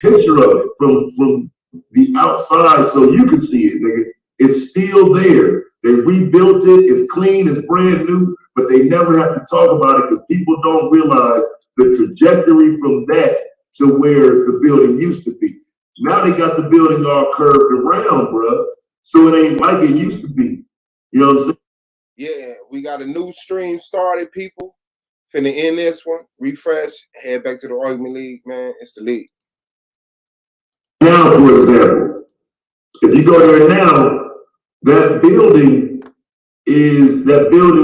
picture of it from the outside so you can see it, nigga. It's still there. They rebuilt it. It's clean. It's brand new. But they never have to talk about it because people don't realize the trajectory from that to where the building used to be. Now they got the building all curved around, bro. So it ain't like it used to be. You know what I'm saying? Yeah, we got a new stream started, people. Finna end this one. Refresh. Head back to the argument league, man. It's the league. Now, for example, if you go there now, that building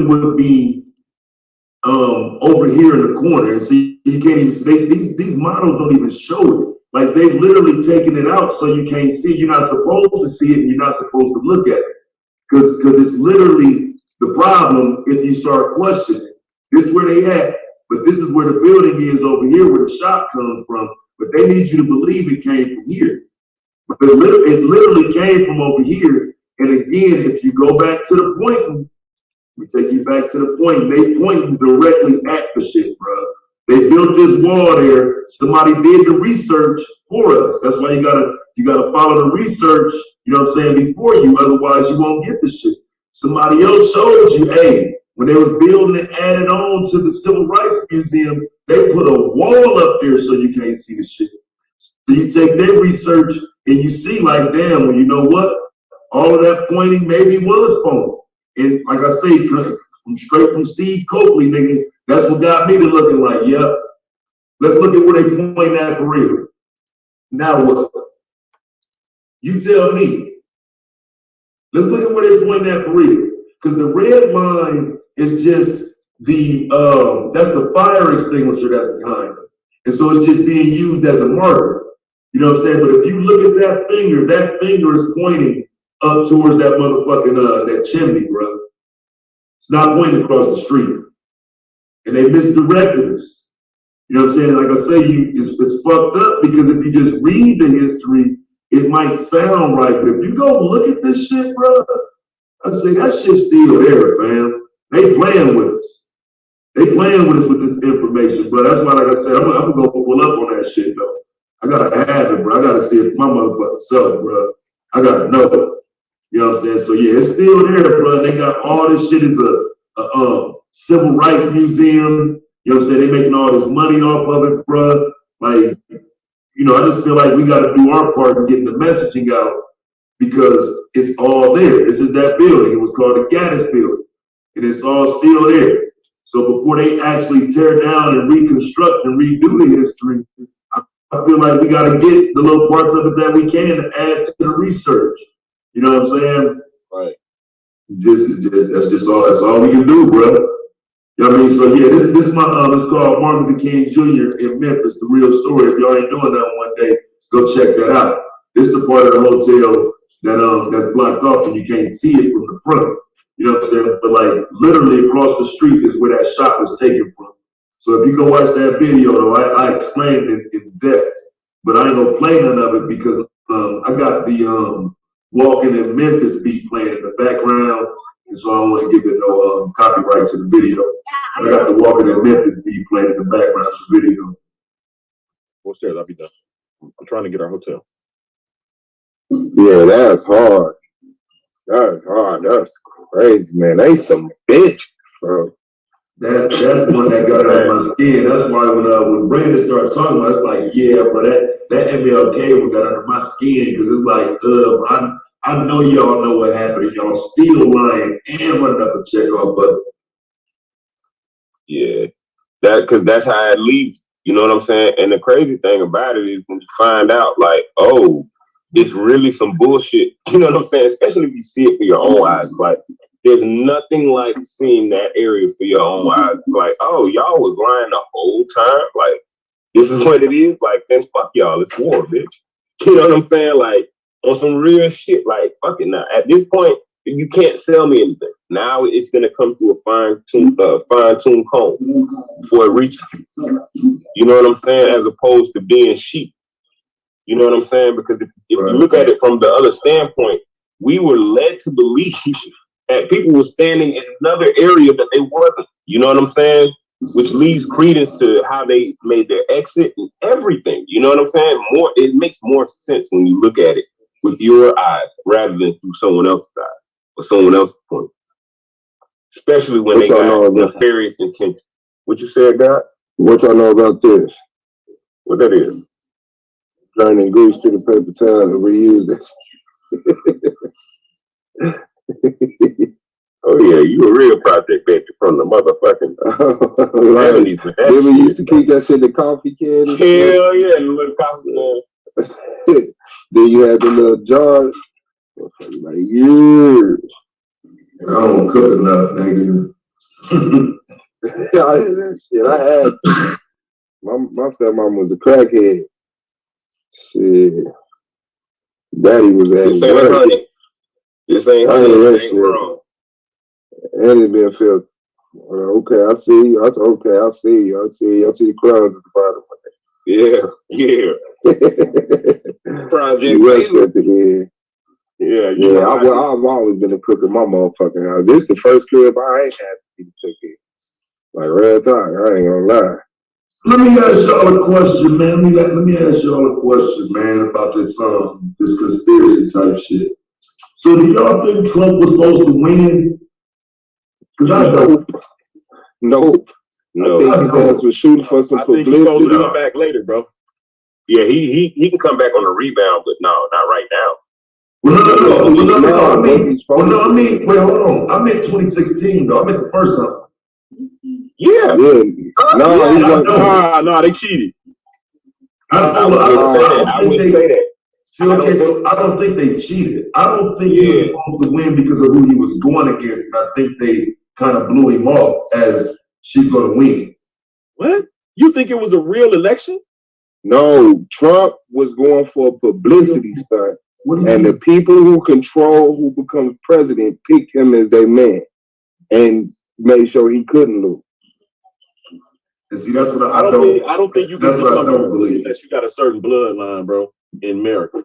would be over here in the corner. And see, you can't even see, these models don't even show it. Like they've literally taken it out so you can't see. You're not supposed to see it and you're not supposed to look at it. Because it's literally the problem if you start questioning. This is where they at, but this is where the building is over here where the shot comes from. But they need you to believe it came from here. But it literally came from over here. And again, if you go back to the point, we take you back to the point. They pointing directly at the shit, bro. They built this wall there. Somebody did the research for us. That's why you gotta follow the research. You know what I'm saying, before you. Otherwise, you won't get the shit. Somebody else showed you, hey, when they was building it, added on to the Civil Rights Museum, they put a wall up there so you can't see the shit. So you take their research and you see, like, damn, well, you know what? All of that pointing maybe was phony. And like I say, straight from Steve Coakley, nigga, that's what got me to looking like, yep. Let's look at where they point at for real. Now what? You tell me. Let's look at where they point at for real. Because the red line is just that's the fire extinguisher that's behind it. And so it's just being used as a marker. You know what I'm saying? But if you look at that finger is pointing up towards that motherfucking that chimney, bro. It's not pointing across the street. And they misdirected us. You know what I'm saying? Like I say, it's fucked up because if you just read the history, it might sound right. But if you go look at this shit, bro, I say that shit's still there, fam. They playing with us. They playing with us with this information, bro. That's why, like I said, I'm gonna go pull up on that shit, though. I gotta have it, bro. I gotta see it for my motherfucking self, bro. I gotta know it. You know what I'm saying? So yeah, it's still there, bro. They got all this shit as a civil rights museum. You know what I'm saying? They making all this money off of it, bro. Like, you know, I just feel like we got to do our part in getting the messaging out because it's all there. This is that building. It was called the Gaddis building, and it's all still there. So before they actually tear down and reconstruct and redo the history, I feel like we got to get the little parts of it that we can to add to the research. You know what I'm saying? Right. That's all we can do, bro. You know what I mean? So yeah, this is my it's called Martin Luther King Jr. in Memphis, the real story. If y'all ain't doing that one day, go check that out. This is the part of the hotel that's blocked off and you can't see it from the front. You know what I'm saying? But like literally across the street is where that shot was taken from. So if you go watch that video, though, I explained it in depth, but I ain't gonna play none of it because I got the Walking in Memphis beat playing in the background, and so I don't want to give it no copyright to the video. But I got the Walking in Memphis beat playing in the background of the video. What's there? I'll be done. I'm trying to get our hotel. Yeah, that's hard. That's hard. That's crazy, man. They some bitch, bro. That's one that got under my skin. That's why when Brandon started talking about it, it's like, yeah, but that MLK one got under my skin because it's like, I know y'all know what happened. Y'all still lying and running up a checkoff button. Yeah, because that's how it leaves. You know what I'm saying? And the crazy thing about it is when you find out, like, oh, it's really some bullshit. You know what I'm saying? Especially if you see it for your own eyes. Like, there's nothing like seeing that area for your own eyes. It's like, oh, y'all was lying the whole time. Like, this is what it is. Like, then fuck y'all. It's war, bitch. You know what I'm saying? Like, on some real shit. Like, fuck it now. At this point, you can't sell me anything. Now it's gonna come to a fine-tuned comb before it reaches you. You know what I'm saying? As opposed to being sheep. You know what I'm saying? Because if you look at it from the other standpoint, we were led to believe that people were standing in another area that they wasn't. You know what I'm saying? which leaves credence to how they made their exit and everything. You know what I'm saying? It makes more sense when you look at it with your eyes rather than through someone else's eyes or someone else's point. Especially when they got nefarious intent. What you said, God? What y'all know about this? What that is? Turning goose to the paper towel and reuse it. Oh yeah, you a real project baby from the motherfucking 70s with that shit. We used to keep that shit in the coffee can. Hell yeah, the little coffee can. Then you had the little jars. Like years. I don't cook enough, nigga. That shit, I had to. My stepmom was a crackhead. Shit. Daddy was at This ain't honey. This ain't honey. This ain't wrong. And it been filled. Okay, I see you. I said, okay, I see you. I see the crumbs at the bottom. Yeah. Project Baby. At the end. Yeah. I've always been a cook in my motherfucking house. This is the first crib I ain't had to be cook in. Like real talk, I ain't gonna lie. Let me ask y'all a question, man. Let me ask y'all a question, man, about this conspiracy type shit. So do y'all think Trump was supposed to win? Because I don't. Nope. No. I think his ass was shooting for some publicity. He's gonna come back later, bro. Yeah, he can come back on the rebound, but no, not right now. Well, no. I mean, wait, hold on. I meant 2016, though. I meant the first time. Yeah. No, they cheated. I wouldn't say that. See, okay, so I don't think they cheated. I don't think he was supposed to win because of who he was going against. And I think they kind of blew him off as she's going to win. What? You think it was a real election? No, Trump was going for a publicity stunt. And the people who control who becomes president picked him as their man and made sure he couldn't lose. And see, that's what I don't think you can become president unless you got a certain bloodline, bro, in America.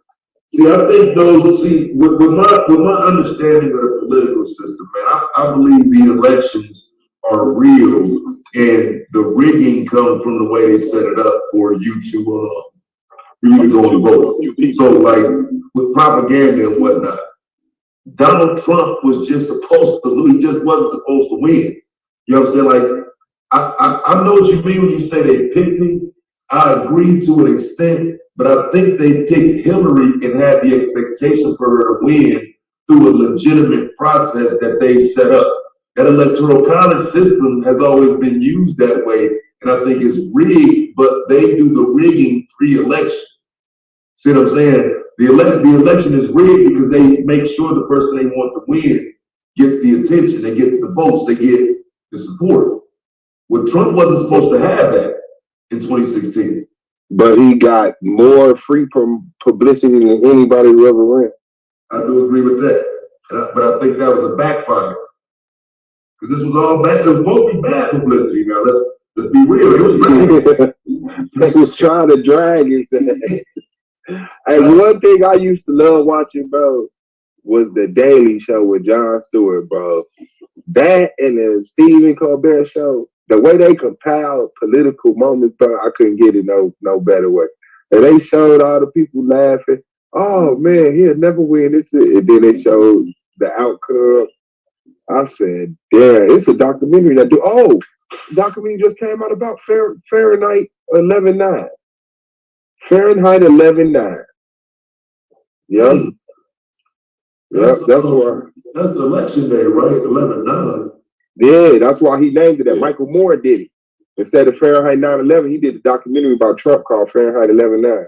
See, I think with my understanding of the political system, man, I believe the elections are real and the rigging comes from the way they set it up for you to go and vote. So like with propaganda and whatnot, Donald Trump was just supposed to lose. He just wasn't supposed to win. You know what I'm saying? Like, I know what you mean when you say they picked him. I agree to an extent, but I think they picked Hillary and had the expectation for her to win through a legitimate process that they've set up. That electoral college system has always been used that way, and I think it's rigged, but they do the rigging pre-election. See what I'm saying? The election is rigged because they make sure the person they want to win gets the attention, they get the votes, they get the support. Well, Trump wasn't supposed to have that in 2016. But he got more free publicity than anybody who ever ran. I do agree with that. But I think that was a backfire. Because this was all bad. It was supposed to be bad publicity. Now, let's be real. It was dragging. He was trying to drag it. And one thing I used to love watching, bro, was the Daily Show with Jon Stewart, bro. That and the Stephen Colbert Show, the way they compiled political moments, bro, I couldn't get it no better way. And they showed all the people laughing. Oh man, he'll never win. And then they showed the outcome. I said, damn, it's a documentary that documentary just came out about Fahrenheit 11/9. Fahrenheit 11/9. Yep. Yep, that's why. That's the election day, right? 11/9. Yeah, that's why he named it that. Michael Moore did it. Instead of Fahrenheit 9/11, he did a documentary about Trump called Fahrenheit 11/9.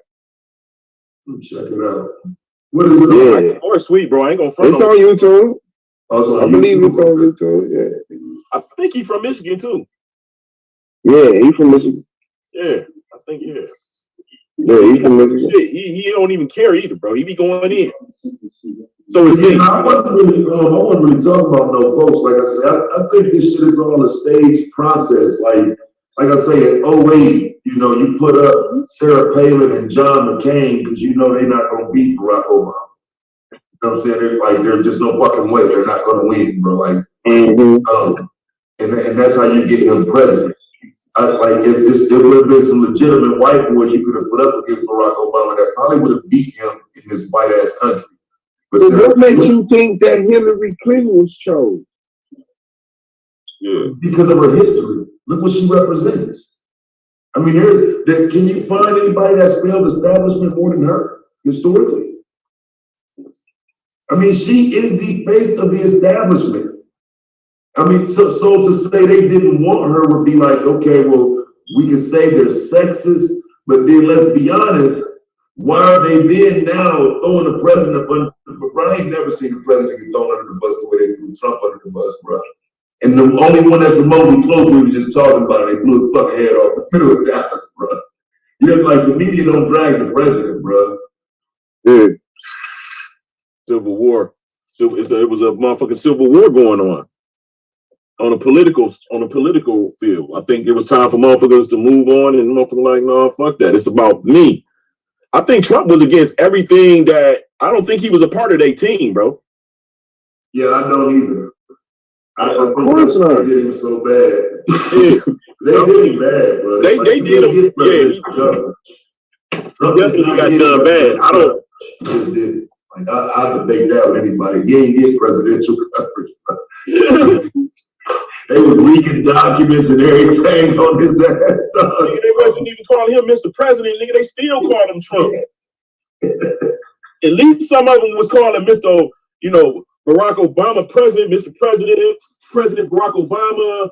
Check it out. What is it? Yeah. Or sweet, bro. I ain't gonna front. It's on YouTube. Also, I believe it's on YouTube. Yeah. I think he's from Michigan too. Yeah, he's from Michigan. Yeah, I think yeah. Yeah, he's from Michigan. Shit, he don't even care either, bro. He be going in. So it's I wasn't really talking about no votes. Like I said, I think this shit is all a staged process. Like I say, in 08, you put up Sarah Palin and John McCain because they're not gonna beat Barack Obama. You know what I'm saying? There's just no fucking way they're not gonna win, bro. Like, and that's how you get him president. Like if there would have been some legitimate white boys you could have put up against Barack Obama, that probably would have beat him in this white ass country. But what makes you think that Hillary Clinton was chosen? Yeah. Because of her history. Look what she represents. I mean, can you find anybody that spells establishment more than her historically? I mean, she is the face of the establishment. I mean, so to say they didn't want her would be like, okay, well, we can say they're sexist, but then let's be honest, why are they then now throwing the president under the bus? Bro, I ain't never seen the president get thrown under the bus the way they threw Trump under the bus, bro. And the only one that's remotely close, we were just talking about it, they blew his fucking head off the middle of Dallas, bro. You know, like the media don't drag the president, bro. Yeah. Civil War. So it was a motherfucking civil war going on a political field. I think it was time for motherfuckers to move on and motherfuckers like, no, fuck that. It's about me. I think Trump was against everything that I don't think he was a part of their team, bro. Yeah, I don't either. Of course not. They did him so bad. Yeah. They did him bad, bro. They did him. Yeah, he definitely got done bad. I don't. Like I debate that with anybody. He ain't get presidential coverage. They was leaking documents and everything on his ass. Nigga, they wasn't even calling him Mr. President. Nigga, they still called him Trump. At least some of them was calling Mr. Barack Obama President, Mr. President, President Barack Obama.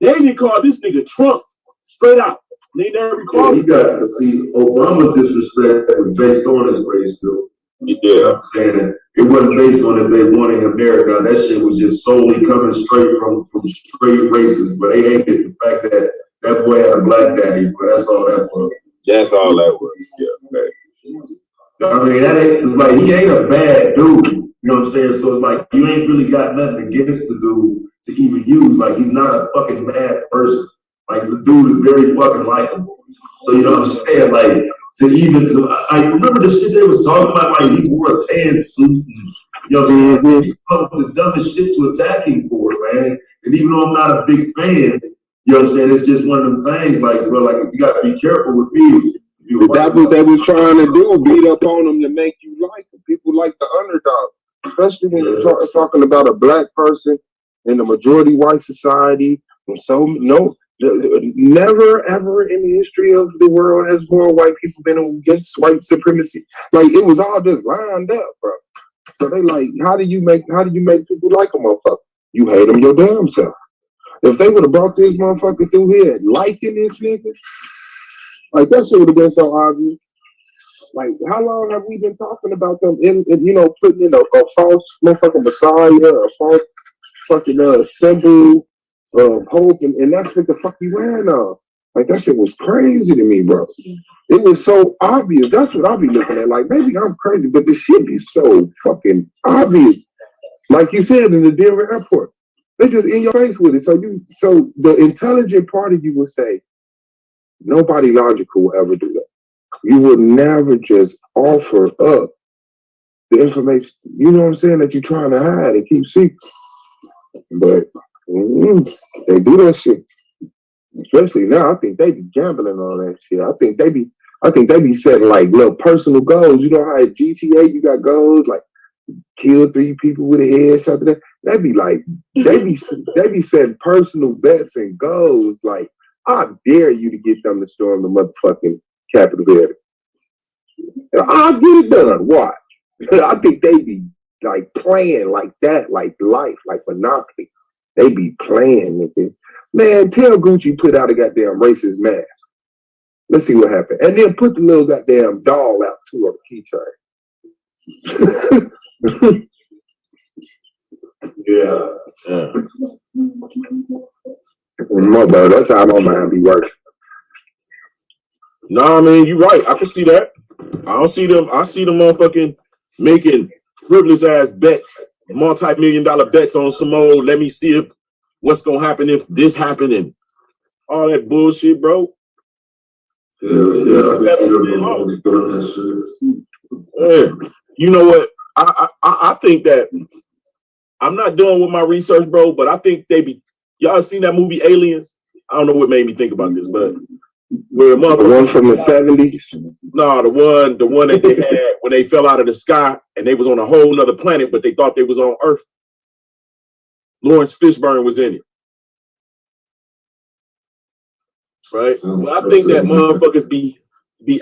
They didn't call this nigga Trump straight out. They never recalled him. Obama's disrespect was based on his race, though. Yeah. You know what I'm saying? It wasn't based on if they wanted him there. Now, that shit was just solely coming straight from straight races. But they hated the fact that that boy had a black daddy. But that's all that was. That's all that was. Yeah. Right. I mean, it's like he ain't a bad dude. You know what I'm saying? So it's like you ain't really got nothing against the dude to even use. Like he's not a fucking bad person. Like the dude is very fucking likable. So you know what I'm saying? Like I remember the shit they was talking about, like he wore a tan suit and, you know what I'm saying? He come up with the dumbest shit to attack him for, man. And even though I'm not a big fan, you know what I'm saying? It's just one of them things, like, bro, like you gotta be careful with me. That's what they was trying to do, beat up on them to make you like them. People like the underdog, especially when you're talking about a black person in the majority white society. Never ever in the history of the world has more white people been against white supremacy. Like it was all just lined up, bro. So they like, how do you make people like a motherfucker? You hate them your damn self. If they would have brought this motherfucker through here liking this nigga, like that shit would have been so obvious. Like, how long have we been talking about them putting in a false motherfucking messiah, a false fucking symbol of hope, and that's what the fuck you wearing on. Like that shit was crazy to me, bro. It was so obvious. That's what I'll be looking at. Like, maybe I'm crazy, but this shit be so fucking obvious. Like you said in the Denver airport, they just in your face with it. So the intelligent part of you would say, nobody logical will ever do that. You would never just offer up the information, you know what I'm saying, that you're trying to hide and keep secret. But they do that shit. Especially now, I think they be gambling on that shit. I think they be setting like little personal goals. You know how at GTA you got goals like kill 3 people with a headshot. That'd be like they be setting personal bets and goals. Like, I dare you to get them to storm the motherfucking Capitol building. I'll get it done. Watch. I think they be like playing like that, like life, like Monopoly. They be playing with it. Man, tell Gucci put out a goddamn racist mask. Let's see what happened. And then put the little goddamn doll out too on the keychain. Yeah. My bad, that's how my mind be working. Nah, man, you right. I can see that. I see them motherfucking making frivolous ass bets, multi-million-dollar bets on some old, let me see if what's gonna happen if this happened and all that bullshit, bro. Yeah. You know what? I think that I'm not done with my research, bro, but I think y'all seen that movie Aliens? I don't know what made me think about this, but where The one from the 70s. No, the one that they had when they fell out of the sky and they was on a whole nother planet, but they thought they was on Earth. Lawrence Fishburne was in it. Right? Well, I think that motherfuckers be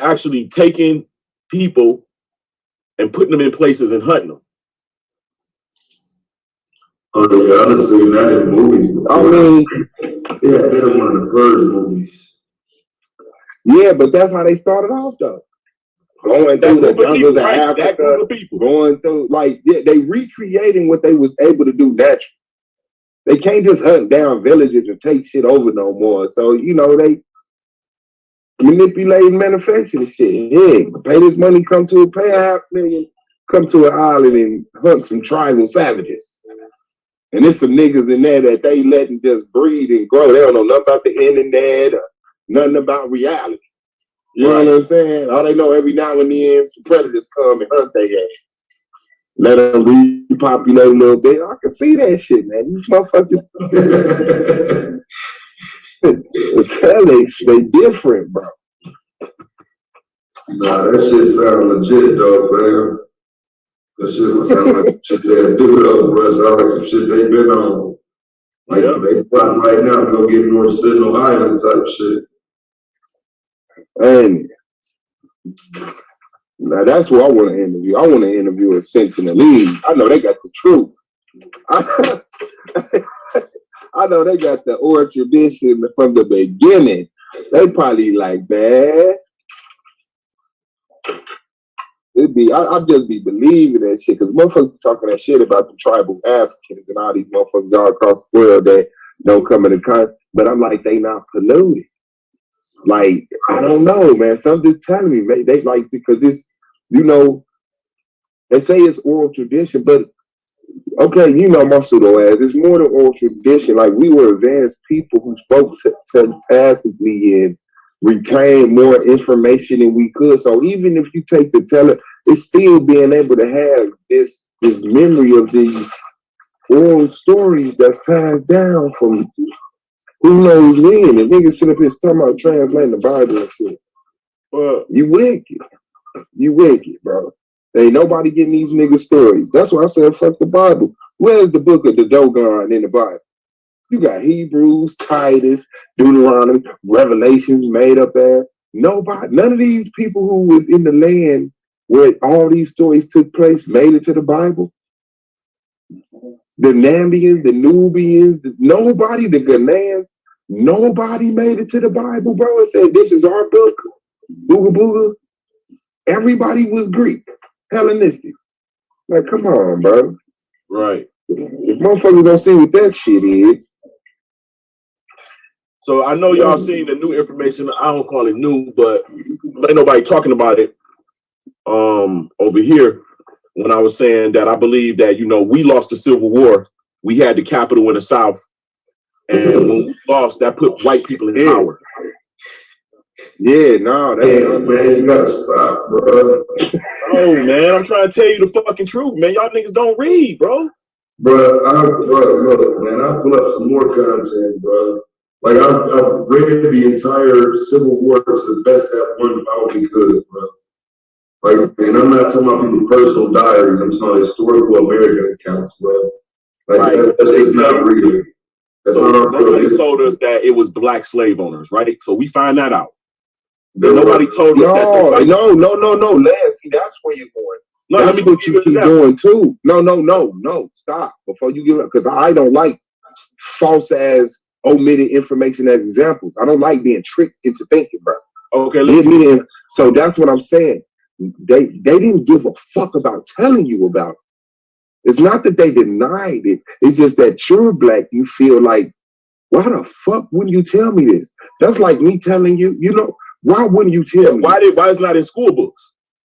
actually taking people and putting them in places and hunting them. Oh yeah, I've seen that in movies before. I mean, yeah, they're one of the first movies. Yeah, but that's how they started off though. Going through the jungles of Africa, going through they recreating what they was able to do naturally. They can't just hunt down villages and take shit over no more. So, they manipulate and manufacture the shit. Yeah, pay this money, pay $500,000, come to an island and hunt some tribal savages. And there's some niggas in there that they letting just breed and grow. They don't know nothing about the internet or nothing about reality. You know what I'm saying? All they know every now and then some predators come and hunt their ass. Let them repopulate a little bit. I can see that shit, man. These motherfuckers. they different, bro. Nah, that shit sound legit though, man. That shit would sound like shit they'll do though, bro. Sound like some shit they been on. Like they plotting right now to go get North Sentinel Island type shit. And now that's who I want to interview. I want to interview a Sentinelese. I know they got the truth. I know they got the oral tradition from the beginning. They probably like, man, I'd just be believing that shit because motherfuckers talking that shit about the tribal Africans and all these motherfuckers all across the world that don't come in the country. But I'm like, they not polluted. Like, I don't know, man. Something's telling me, man, they like, because it's, they say it's oral tradition, but okay, my pseudo ass, it's more than oral tradition. Like, we were advanced people who spoke telepathically and retained more information than we could. So even if you take the it's still being able to have this memory of these oral stories that's passed down from who knows when. And niggas sit up here talking about translating the Bible and shit. Well, you wicked, bro. Ain't nobody getting these niggas stories. That's why I said fuck the Bible. Where's the book of the Dogon in the Bible? You got Hebrews, Titus, Deuteronomy, Revelations made up there. Nobody, none of these people who was in the land where all these stories took place made it to the Bible. The Nambians, the Nubians, the Ghanaians, nobody made it to the Bible, bro, and said, this is our book. Booga booga. Everybody was Greek, Hellenistic. Like, come on, bro. Right. If motherfuckers don't see what that shit is. So I know y'all seen the new information. I don't call it new, but ain't nobody talking about it over here. When I was saying that I believe that, we lost the Civil War. We had the capital in the South. And when we lost, that put white people in power. Yeah, no, man, you gotta stop, bro. Oh man, I'm trying to tell you the fucking truth, man. Y'all niggas don't read, bro. Bro, look, man, I'll pull up some more content, bro. Like I've read the entire Civil War to the best that one probably could, bro. Like, and I'm not talking about people's personal diaries. I'm talking about historical American accounts, bro. Like that's just not real. That's not our real. They told us that it was black slave owners, right? So we find that out. Nobody told us that. No, Lance. See, that's where you're going. No, that's what you keep doing too. No. Stop before you give up, because I don't like false ass omitted information as examples. I don't like being tricked into thinking, bro. Okay, so that's what I'm saying. They didn't give a fuck about telling you about it. It's not that they denied it. It's just that you're black. You feel like, why the fuck wouldn't you tell me this? That's like me telling you, why wouldn't you tell me? Why is it not in school books?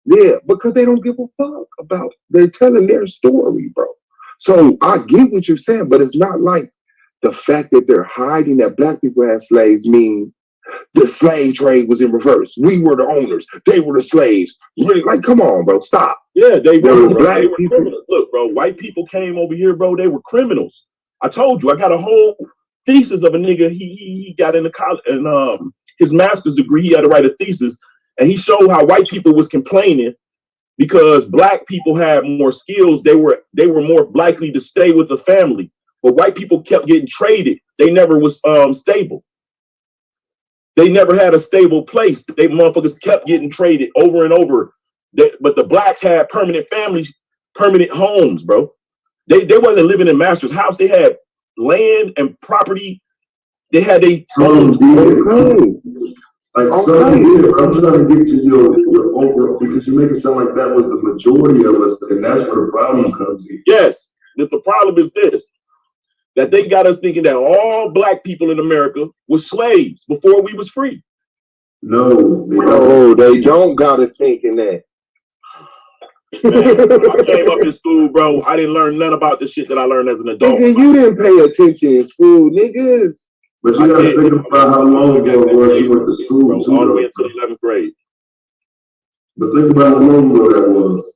Yeah, because they don't give a fuck about it. They're telling their story, bro. So I get what you're saying, but it's not like the fact that they're hiding that black people had slaves mean the slave trade was in reverse. We were the owners. They were the slaves. Really, like, come on, bro. Stop. Yeah, they were black people. Criminals. Look, bro, white people came over here, bro. They were criminals. I told you, I got a whole thesis of a nigga he got into college and his master's degree. He had to write a thesis, and he showed how white people was complaining because black people had more skills. They were more likely to stay with the family, but white people kept getting traded. They never was stable. They never had a stable place. They motherfuckers kept getting traded over and over. But the blacks had permanent families, permanent homes, bro. They wasn't living in master's house. They had land and property. They had some did. Like some did. I'm trying to get to your over, because you make it sound like that was the majority of us, and that's where the problem comes in. Yes, the problem is this: that they got us thinking that all black people in America were slaves before we was free. No, they don't got us thinking that. Man, I came up in school, bro. I didn't learn none about the shit that I learned as an adult. Nigga, you didn't pay attention in school, nigga. But you gotta think about how long ago it was you went to school, bro, too, all the way until 11th grade. But think about how long ago that was.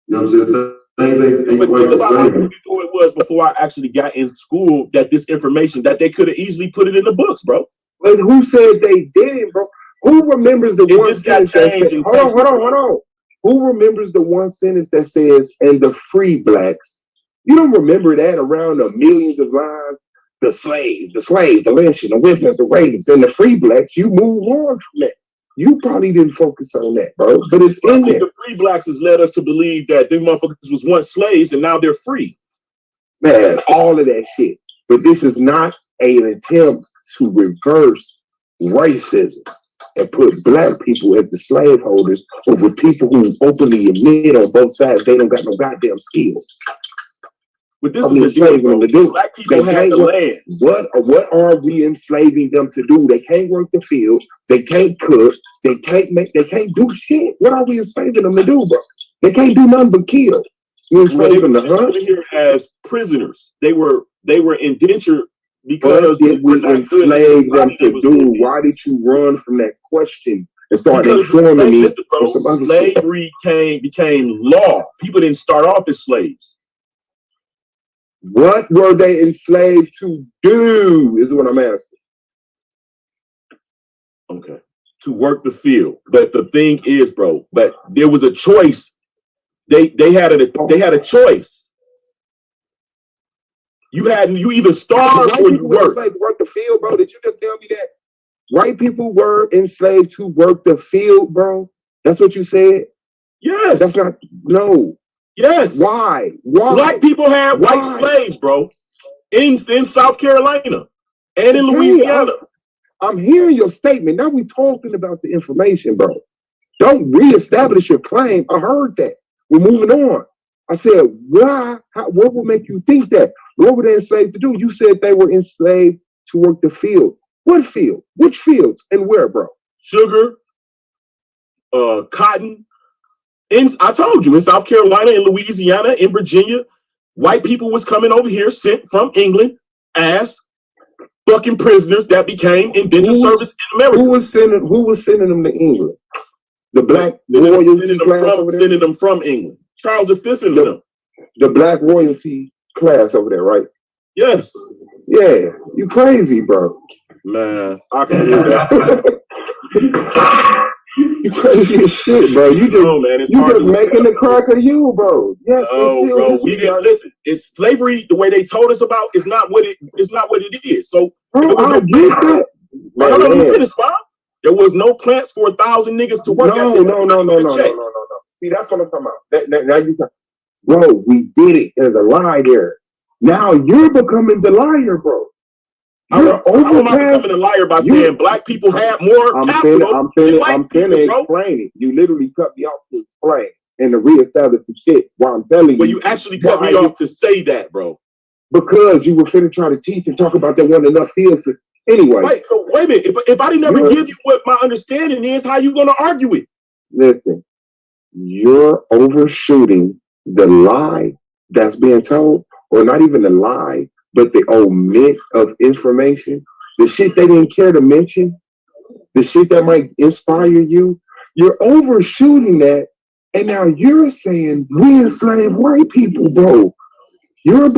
You know what I'm saying? Things ain't quite the same. Before it was, before I actually got in school, that this information, that they could have easily put it in the books, bro. But who said they didn't, bro? Who remembers the one sentence that said, hold on. Who remembers the one sentence that says, and the free blacks? You don't remember that around the millions of lives? The slave, the lynching, the whippings, the rapes, and the free blacks, you move on from that. You probably didn't focus on that, bro. But it's in there. The free blacks has led us to believe that them motherfuckers was once slaves and now they're free. Man, all of that shit. But this is not an attempt to reverse racism and put black people as the slaveholders over people who openly admit on both sides they don't got no goddamn skills. But this is the deal, to do. Black people have the land. What are we enslaving them to do? They can't work the field. They can't cook. They can't do shit. What are we enslaving them to do, bro? They can't do nothing but kill. We enslaving them to hunt. Here as prisoners. They were indentured because what did we enslave them to do? Why did you run from that question and start informing me? Slavery became law. People didn't start off as slaves. What were they enslaved to do is what I'm asking. Okay. To work the field. But the thing is, bro, but there was a choice. They had a choice. You either starved or you worked. To work the field, bro. Did you just tell me that? White people were enslaved to work the field, bro. That's what you said? Yes. That's not no. Yes. Why? Black people had white slaves, bro, in South Carolina and in Louisiana. I'm hearing your statement. Now we talking about the information, bro. Don't reestablish your claim. I heard that. We're moving on. I said, why? What would make you think that? What were they enslaved to do? You said they were enslaved to work the field. What field? Which fields and where, bro? Sugar, cotton. I told you, in South Carolina, in Louisiana, in Virginia, white people was coming over here sent from England as fucking prisoners that became indentured service in America. Who was sending them to England? The black royalty class over there? Sending them from England. Charles V and them. The black royalty class over there, right? Yes. Yeah. You crazy, bro. Man, I can do that. You crazy as shit, bro. You just making the crack of you, bro. Yes, bro. We didn't listen. It's slavery. The way they told us about it's not what it is. So bro, I get that. Let me finish, Bob. There was no plants for 1,000 niggas to work. No. See, that's what I'm talking about. Now you, bro. We did it. There's a lie there. Now you're becoming the liar, bro. I'm not becoming a liar by saying black people had more capital. I'm finna explain it. You literally cut me off to explain and to reestablish the shit while I'm telling you. But you actually cut me off to say that, bro. Because you were finna try to teach and talk about that one enough fields. Anyway. Wait a minute. If I didn't ever give you what my understanding is, how you gonna argue it? Listen, you're overshooting the lie that's being told, or not even the lie, but the omit of information, the shit they didn't care to mention, the shit that might inspire you, you're overshooting that, and now you're saying we enslaved white people, bro. You're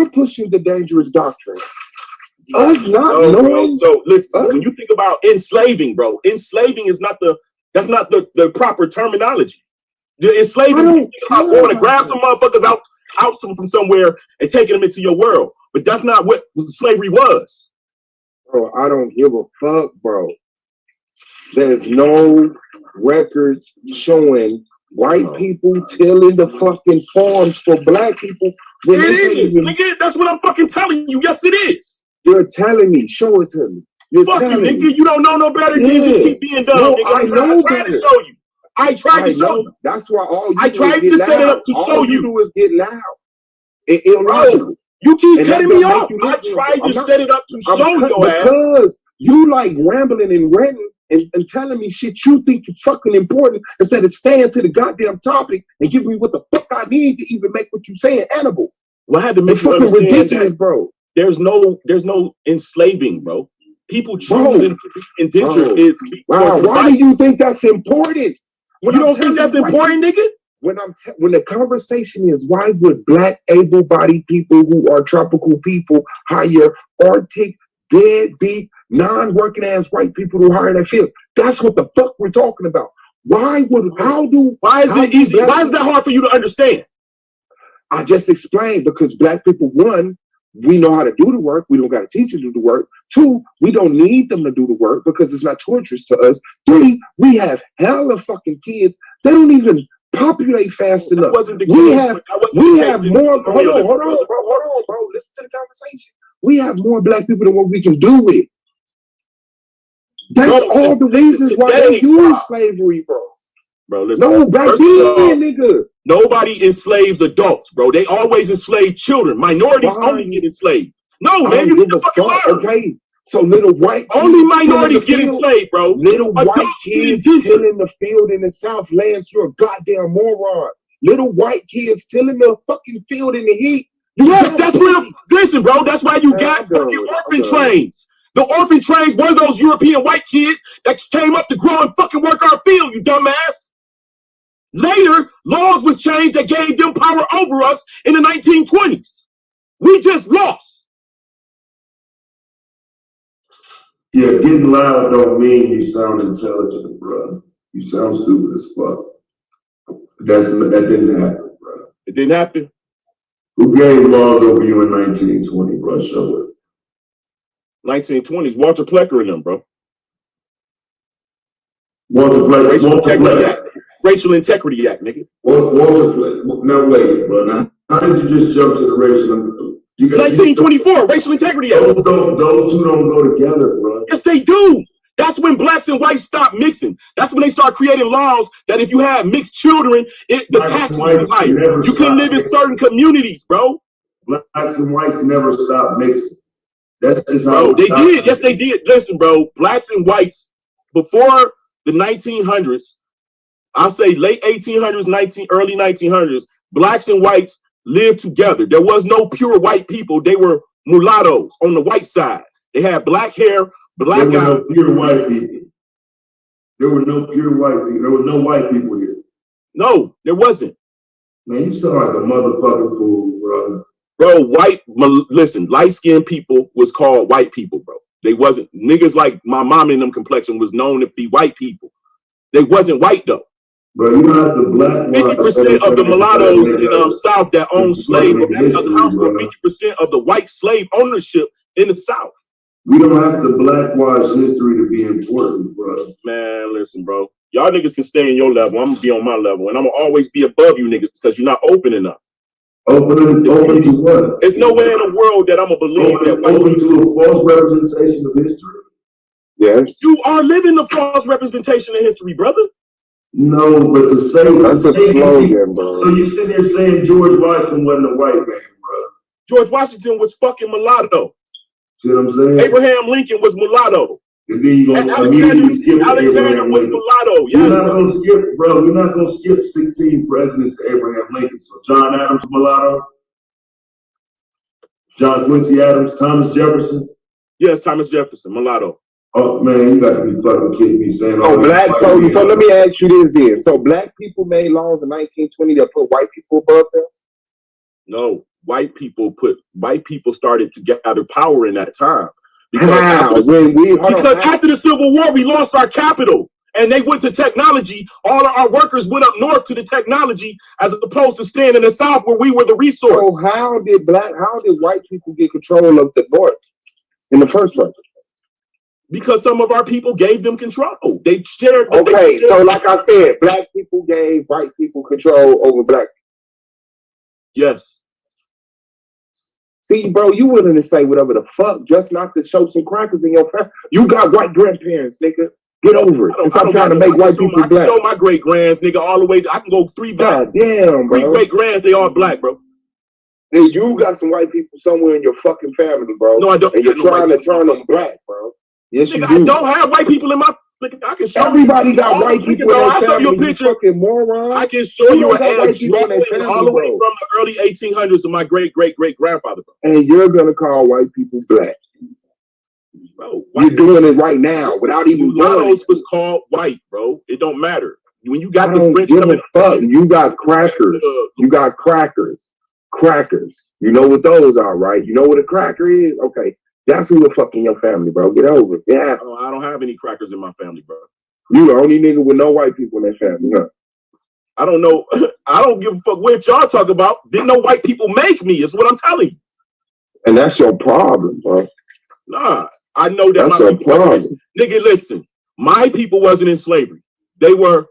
pushing the dangerous doctrine. Us not knowing. So listen, when you think about enslaving, bro, enslaving is not that's not the proper terminology. The enslaving, you think about going to grab some motherfuckers out from somewhere and taking them into your world. But that's not what slavery was. Bro, I don't give a fuck, bro. There's no records showing white people tilling the fucking farms for black people. It is. Nigga, that's what I'm fucking telling you. Yes, it is. You're telling me. Show it to me. Fuck you, nigga. You don't know no better than just keep being dumb. No, nigga. I know better. To show you. I tried to show you. That's why all you I tried to set it up to show you. All you do is get loud. Illogical. You keep cutting me off. I tried to set it up to show your ass. Because you like rambling and ranting and telling me shit you think is fucking important instead of staying to the goddamn topic and giving me what the fuck I need to even make what you saying edible. Well, I had to make you fucking ridiculous, bro. There's no enslaving, bro. People choosing to be indentured is. Wow, why do you think that's important? You don't think that's important, nigga? When the conversation is why would black able-bodied people who are tropical people hire Arctic, deadbeat, non-working ass white people to hire that field? That's what the fuck we're talking about. Why is it easy? Why is that hard for you to understand? I just explained because black people, one, we know how to do the work. We don't got to teach them to do the work. Two, we don't need them to do the work because it's not torturous to us. Three, we have hella fucking kids. They don't even populate fast enough. We have more. Hold on, bro. Listen to the conversation. We have more black people than what we can do with. That's all the reasons why they use slavery, bro. Bro, listen. No, back then, nigga. Nobody enslaves adults, bro. They always enslave children. Minorities only get enslaved. No, man, you need to fucking learn. Okay, so little white only minorities get enslaved, bro. Little white kids tilling the field in the Southlands. You're a goddamn moron. Little white kids tilling the fucking field in the heat. Yes, that's real. Listen, bro, that's why you got fucking orphan trains. The orphan trains were those European white kids that came up to grow and fucking work our field, you dumbass. Later, laws was changed that gave them power over us in the 1920s. We just lost. Yeah, getting loud don't mean you sound intelligent, bro. You sound stupid as fuck. That didn't happen, bro. It didn't happen? Who gave laws over you in 1920, bro? Show it. 1920s, Walter Plecker and them, bro. Walter Plecker. Racial Integrity Act, nigga. Walter Plecker. Now wait, bro. Now, how did you just jump to the racial? 1924, Racial Integrity Act. Those two don't go together, bro. Yes, they do. That's when blacks and whites stop mixing. That's when they start creating laws that if you have mixed children, the taxes is higher. You can live in certain communities, bro. Blacks and whites never stop mixing. That's just how. Bro, they did. Yes, they did. Listen, bro. Blacks and whites before the 1900s, I'll say late 1800s, early 1900s, blacks and whites lived together. There was no pure white people. They were mulattoes on the white side. They had black hair, black eyes. There were no pure white people. There were no pure white people. There were no white people here. No, there wasn't. Man, you sound like a motherfucking fool, bro. Bro, listen, light-skinned people was called white people, bro. They wasn't, niggas like my mom in them complexion was known to be white people. They wasn't white, though. Bro, you know the black 50% of the mulattoes in the South that own slaves accounts for 50% of the white slave ownership in the South. We don't have to blackwash history to be important, bro. Man, listen, bro. Y'all niggas can stay in your level. I'm gonna be on my level, and I'm gonna always be above you niggas because you're not open enough. Open to what? There's no way in the world that I'm gonna believe that white open to a false representation of history. Yes. You are living the false representation of history, brother. No, but to say that's a slogan, bro. So you sitting here saying George Washington wasn't a white man, bro? George Washington was fucking mulatto. See what I'm saying? Abraham Lincoln was mulatto. And then you gonna immediately skip Alexander was mulatto. Yes. We're not gonna skip, bro. We're not gonna skip 16 presidents to Abraham Lincoln. So John Adams mulatto, John Quincy Adams, Thomas Jefferson. Yes, Thomas Jefferson, mulatto. Oh man, you got to be fucking kidding me saying. So let me ask you this then. So black people made laws in 1920 that put white people above them? No, white people started to gather power in that time. Because After the Civil War, we lost our capital and they went to technology. All of our workers went up north to the technology as opposed to staying in the South where we were the resource. So how did white people get control of the North in the first place? Because some of our people gave them control. They shared. So like I said, black people gave white people control over black people. Yes. See, bro, you willing to say whatever the fuck just not to show some crackers in your family. You got white grandparents, nigga. Get over it. I'm trying to make white people black. I can show my great grands, nigga, all the way. I can go 3 back. God damn, bro. 3 great grands, they all black, bro. And you got some white people somewhere in your fucking family, bro. No, I don't. And you're trying to turn them black, bro. Yes, nigga, you do. I don't have white people in my. Nigga, I can show everybody got white people in their family. I'll show you a picture. Fucking moron. I can show you an ad all the way from the early 1800s to my great grandfather, bro. And you're gonna call white people black. Bro, you're doing it right now without even knowing. Mulattoes was called white, bro. It don't matter. When you got the French coming up, you got crackers. You got crackers. Crackers. You know what those are, right? You know what a cracker is? Okay. That's who the fuck in your family, bro. Get over it. Yeah. I don't have any crackers in my family, bro. You the only nigga with no white people in their family, huh? I don't know. I don't give a fuck what y'all talk about. Didn't no white people make me, is what I'm telling you. And that's your problem, bro. Nah, I know that. That's your problem. Nigga, listen. My people wasn't in slavery. They were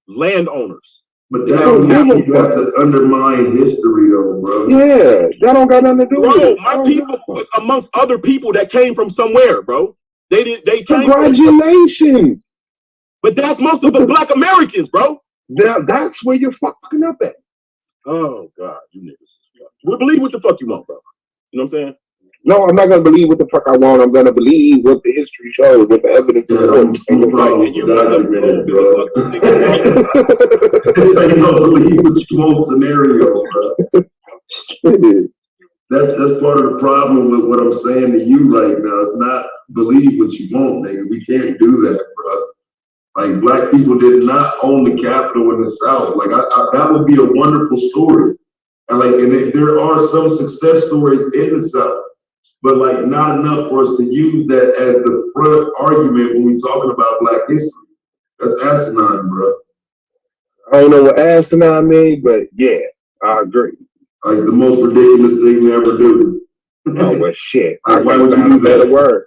landowners. But that don't mean you have to undermine history, though, bro. Yeah, that don't got nothing to do with it. My people was amongst other people that came from somewhere, bro. They came. Congratulations. But that's most of the black Americans, bro. That's where you're fucking up at. Oh God, you niggas. Well, believe what the fuck you want, bro. You know what I'm saying? No, I'm not gonna believe what the fuck I want. I'm gonna believe what the history shows, what the evidence supports. You don't believe what you want scenario, bro. That's part of the problem with what I'm saying to you right now. It's not believe what you want, nigga. We can't do that, bro. Like, black people did not own the capital in the South. Like, that would be a wonderful story. And there are some success stories in the South, but like not enough for us to use that as the front argument when we're talking about black history. That's asinine, bro. I don't know what asinine means, but yeah, I agree. Like the most ridiculous thing we ever do. Oh, well, shit. I can't find a better word.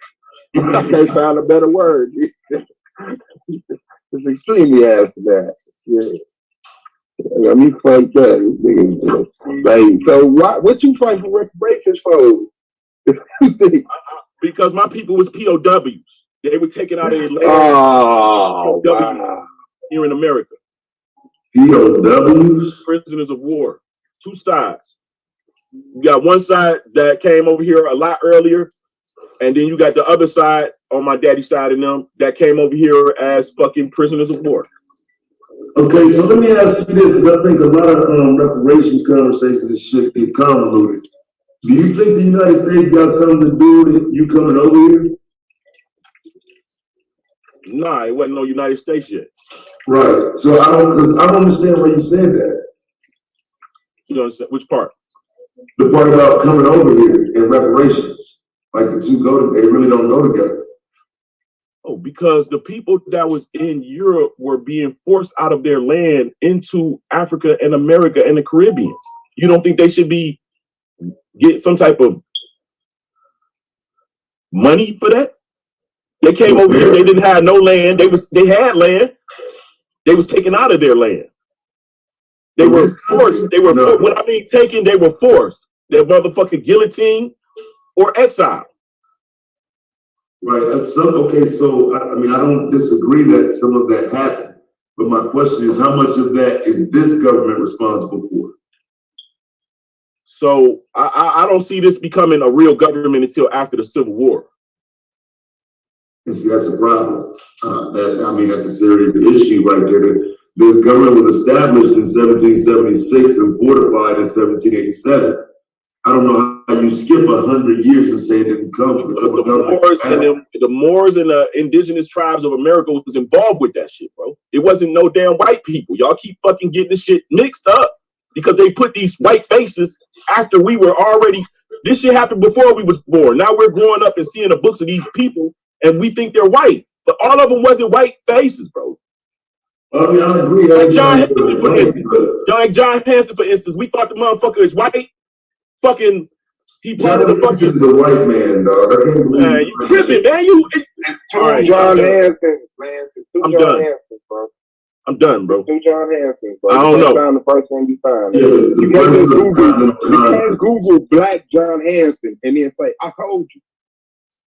I can't find a better word. It's extremely asinine. Yeah. Let me fight that. Like, so what you fight for reparations for? Because my people was POWs. They were taken out of their land. Oh, wow. Here in America. POWs? Prisoners of war. 2 sides. You got one side that came over here a lot earlier, and then you got the other side on my daddy's side of them that came over here as fucking prisoners of war. Okay, so let me ask you this, because I think a lot of reparations conversations and shit get convoluted. Do you think the United States got something to do with you coming over here? Nah, it wasn't no United States yet. Right. So I don't understand why you said that. You know which part? The part about coming over here and reparations. Like the two they really don't go together. Oh, because the people that was in Europe were being forced out of their land into Africa and America and the Caribbean. You don't think they should get some type of money for that? They came over here, they didn't have no land. They had land. They was taken out of their land. They were forced. When I mean taken, they were forced. They're motherfucking guillotine or exile. Right. Okay, so I mean, I don't disagree that some of that happened, but my question is, how much of that is this government responsible for? So I don't see this becoming a real government until after the Civil War. And see, that's a problem. That's a serious issue right there. The government was established in 1776 and fortified in 1787. I don't know how you skip 100 years and say it didn't come. The Moors and the indigenous tribes of America was involved with that shit, bro. It wasn't no damn white people. Y'all keep fucking getting this shit mixed up. because they put these white faces after we were already. This shit happened before we was born. Now we're growing up and seeing the books of these people, and we think they're white, but all of them wasn't white faces, bro. I mean, I agree. Like John Hanson, for instance. Like John Hanson, for instance, we thought the motherfucker is white. Fucking, he planted a fucking. He's a white man, dog. I can't believe. Man, you tripping, man? You. All right, John Hanson, man. I'm John done. Hanson, bro. I'm done, bro. Two John Hanson, bro. I don't know. Found the first one you find. Yeah, You can't just Google. You can't Google Black John Hanson and then say, "I told you."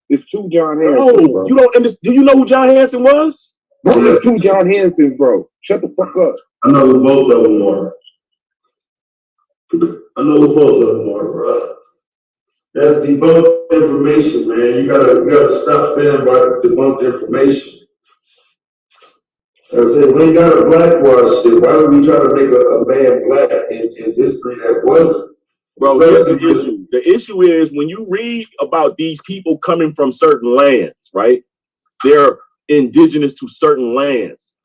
It's two John Hanson. Oh, bro. you don't understand? Do you know who John Hanson was? Bro, there's two John Hansons, bro. Shut the fuck up. I know who both of them are. I know who both of them are, bro. That's debunked information, man. You gotta stop saying about debunked information. I said, we ain't got a blackwash shit. Why would we try to make a man black in history that wasn't? Bro, here's the issue. The issue is when you read about these people coming from certain lands, right? They're indigenous to certain lands.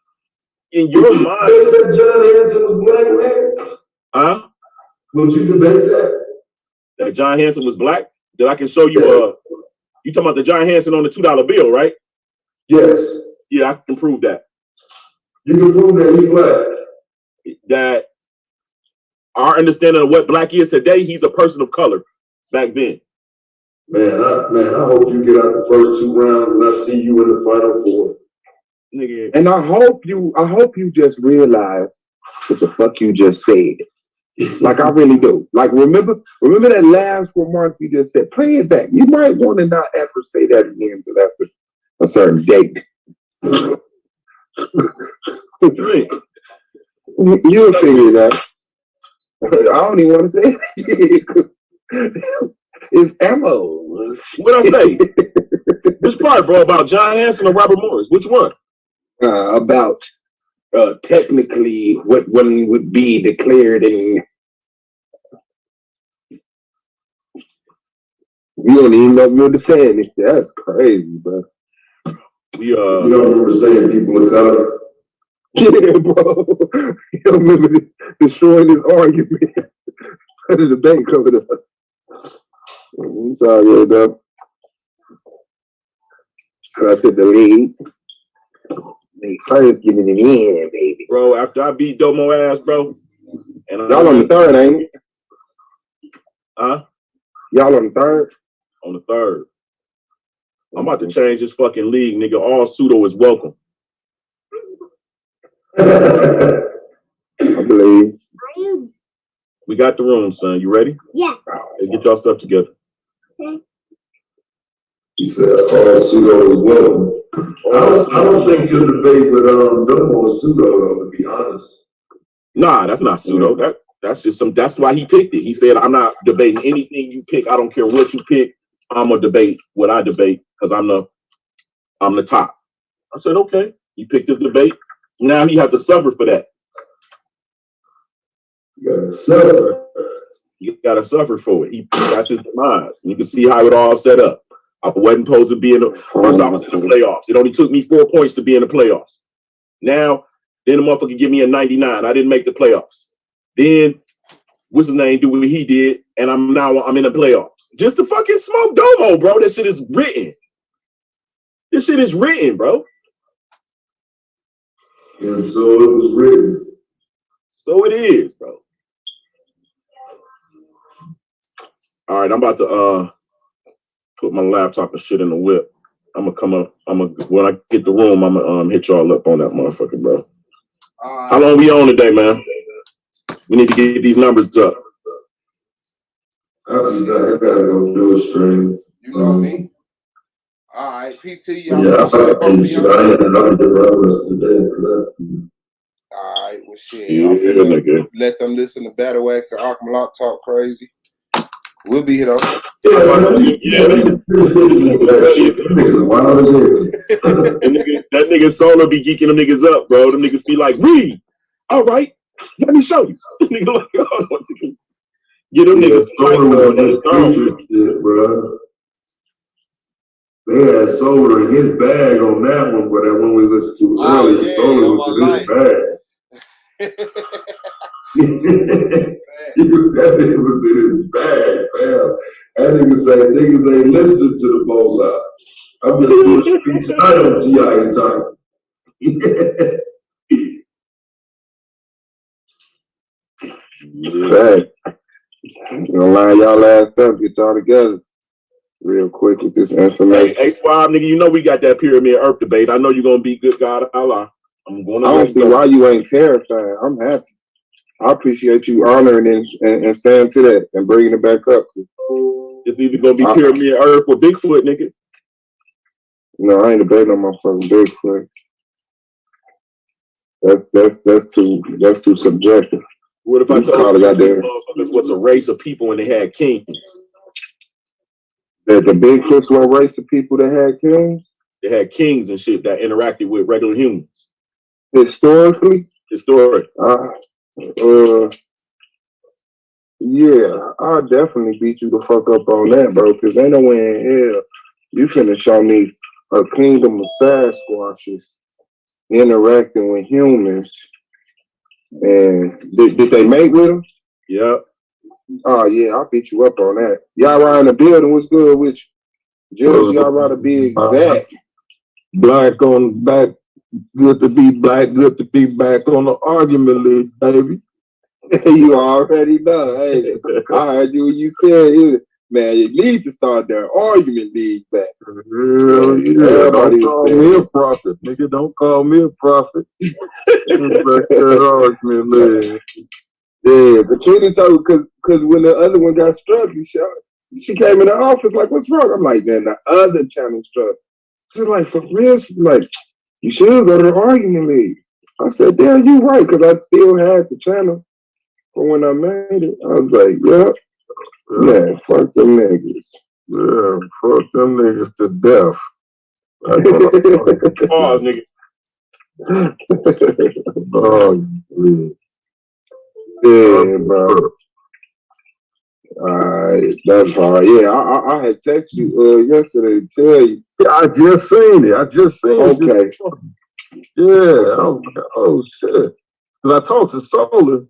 In your mind, that John Hanson was black, man? huh? Would you debate that? That John Hanson was black? That I can show you. You talking about the John Hanson on the $2 bill, right? Yes. Yeah, I can prove that. You can prove that he's black. That our understanding of what black is today, he's a person of color back then. Man, I hope you get out the first 2 rounds and I see you in the final 4. Nigga. And I hope you just realize what the fuck you just said. Like I really do. Like remember that last remark you just said. Play it back. You might want to not ever say that again until after a certain date. You'll figure it out. I don't even want to say it. It's ammo. What I say? Which part, bro? About John Hanson or Robert Morris? Which one? About technically what one would be declared in. You don't even know if you're the saying this. That's crazy, bro. You don't remember saying people of color? Yeah, bro. You don't remember destroying this argument. The debate covered up. It's all good, though. Shout out to the league. They first giving it in, baby. Bro, after I beat Domo ass, bro. And Y'all on the 3rd, ain't it? Huh? Y'all on the 3rd? On the 3rd. I'm about to change this fucking league, nigga. All pseudo is welcome. I believe. We got the room, son. You ready? Yeah. Hey, get y'all stuff together. Okay. He said, all pseudo is welcome. I don't think you'll debate with Domo or pseudo, though, to be honest. Nah, that's not pseudo. That's just some. That's why he picked it. He said, "I'm not debating anything you pick. I don't care what you pick. I'm gonna debate what I debate because I'm the top." I said, "Okay." He picked his debate. Now he have to suffer for that. You gotta suffer. You gotta suffer for it. That's his demise. You can see how it all set up. I wasn't supposed to be in the first. I was in the playoffs. It only took me 4 points to be in the playoffs. Now, then the motherfucker give me a 99. I didn't make the playoffs. Then what's his name? Do what he did, and I'm in the playoffs. Just to fucking smoke Domo, bro. That shit is written. This shit is written, bro. And so it was written. So it is, bro. All right, I'm about to put my laptop and shit in the whip. I'm gonna come up. When I get the room, I'm gonna hit y'all up on that motherfucker, bro. How long we on today, man? We need to get these numbers up. I gotta go do a stream. You know me. All right, peace to you. Yeah, I had the rest of the day for that. All right, well, shit. Yeah, I'm finna nigga. let them listen to Battle Wax and Arkham Lock talk crazy. We'll be here though. That nigga Solo be geeking them niggas up, bro. Them niggas be like, "Read, all right, let me show you." Nigga like, oh, get them niggas shit, bro. They had Solar in his bag on that one, but that one we listened to earlier, Solar was in his bag. That nigga was in his bag, fam. That nigga say niggas ain't listening to the Most High. I'm gonna do a stream tonight on T.I. in time. Hey, I'm gonna line y'all ass up, get y'all together real quick with this information. Hey, Swab, nigga, you know we got that pyramid Earth debate. I know you're gonna be good God Allah. I'm going to I don't see why you ain't terrified. I'm happy. I appreciate you honoring and staying to that and bringing it back up. It's either gonna be pyramid Earth or Bigfoot, nigga. No, I ain't debating on my fucking Bigfoot. That's too subjective. What if I told you motherfuckers was a race of people and they had kings? That the Bigfoots were a race of people that had kings? They had kings and shit that interacted with regular humans. Historically? Yeah, I'll definitely beat you the fuck up on that, bro, because ain't no way in hell you finna show me a kingdom of Sasquatches interacting with humans. And did they mate with them? Yep. Oh, yeah, I'll beat you up on that. Y'all around the building, what's good with you? Judge, y'all rather be exact. Black on back, good to be black, good to be back on the argument league, baby. You already know. Hey, I heard you when you said, man, you need to start that argument league back. Yeah, don't call me a prophet. Nigga, don't call me a prophet. That argument league. Yeah, but Katie told because when the other one got struck, she came in the office like, what's wrong? I'm like, man, the other channel struck. She's like, for real? She's like, you should go to the argument league. I said, damn, you right, because I still had the channel for when I made it. I was like, yeah, man, fuck them niggas. Yeah, fuck them niggas to death. Pause, nigga. Oh, yeah, bro. Alright, that's hard. Yeah, I had texted you yesterday to tell you. Yeah, I just seen it. Okay. Yeah, oh shit. Because I talked to Solar.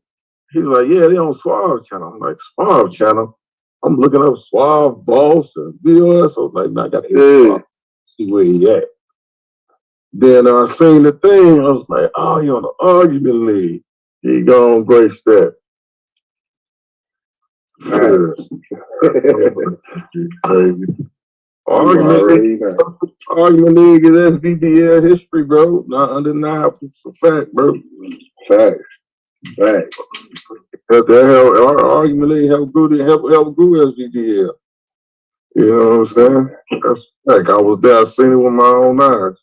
He's like, yeah, they on Suave channel. I'm like, Suave channel? I'm looking up Suave, Boss, and VOS. I was like, nah, I got to see where he at. Then I seen the thing. I was like, oh, he on the argument league. He gone great step. Yeah. Argument league is SVDL history, bro. Not undeniable. It's a fact, bro. Fact. That our argument league help grew SVDL. You know what I'm saying? That's like I was there, I seen it with my own eyes.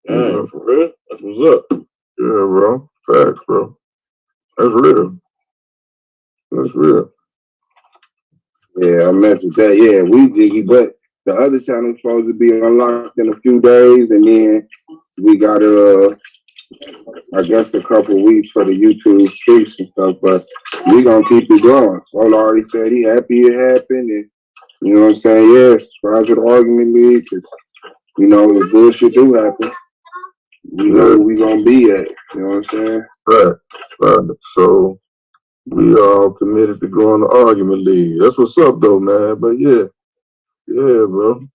Damn, for real? That's what's up. Yeah, bro. Facts, bro. That's real. Yeah, I mentioned that. Yeah, we jiggy, but the other channel's supposed to be unlocked in a few days, and then we got I guess a couple weeks for the YouTube streaks and stuff, but we gonna keep it going. Sol already said he happy it happened, and you know what I'm saying? Yeah, subscribe to the argument league, cause you know if bullshit do happen, we know where we gonna be at. You know what I'm saying? Right. So we all committed to growing the argument league. That's what's up, though, man. But yeah, bro.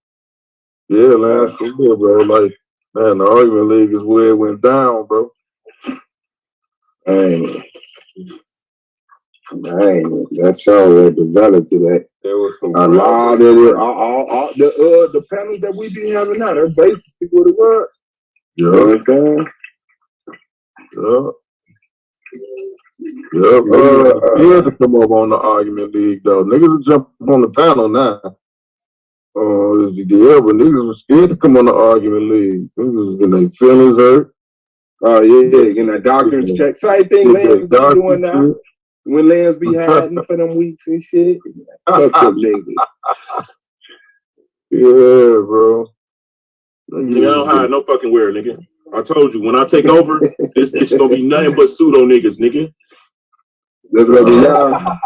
Yeah, man, for real, bro. Like, man, the argument league is where it went down, bro. That's how it developed to that. There was a lot of it. All the panels that we be having now, they're basically what it was. Yeah. You know what I'm saying? Yeah. Scared to come up on the argument league, though. Niggas will jump on the panel now. But niggas were scared to come on the argument league. Niggas was getting their feelings hurt. Oh, yeah, getting a doctor's check. Same thing Lance be doing now. When Lance be hiding for them weeks and shit. Fuck them niggas. Yeah, bro. Nigga, I don't hide no fucking where, nigga. I told you, when I take over, this bitch gonna be nothing but pseudo niggas, nigga. That's gonna be y'all.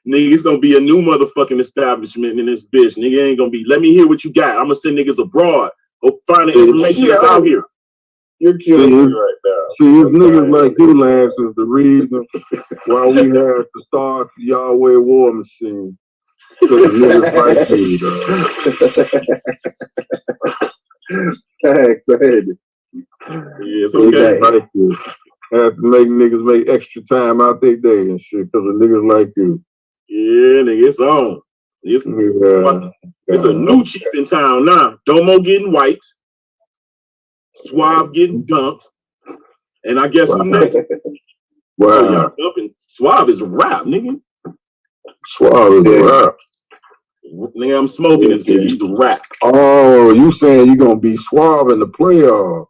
Nigga, it's gonna be a new motherfucking establishment in this bitch. Nigga ain't gonna be, let me hear what you got. I'm gonna send niggas abroad. Go find the information that's out here. You're killing me right now. See, it's niggas like you, Lance, is the reason why we had to start the Yahweh War Machine. Because niggas like you, dog. Yeah, it's okay. Like you. I have to make niggas make extra time out their day and shit because of niggas like you. Yeah, nigga, it's on. It's a new chief in town now. Domo getting wiped. Suave getting dumped. And I guess who next? Wow. Oh, y'all dumping. Suave is a rap, nigga. Suave is a rap. Nigga, I'm smoking him. He's a rap. Oh, you saying you gonna be Suave in the playoff?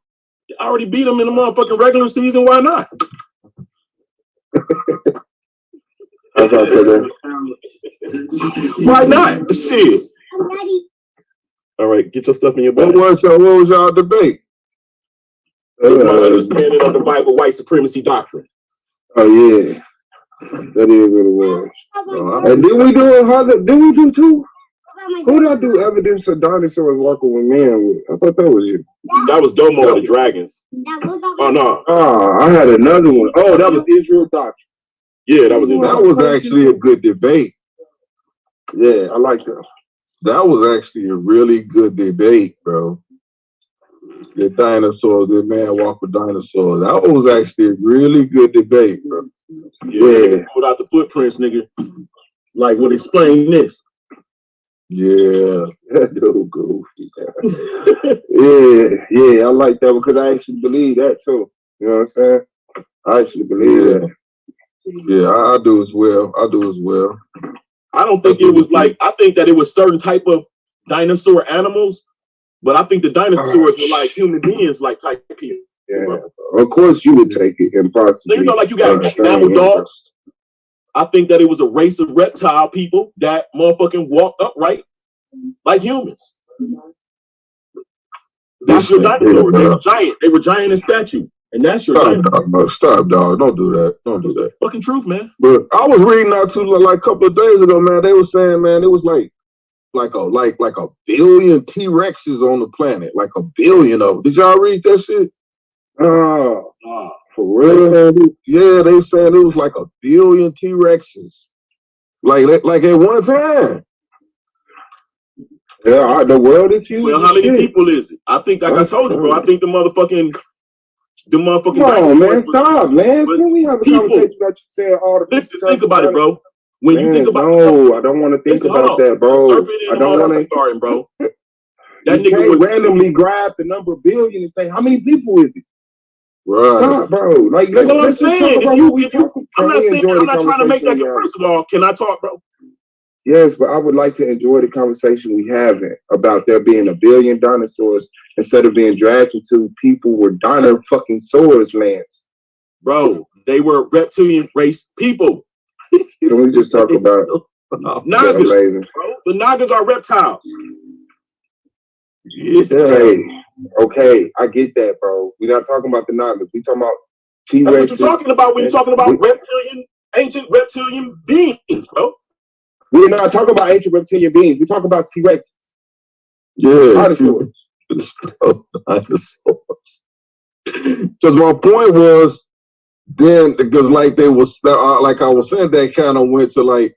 I already beat him in the motherfucking regular season. Why not? Why not? Shit. All right, get your stuff in your bag. What was y'all debate? It was my understanding of the Bible white supremacy doctrine. Oh yeah, that is what it was. And did we do it? Did we do two? Who did I do evidence of dinosaurs walking with man with? I thought that was you. That was Domo of the Dragons. Oh no. Oh, I had another one. Oh, that was Israel doctrine. Yeah, that was it. That was actually a good debate. Yeah, I like that. That was actually a really good debate, bro. The dinosaurs, the man walk with dinosaurs. That was actually a really good debate, bro. Yeah. Without the footprints, nigga. Like, would explain this. Yeah. No goofy. Yeah, I like that because I actually believe that too. You know what I'm saying? I actually believe that. Yeah, I do as well. I don't think it was like, I think that it was certain type of dinosaur animals, but I think the dinosaurs were like human beings, like type people. Yeah, of course you would take it and possibly. You know, like you got mammal dogs. I think that it was a race of reptile people that motherfucking walked upright like humans. That's your dinosaur. They were giant. They were giant in statue. And that's your dinosaur. Stop, dog. Don't do that. Don't do that. Fucking truth, man. But I was reading out to like a couple of days ago, man. They were saying, man, it was like a billion T-Rexes on the planet. Like a billion of them. Did y'all read that shit? Oh, for real? Yeah, they said it was like a billion T-Rexes. Like at one time. Yeah, the world is huge. Well, how many people is it? I think, like I told you, bro, I think the motherfucking. Come on, man, stop, Lance. Can we have a conversation about you saying all the Listen, think about it, bro. When Lance, you think about I don't want to think about that, bro. I don't want to. Garden, bro. That you nigga can't randomly grab the number billion and say how many people is it? Right. Stop, bro. Like, let's just talk about what we talk. I'm not trying to make that. First of all, can I talk, bro? Yes, but I would like to enjoy the conversation we having about there being a billion dinosaurs instead of being dragged into people with dino fucking swords, Lance. Bro, they were reptilian race people. Can we just talk about Nagas, bro? The Nagas are reptiles. Yeah. Okay, I get that, bro. We're not talking about the Nagas. We talking about T-Rex. That's what you're talking about when you're talking about ancient reptilian beings, bro. We're not talking about ancient reptilian beings. We're talking about T-Rex. Yeah. Dinosaurs. Because my point was, then, because like they was, like I was saying, that kind of went to like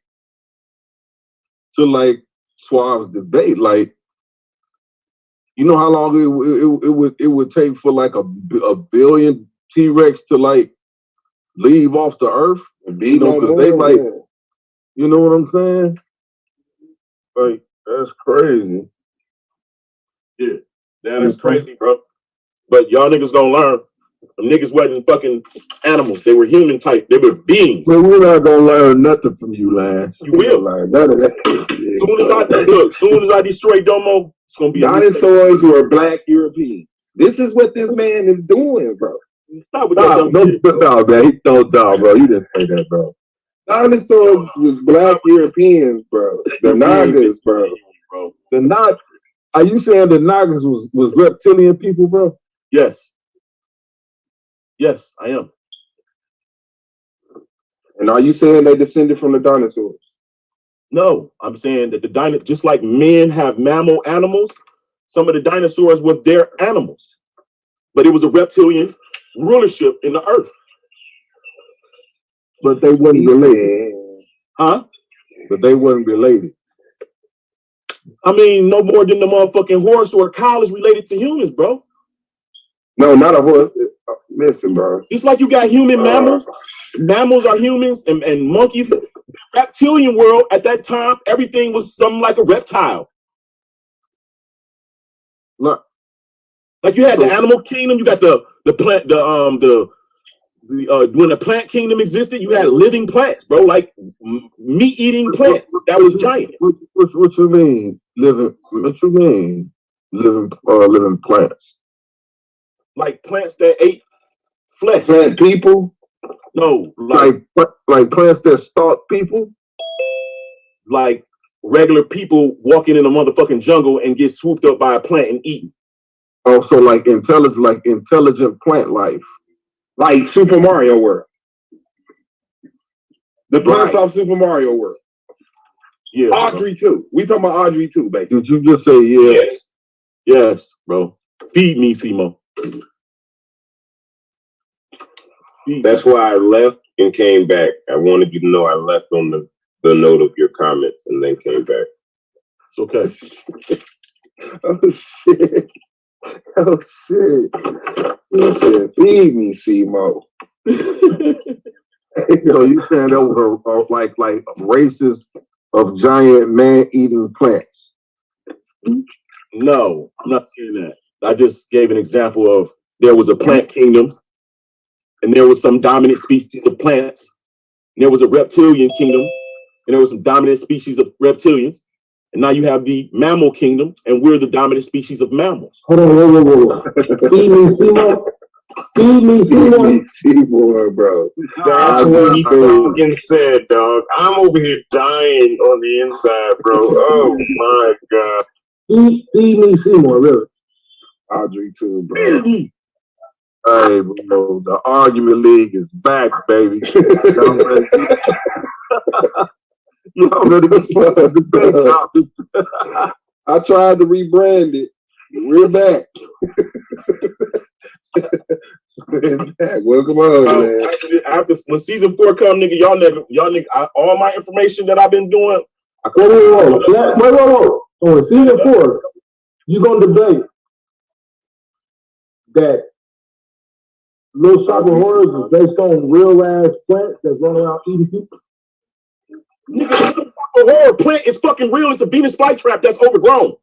Suave's debate. Like, you know how long it would take for like a billion T-Rex to like leave off the earth? You know, because they like. You know what I'm saying? Like, that's crazy. Yeah, that is crazy, bro. But y'all niggas don't learn. Them niggas wasn't fucking animals. They were human type. They were beings. But we're not gonna learn nothing from you, Lance. You will learn none of that. Soon as I destroy Domo, it's gonna be dinosaurs were black Europeans. This is what this man is doing, bro. Stop with that dumb shit. No, man. Bro. You didn't say that, bro. Dinosaurs was black Europeans, bro. The Nagas, bro. Are you saying the Nagas was reptilian people, bro? Yes. Yes, I am. And are you saying they descended from the dinosaurs? No, I'm saying that just like men have mammal animals, some of the dinosaurs were their animals. But it was a reptilian rulership in the earth. But they wasn't related. Huh? But they wasn't related. I mean, no more than the motherfucking horse or a cow is related to humans, bro. No, not a horse. Listen, bro. Just like you got human mammals. Mammals are humans and monkeys. Reptilian world at that time, everything was something like a reptile. Look, like you had the animal kingdom, you got the plant, when the plant kingdom existed, you had living plants, bro, like meat eating plants. That was giant. What you mean living? What you mean living plants? Like plants that ate flesh. Plant people? No, like plants that stalk people. Like regular people walking in a motherfucking jungle and get swooped up by a plant and eaten. Oh, so like intelligent plant life. Like Super Mario World. The plants off Super Mario World. Yeah. Audrey 2. We talking about Audrey 2, basically. Did you just say yes? Yes. Yes, bro. Feed me, Simo. That's why I left and came back. I wanted you to know I left on the note of your comments and then came back. It's okay. Oh shit. Oh shit. He said, feed me, Simo. So you saying there was like races of giant man-eating plants? No, I'm not saying that. I just gave an example of there was a plant kingdom and there was some dominant species of plants. And there was a reptilian kingdom and there was some dominant species of reptilians. And now you have the mammal kingdom and we're the dominant species of mammals. Hold on, whoa. Feed me, Simo. Feed me, Seymour, bro. That's what he fucking said, dog. I'm over here dying on the inside, bro. Oh my god. Feed me, Seymour, really. Audrey 2, bro. Hey, bro, the argument league is back, baby. Y'all ready to get the debate topic? I tried to rebrand it. We're back. Welcome on, man. After when season 4 come, nigga, y'all nigga, all my information that I've been doing. Whoa. So in season 4, you gonna debate that Little Shop of Horrors is based on real ass plants that's running around eating people? Nigga, horror plant is fucking real. It's a Venus flytrap that's overgrown.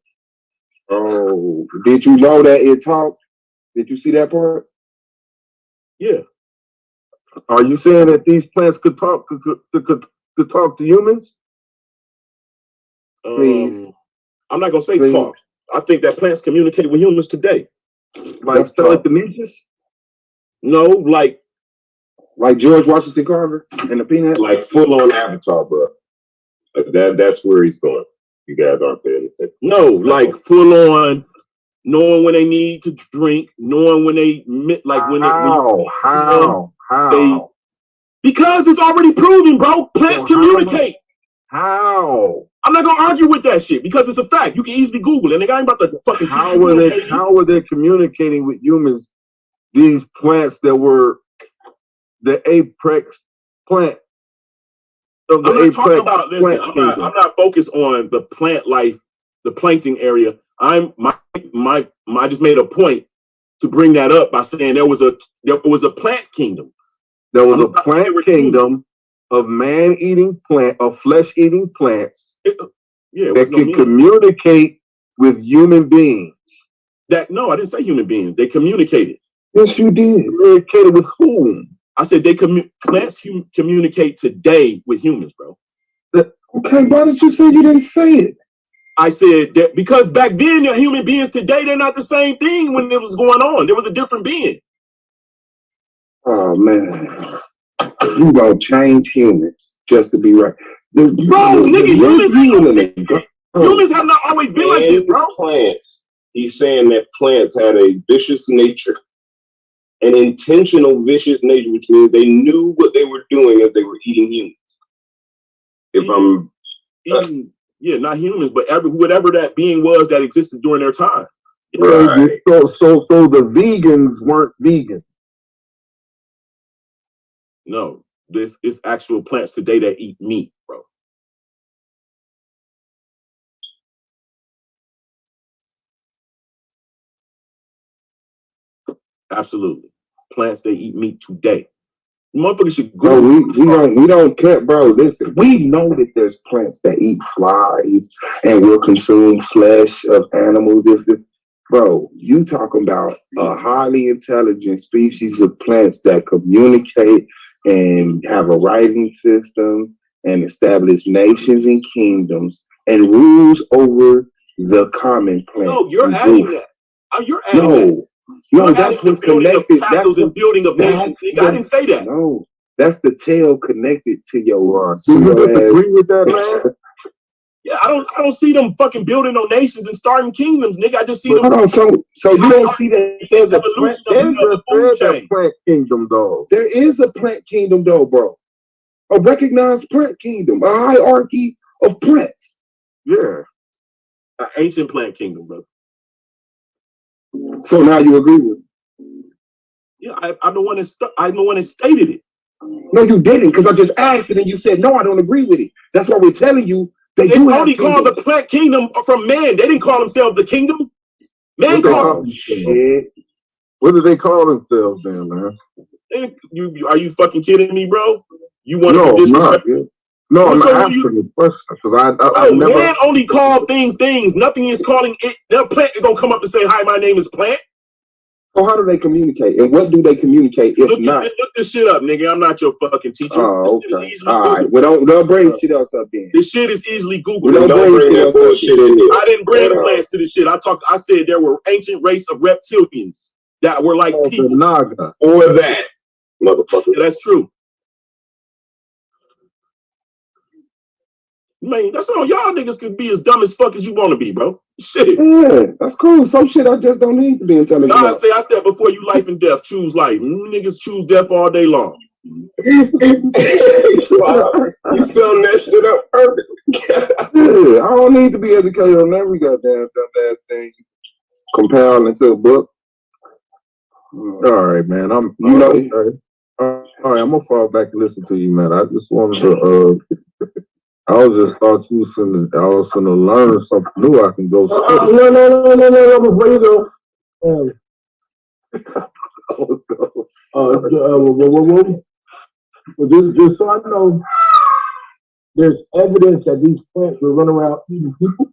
Oh, did you know that it talked? Did you see that part? Yeah. Are you saying that these plants could talk to humans? Please. I'm not gonna say talk. I think that plants communicate with humans today. Like telekinesis? No, like George Washington Carver and the Peanut? Like full on Avatar, bro. Like that's where he's going. You guys aren't paying attention. No, like full on knowing when they need to drink, knowing when they How? Because it's already proven, bro. Plants communicate. How? I'm not gonna argue with that shit because it's a fact. You can easily Google it. Nigga, I ain't about to fucking. How were they communicating with humans? These plants that were the apex plant of the apex plant. I'm not focused on the plant life, the plankton area. I just made a point to bring that up by saying there was a plant kingdom. There was a plant kingdom of man-eating of flesh-eating plants that can communicate with human beings. No, I didn't say human beings. They communicated. Yes, you did. Communicated with whom? I said plants communicate today with humans, bro. Okay, why did you say you didn't say it? I said that because back then, the human beings today, they're not the same thing when it was going on. There was a different being. Oh, man. You gonna change humans just to be right. Humans have not always been like this, bro. Plants. He's saying that plants had a vicious nature. An intentional vicious nature, which means they knew what they were doing as they were eating humans. Not humans, but whatever that being was that existed during their time. Right. So the vegans weren't vegan. No, this is actual plants today that eat meat, bro. Absolutely. Plants that eat meat today. Motherfuckers should go. Bro, we don't care, bro. Listen, we know that there's plants that eat flies and will consume flesh of animals. Bro, you talking about a highly intelligent species of plants that communicate and have a writing system and establish nations and kingdoms and rules over the common plant. No, you're adding that. You're adding that. No, that's what's connected. That's the building of nations. I didn't say that. No, that's the tail connected to your. Do you disagree with that, man? Yeah, I don't see them fucking building no nations and starting kingdoms, nigga. I just see them. Hold on, so you don't see that there's a plant, there's a plant kingdom, though. There is a plant kingdom, though, bro. A recognized plant kingdom, a hierarchy of plants. Yeah, an ancient plant kingdom, bro. So now you agree with me? Yeah, I'm the one that stated it. No, you didn't, because I just asked it and you said no. I don't agree with it. That's why we're telling you. They only called the plant kingdom from man. They didn't call themselves the kingdom. Man called shit. What do they call themselves then, man? Are you fucking kidding me, bro? You want to disrespect? No, I'm not asking the question because I never. Man only call things. Nothing is calling it. Their plant is gonna come up and say, "Hi, my name is Plant." So how do they communicate, and what do they communicate if not? Look this shit up, nigga. I'm not your fucking teacher. Oh, okay. All right. Well, don't bring shit else up then. This shit is easily Googled. Don't bring that bullshit in here. I didn't bring plants to this shit. I said there were ancient race of reptilians that were like people. Naga. Or that, motherfucker. Yeah, that's true. Man, that's all y'all niggas could be as dumb as fuck as you want to be, bro. Shit. Yeah, that's cool. Some shit I just don't need to be intelligent. I said before you life and death, choose life. Niggas choose death all day long. You sum that shit up perfect. Yeah, I don't need to be educated on every goddamn dumbass thing compiled into a book. All right, man. All right, I'm gonna fall back and listen to you, man. I just wanted to I was just thought you was gonna learn something new. I can go. No. Before you go, just so I know, there's evidence that these plants will run around eating people.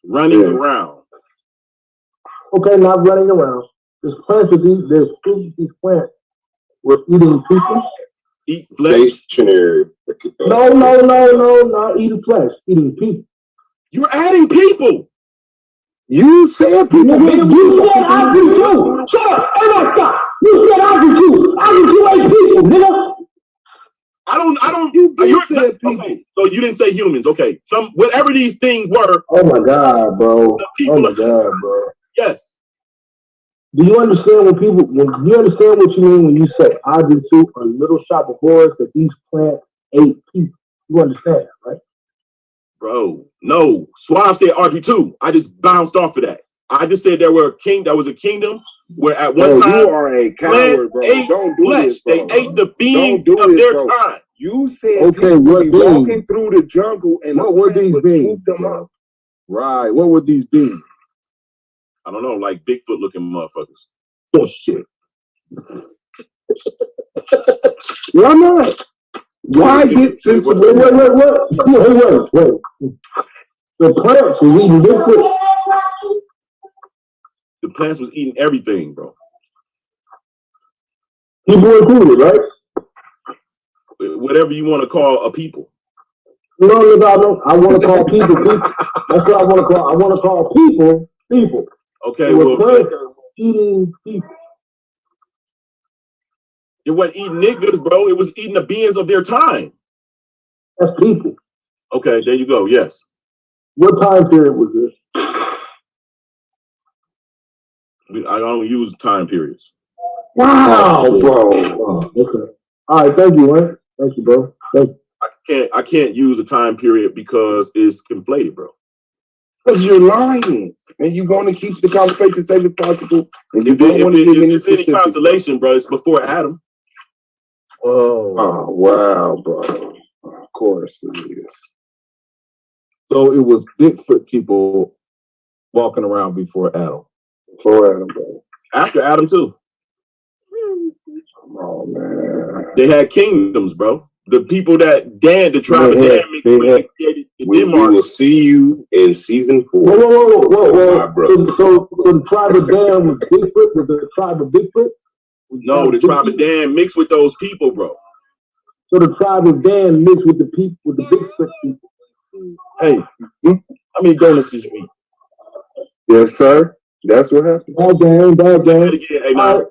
Running around. Okay, not running around. There's proof that these plants were eating people. Eat flesh. No, not eating flesh, eating people. You're adding people. You said people. You said I do too. Shut up. Hey, no, stop. You said I do too. I do too ain't people, nigga. I don't. You said people. Okay, so you didn't say humans. Okay. Whatever these things were. Oh my God, bro. Oh my God, bro. Yes. Do you understand what you mean when you say I do too, a little shop of horrors that these plants ate people? You understand, right? Bro, no. Suave said RP2. I just bounced off of that. I just said there was a kingdom where at one time you are a coward, bro. Don't do flesh. this, bro. They ate the beings of their time. You said people be walking through the jungle and what were these beings? Them up. Right. What were these beings? I don't know, like Bigfoot looking motherfuckers. Oh shit. Why not? Why get sensible? Wait. The plants was eating Bigfoot. The plants was eating everything, bro. People included, right? Whatever you want to call a people. No, I want to call people. That's what I want to call. I want to call people. Okay, well, eating people. It wasn't eating niggas, bro. It was eating the beings of their time. That's people. Okay, there you go. Yes. What time period was this? I don't use time periods. Wow, bro. Oh, okay. All right, thank you, man. Thank you, bro. Thank you. I can't use a time period because it's conflated, bro. Because you're lying, and you want to keep the conversation safe as possible. And you If it's any consolation, bro, it's before Adam. Oh wow, bro. Of course it is. So it was Bigfoot people walking around before Adam. Before Adam, bro. After Adam too. Oh man. They had kingdoms, bro. The people that the tribe of Dan mixed with created the We will see you in season 4. Whoa. My brother. So the tribe of Dan was Bigfoot, with the tribe of Bigfoot? No, the tribe of Dan mixed with those people, bro. So the tribe of Dan mixed with the people, with the Bigfoot people. Hey, how many donuts is you eat? Yes, sir. That's what happened. Dog gang. Hey, Right.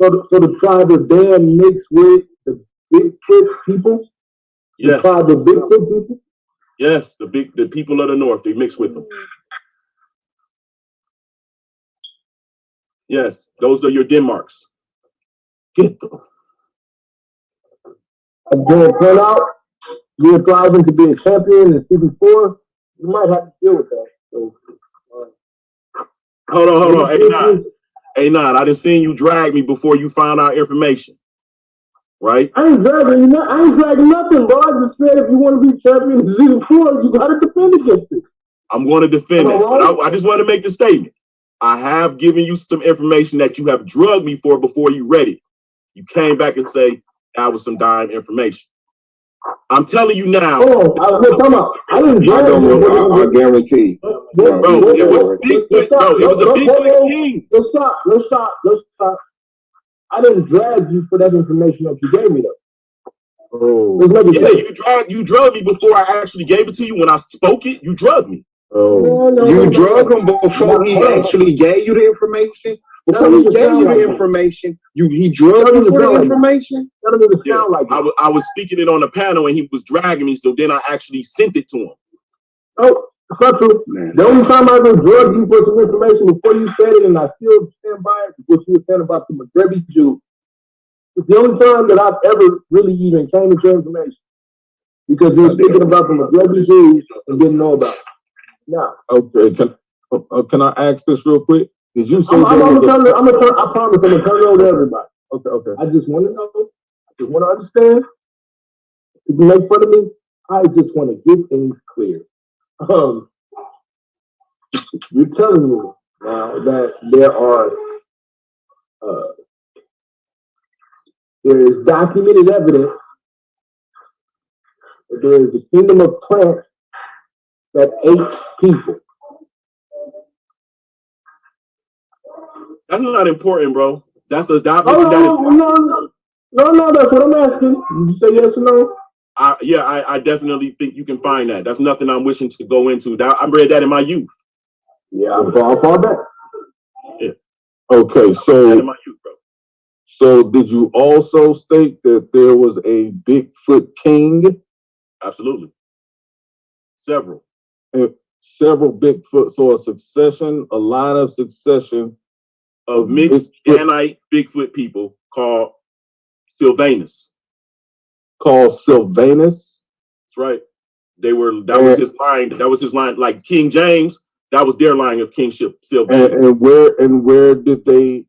So the tribe of Dan mixed with the Bigfoot people? Yes. The tribe of Bigfoot people? Yes, the people of the north, they mix with them. Yes, those are your Denmarks. Get them. I'm going to turn out. You're thriving to be a champion in season 4. You might have to deal with that. So, Hold on. Hey, Nod, I just seen you drag me before you found out information. Right? I ain't dragging nothing, bro. I just said if you want to be champion in season 4, you got to defend against it. I'm going to defend it. But I just want to make the statement. I have given you some information that you have drugged me for before you read it. You came back and say that was some dime information. I'm telling you now. I didn't drag you. I guarantee. Bro, it was Bigfoot. Bro, it was a Bigfoot king. Let's stop. I didn't drag you for that information that you gave me, though. Yeah, you drugged me before I actually gave it to you. When I spoke it, you drugged me. You drug him before he actually gave you the information? Before he gave you the information, he drugged you for the information? I was speaking it on the panel and he was dragging me, so then I actually sent it to him. Oh, it's not true. Man. The only time I ever drugged you for some information before you said it, and I still stand by it, what you were saying about the McGrebby Jew. It's the only time that I've ever really even came into information. Because you were thinking about the McGrebby Jews and didn't know about it. Now. Okay, can I ask this real quick? Did you say I promise I'm gonna turn it over to everybody. Okay. I just want to know. I just want to understand. If you make fun of me, I just want to get things clear. You're telling me now that there is documented evidence that there is a kingdom of plants that ate people. That's not important, bro. That's a document. No, that's what I'm asking. You say yes or no? I definitely think you can find that. That's nothing I'm wishing to go into. I read that in my youth. Yeah, I'm far back. Yeah. Okay, so did you also state that there was a Bigfoot king? Absolutely. Several Bigfoot. So a line of succession of mixed Danite Bigfoot people called Sylvanus. Called Sylvanus? That's right. That was his line. That was his line. Like King James, that was their line of kingship, Sylvanus. And where did they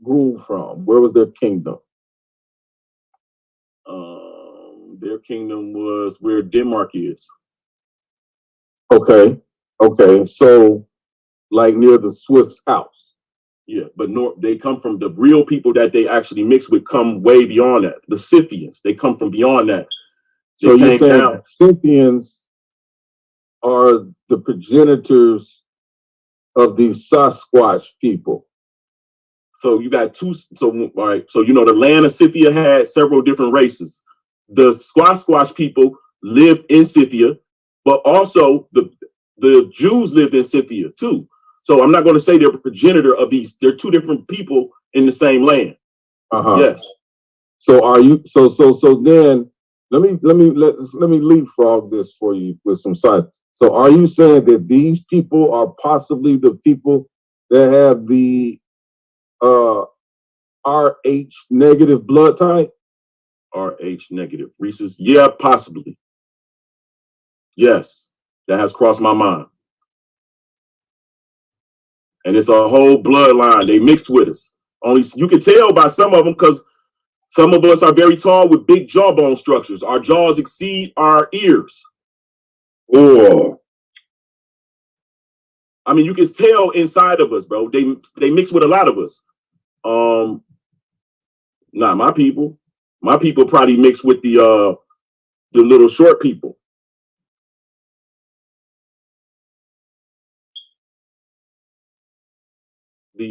rule from? Where was their kingdom? Their kingdom was where Denmark is. Okay. So like near the Swiss Alps. Yeah, but they come from the real people that they actually mix with come way beyond that. The Scythians, they come from beyond that. So you're saying Scythians are the progenitors of these Sasquatch people. So you got two. So all right. So the land of Scythia had several different races. The Sasquatch people lived in Scythia, but also the Jews lived in Scythia too. So I'm not going to say they're a progenitor of these. They're two different people in the same land. Yes. So are you? So then let me leapfrog this for you with some science. So are you saying that these people are possibly the people that have the RH negative blood type? RH negative rhesus? Yeah, possibly. Yes, that has crossed my mind. And it's a whole bloodline. They mixed with us. Only you can tell by some of them because Some of us are very tall with big jawbone structures. Our jaws exceed our ears. Or I mean, you can tell inside of us, bro. They mix with a lot of us. Not my people. My people probably mix with the little short people. I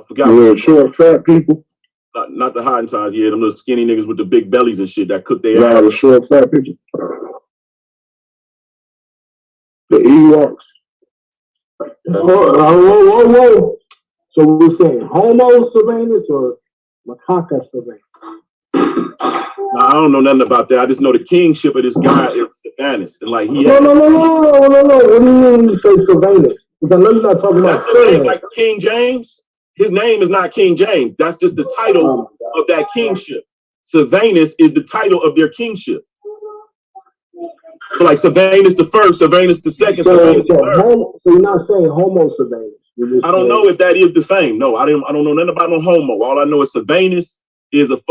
forgot. the short, fat people. Not the Hottentots, yeah, them little skinny niggas with the big bellies and shit that cook their Yeah, ass. the short, fat people. The Ewoks. Whoa. So we're saying Homo Sylvanus or Macaca Sylvanus? Now, I don't know nothing about that. I just know the kingship of this guy is Sylvanus. And like he No. What do you mean when you say Sylvanus? Because I know you're not talking about that's the name like King James. His name is not King James. That's just the title of that kingship. Sylvanus is the title of their kingship. So like Sylvanus the first, Sylvanus the second, Sylvanus the third. So you're not saying Homo Sylvanus. I don't know if that is the same. No, I don't know nothing about no homo. All I know is Sylvanus is the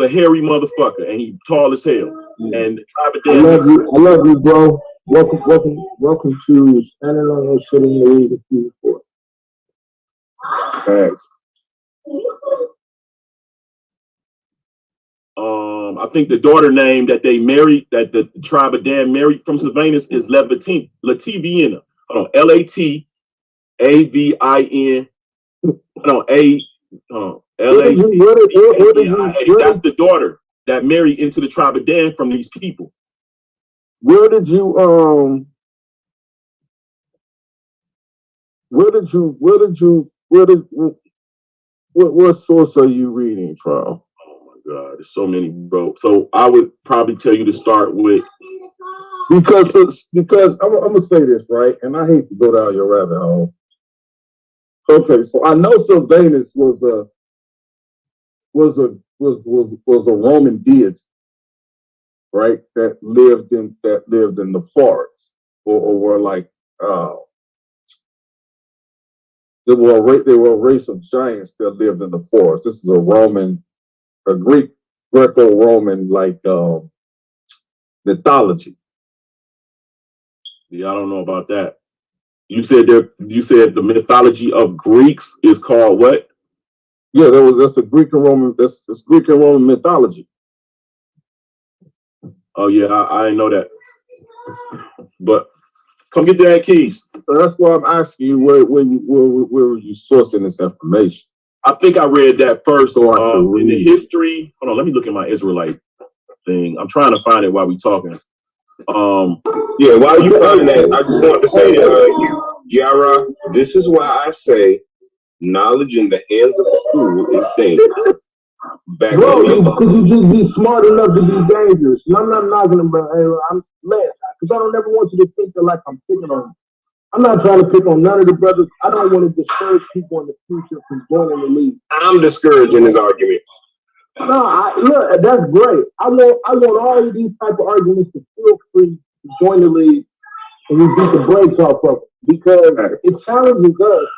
hairy motherfucker, and he tall as hell. And the tribe of Dan. I love you, bro. Welcome to Standing on Your Shit in the League of Season 4. Thanks. I think the daughter name that they married, that the tribe of Dan married from Sylvanus is Lativiana. Hold on, Latavin. That's the daughter that married into the tribe of Dan from these people. What source are you reading from? Oh my God, there's so many, bro. So I would probably tell you to start with because I'm gonna say this, right, and I hate to go down your rabbit hole. Okay, so I know Sylvanus was a Roman deity, right? That lived in the forest, or were like they were a race of giants that lived in the forest. This is a Greek Greco-Roman like mythology. Yeah, I don't know about that. You said the mythology of Greeks is called what? Yeah, that's Greek and Roman mythology. Oh yeah, I didn't know that. But come get that keys. So that's why I'm asking you where were you sourcing this information? I think I read that first in the history. Hold on, let me look at my Israelite thing. I'm trying to find it while we talking. Yeah, while you find that, I just want to say, Yara, this is why I say knowledge in the hands of a fool is dangerous. Bro, because you just be smart enough to be dangerous. And I'm not knocking them, but I'm less. Because I don't ever want you to think that like I'm picking on you. I'm not trying to pick on none of the brothers. I don't want to discourage people in the future from joining the league. I'm discouraging this argument. No, look, that's great. I want all of these type of arguments to feel free to join the league and we beat the brakes off of it. Because it challenges us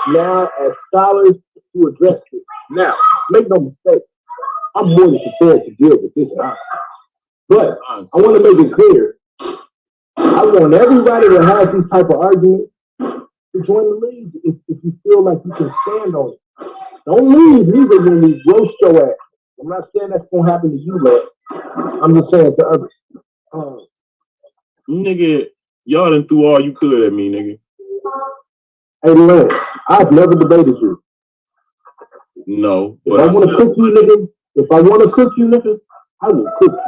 now as scholars to address this. Now, make no mistake, I'm more than prepared to deal with this now. But I want to make it clear, I want everybody to have these type of arguments to join the league if you feel like you can stand on it. Don't leave neither when we roast your ass. I'm not saying that's going to happen to you, man. I'm just saying to others. Nigga, y'all done threw all you could at me, nigga. Hey, Lance, I've never debated you. No. If I want to cook you, nigga, I will cook you.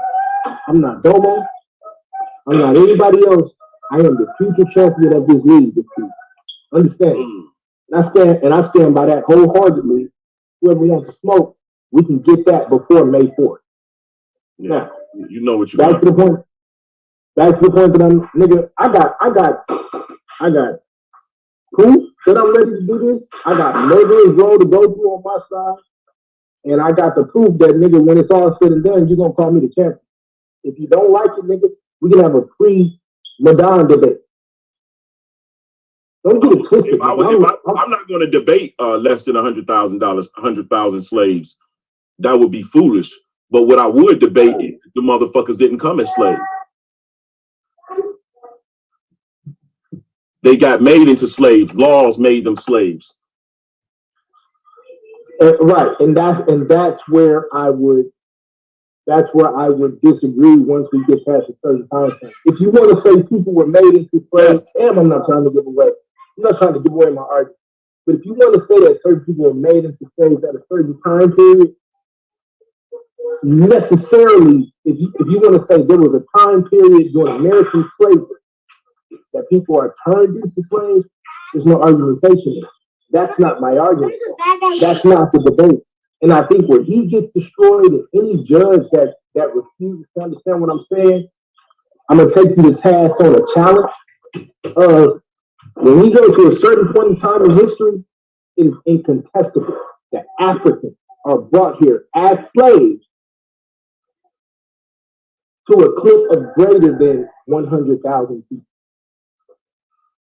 I'm not Domo. I'm not anybody else. I am the future champion of this league. Understand? And I stand by that wholeheartedly. Whoever wants to smoke, we can get that before May 4th. Yeah, now, you know what you back to the point that I'm, nigga, I got proof that I'm ready to do this. I got murderer's road to go through on my side. And I got the proof that, nigga, when it's all said and done, you're going to call me the champion. If you don't like it, nigga, we can have a pre-Madonna debate. Don't get it twisted. I'm not going to debate less than $100,000, 100,000 slaves. That would be foolish. But what I would debate is the motherfuckers didn't come as slaves. They got made into slaves. Laws made them slaves. Right, and that's where I would disagree once we get past a certain time frame. If you want to say people were made into slaves, and I'm not trying to give away my argument. But if you want to say that certain people were made into slaves at a certain time period, necessarily, if you want to say there was a time period during American slavery that people are turned into slaves, there's no argumentation there. That's not my argument. That's not the debate. And I think where he gets destroyed, and any judge that refuses to understand what I'm saying, I'm going to take you to task on a challenge. When we go to a certain point in time in history, it is incontestable that Africans are brought here as slaves to a clip of greater than 100,000 people.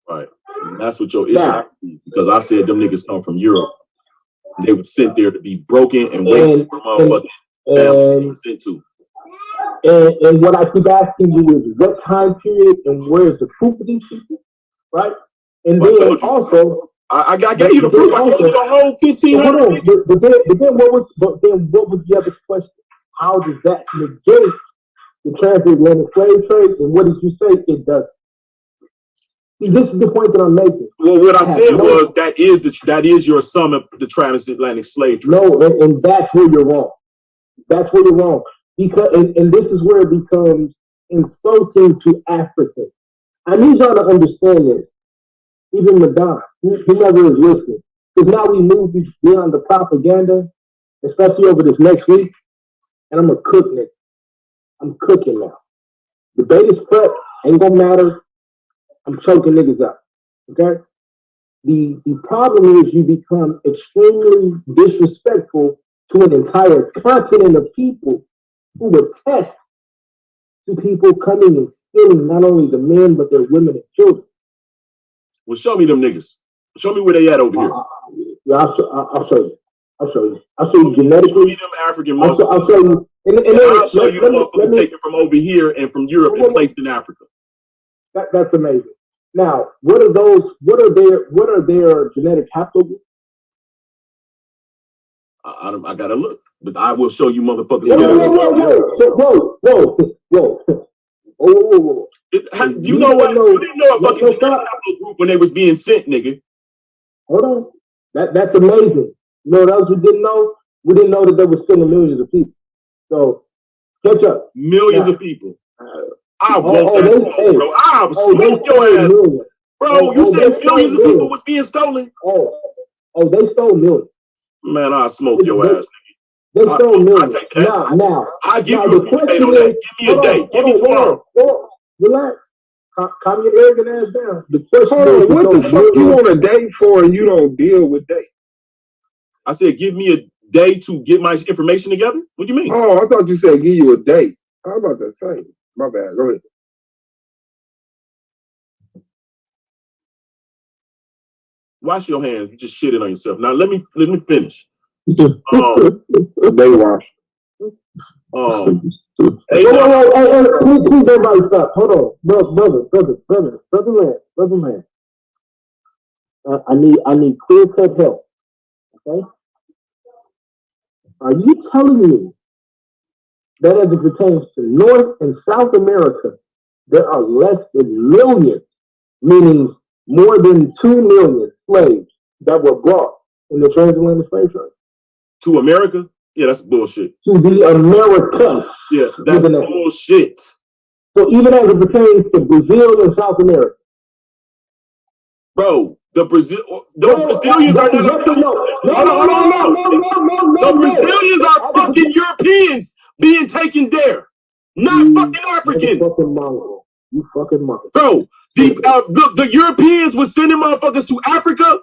Right. And that's what your issue is, because I said them niggas come from Europe. They were sent there to be broken and waiting for motherfucking sent to. And what I keep asking you is what time period and where is the proof of these people, right? And then also, I gave you the proof. I gave you the whole 1,500. But then what was the other question? How does that negate the transatlantic slave trade? And what did you say? It doesn't. See, this is the point that I'm making. Well, what I said was that is your sum of the transatlantic slave trade. No, and that's where you're wrong. That's where you're wrong. Because and this is where it becomes insulting to Africans. I need y'all to understand this. Even Madonna, whoever is listening. Because now we move beyond the propaganda, especially over this next week. And I'm a cook, nigga. I'm cooking now. Debate is prep. Ain't gonna matter. I'm choking niggas up. Okay? The problem is you become extremely disrespectful to an entire continent of people who attest to people coming and stealing not only the men, but their women and children. Well, show me them niggas. Show me where they at over here. Yeah, I'll show you. I'll show you genetically. Show me them African Muslims. I'll show you. I'll show you the motherfuckers taken from over here and from Europe and placed in Africa. That's amazing. Now, what are their genetic haplogroups? I gotta look, but I will show you motherfuckers. Whoa. You know what? You didn't know a fucking haplogroup when they was being sent, nigga. Hold on. That's amazing. You know what else we didn't know? We didn't know that there was still millions of people. So catch up. Millions of people. I want that smoke, bro. I'll smoke your ass. Bro, you said millions of people was being stolen. Oh, they stole millions. Man, I'll smoke your ass, nigga. They stole millions. Now. I give you a date on that. Give me a day. Give me tomorrow. Relax. Calm your arrogant ass down. The question is, what the fuck you want a date for and you don't deal with dates? I said, give me a day to get my information together. What do you mean? Oh, I thought you said give you a date. How about that same? My bad. Go ahead. Wash your hands. You just shitting on yourself. Now let me finish. They wash. Hey, please everybody stop. Hold on, brother man. I need clear cut help. Okay. Are you telling me that as it pertains to North and South America, there are less than millions, meaning more than 2 million slaves that were brought in the transatlantic slave trade? To America? Yeah, that's bullshit. To the Americas. Yeah, that's bullshit. So even as it pertains to Brazil and South America. Bro, the Brazilians are not. The Brazilians are fucking Europeans being taken there, not fucking Africans. You fucking mongrel. Bro, the Europeans were sending motherfuckers to Africa,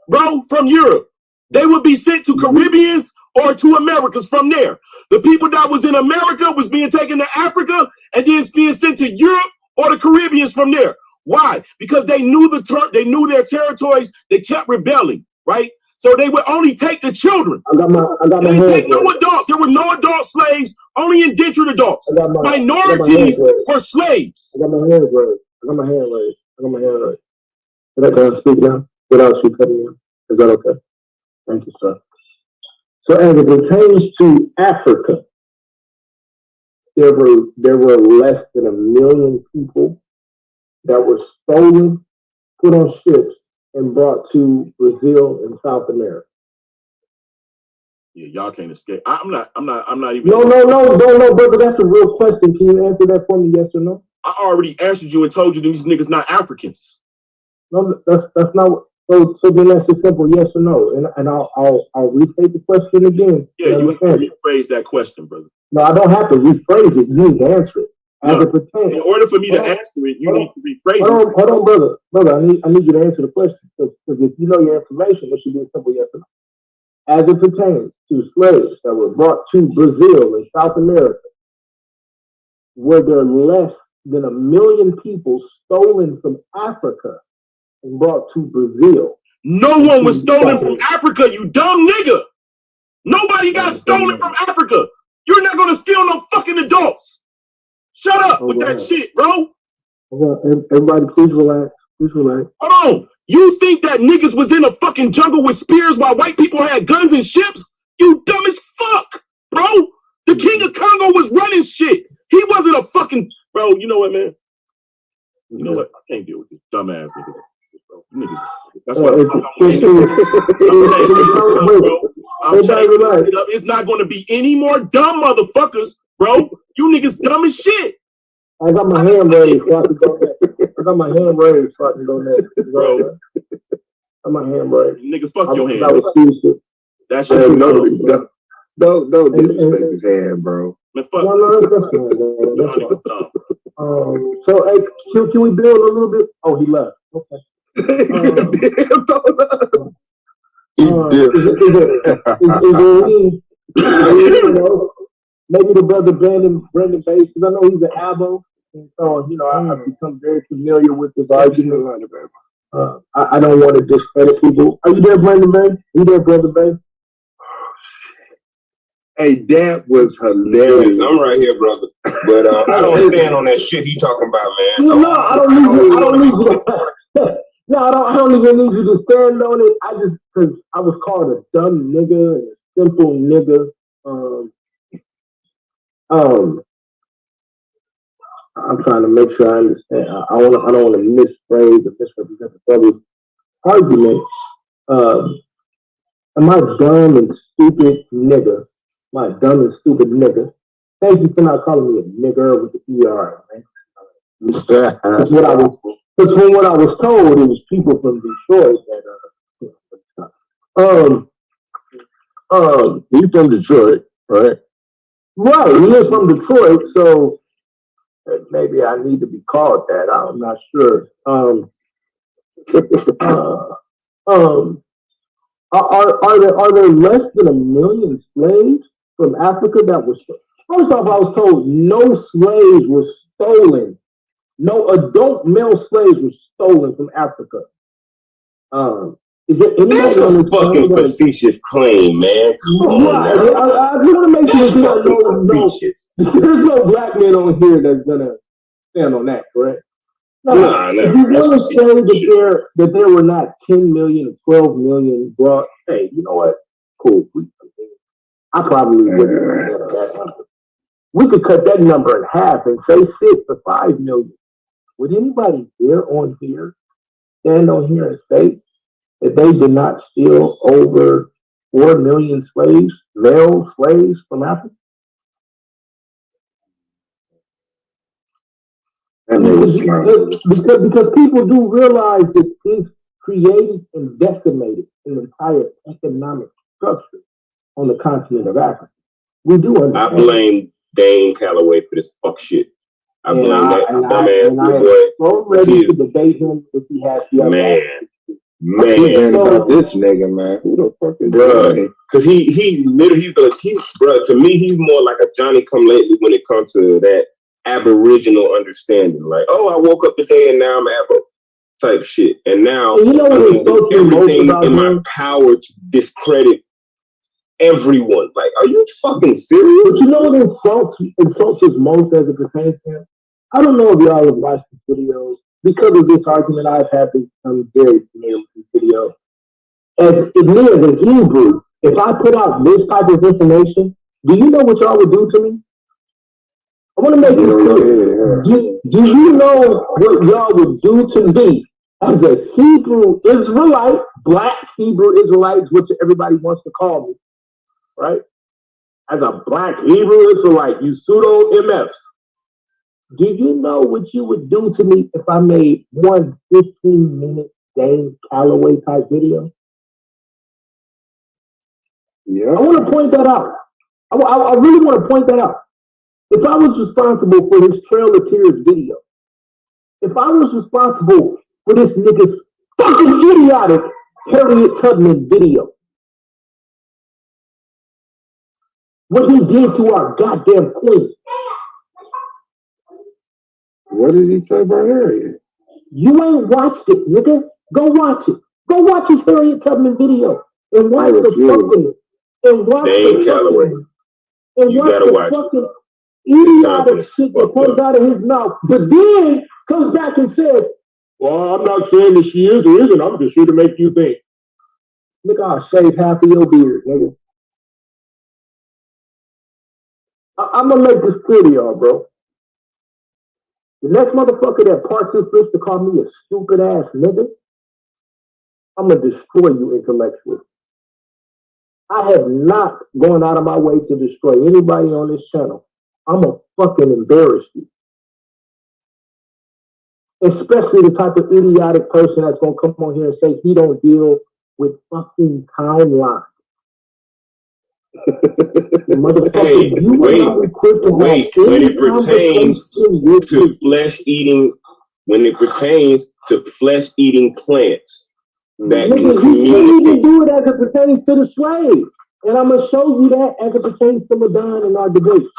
bro, from Europe. They would be sent to Caribbeans or to Americas from there. The people that was in America was being taken to Africa and then being sent to Europe or the Caribbeans from there. Why? Because they knew they knew their territories. They kept rebelling, right? So they would only take the children. I got my They didn't take no adults. There were no adult slaves, only indentured adults. Minorities were slaves. I got my hand raised. Did I go speak now? Without you cutting in? Is that okay? Thank you, sir. So as it pertains to Africa, there were less than 1 million people that were stolen, put on ships, and brought to Brazil and South America. Yeah, y'all can't escape. I'm not even. No, brother. That's a real question. Can you answer that for me? Yes or no? I already answered you and told you these niggas not Africans. No, that's not. So then that's a simple yes or no, and I'll restate the question again. Yeah, you have to rephrase that question, brother. No, I don't have to rephrase it. You need to answer it as it pertains. In order for me to answer it, you need to rephrase it. Hold on, brother. Brother, I need you to answer the question because if you know your information, it should be a simple yes or no. As it pertains to slaves that were brought to Brazil and South America, were there less than 1 million people stolen from Africa and brought to Brazil? No one was stolen from Africa, you dumb nigga. Nobody got stolen from Africa. You're not gonna steal no fucking adults. Shut up with that shit, bro. Everybody, please relax. Hold on. You think that niggas was in a fucking jungle with spears while white people had guns and ships? You dumb as fuck, bro. The king of Congo was running shit. He wasn't a fucking bro. You know what, man? You know what? I can't deal with this dumbass niggas. Niggas. That's why I'm saying it's not going to be any more dumb motherfuckers, bro. You niggas dumb as shit. I got my hand raised so I can go next. Bro. I got my hand raised. Nigga, fuck your hand. That shit. Don't disrespect his hand, bro. Man, fuck. So, hey, can we build a little bit? Oh, he left. Okay. Maybe the brother Brandon Bates, because I know he's an abo, and so I've become very familiar with this argument. I don't want to discredit people. Are you there, Brandon Bay? Are you there, brother Bay? Hey, that was hilarious. I'm right here, brother. But I don't stand on that shit he talking about, man. No, I don't need you. No, I don't even need you to stand on it. I just because I was called a dumb nigga and a simple nigga. I'm trying to make sure I understand. I don't want to misphrase or misrepresent the brother's argument. Am I dumb and stupid nigga? My dumb and stupid nigga. Thank you for not calling me a nigger with the ER, man. That's what I was. Because from what I was told, it was people from Detroit that he's from Detroit, right? Right, he is from Detroit, so maybe I need to be called that. I'm not sure. Are there less than 1 million slaves from Africa that were stolen? First off, I was told no slaves were stolen. No adult male slaves were stolen from Africa. Is there That's a fucking facetious claim, man. Come on, I just want to make sure that there's no black man on here that's gonna stand on that, correct? No. If you want to say that there were not 10 million or 12 million brought, hey, you know what? Cool. I probably wouldn't get that number. We could cut that number in half and say 6 to 5 million. Would anybody here stand on here and say that they did not steal over 4 million slaves, male slaves from Africa? Because people do realize that this created and decimated an entire economic structure on the continent of Africa. We do understand. I blame Dane Calloway for this fuck shit. I blame that dumbass boy. So ready to debate him if he has the Man, about this nigga, man. Who the fuck is that? Because he literally, to me, he's more like a Johnny come lately when it comes to that aboriginal understanding. Like, oh, I woke up today and now I'm Abo type shit. And now And you know I'm what gonna do everything in my power to discredit everyone. Like, are you fucking serious? But you know what insults us most as it pertains to him? I don't know if y'all have watched the videos. Because of this argument I've had, I'm very familiar with this video. As me as a Hebrew, if I put out this type of information, do you know what y'all would do to me? I want to make it clear. Do you know what y'all would do to me as a Hebrew Israelite, black Hebrew Israelite, which everybody wants to call me, right? As a black Hebrew Israelite, you pseudo MFs. Do you know what you would do to me if I made one 15-minute Dane Calloway type video? Yeah. I want to point that out. I really want to point that out. If I was responsible for his Trail of Tears video, if I was responsible for this nigga's fucking idiotic Harriet Tubman video, what he did to our goddamn queen. What did he say about Harriet? You ain't watched it, nigga. Go watch it. Go watch his Harriet Tubman video and watch the fucking Dane Calloway. And watch the fucking idiotic shit that comes out of his mouth. But then comes back and says, well, I'm not saying that she is or isn't. I'm just here to make you think. Nigga, I'll shave half of your beard, nigga. I'm gonna make this clear to y'all, bro. The next motherfucker that parts his lips to call me a stupid ass nigga, I'm gonna destroy you intellectually. I have not gone out of my way to destroy anybody on this channel. I'm gonna fucking embarrass you. Especially the type of idiotic person that's gonna come on here and say he don't deal with fucking timelines. Hey, wait. When it pertains to flesh-eating plants that can you can't even do it as it pertains to the slaves. And I'm gonna show you that as it pertains to Madonna in our debate.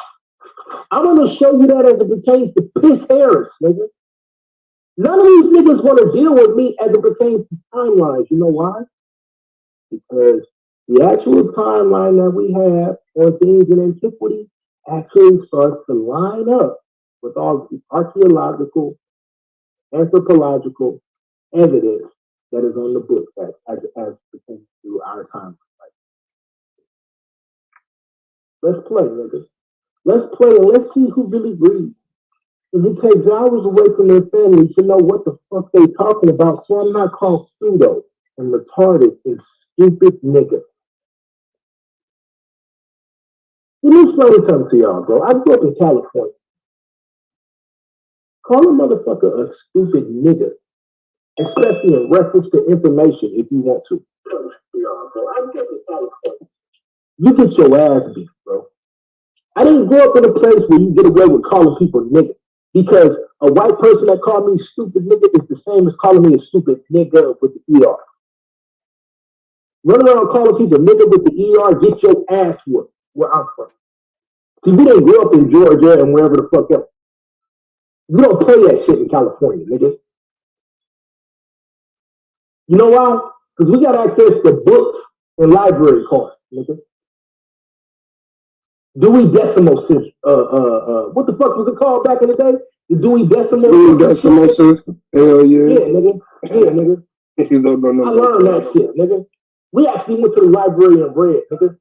I'm gonna show you that as it pertains to Piss Harris, nigga. None of these niggas wanna deal with me as it pertains to timelines. You know why? Because the actual timeline that we have on things in antiquity actually starts to line up with all the archaeological, anthropological evidence that is on the book as pertains to our time. Let's play, niggas. Let's play and let's see who really breathes. If it takes hours away from their families to know what the fuck they talking about, so I'm not called pseudo and retarded and stupid nigga. Let me explain something to y'all, bro. I grew up in California. Call a motherfucker a stupid nigga, especially in reference to information if you want to. I grew up in California. You get your ass beat, bro. I didn't grow up in a place where you get away with calling people nigga, because a white person that called me stupid nigga is the same as calling me a stupid nigga with the ER. Run around calling people nigga with the ER, get your ass whooped where I'm from. See, we didn't grow up in Georgia and wherever the fuck else. You don't play that shit in California, nigga. You know why? Because we got access to books and library cards, nigga. Dewey Decimal System. What the fuck was it called back in the day? The Dewey Decimal System. Dewey Decimal System. Hell yeah. Yeah, nigga. Yeah, nigga. I learned that shit, nigga. We actually went to the library and read, nigga.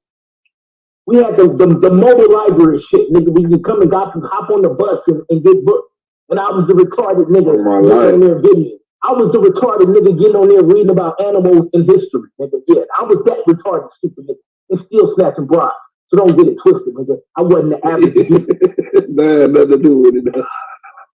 We had the mobile library shit, nigga. We could come and hop on the bus and get books. And I was the retarded nigga getting on there video. I was the retarded nigga getting on there reading about animals and history, nigga. Yeah, I was that retarded stupid nigga. And still snatching bribes. So don't get it twisted, nigga. I wasn't the average nigga. That had nothing to do with it.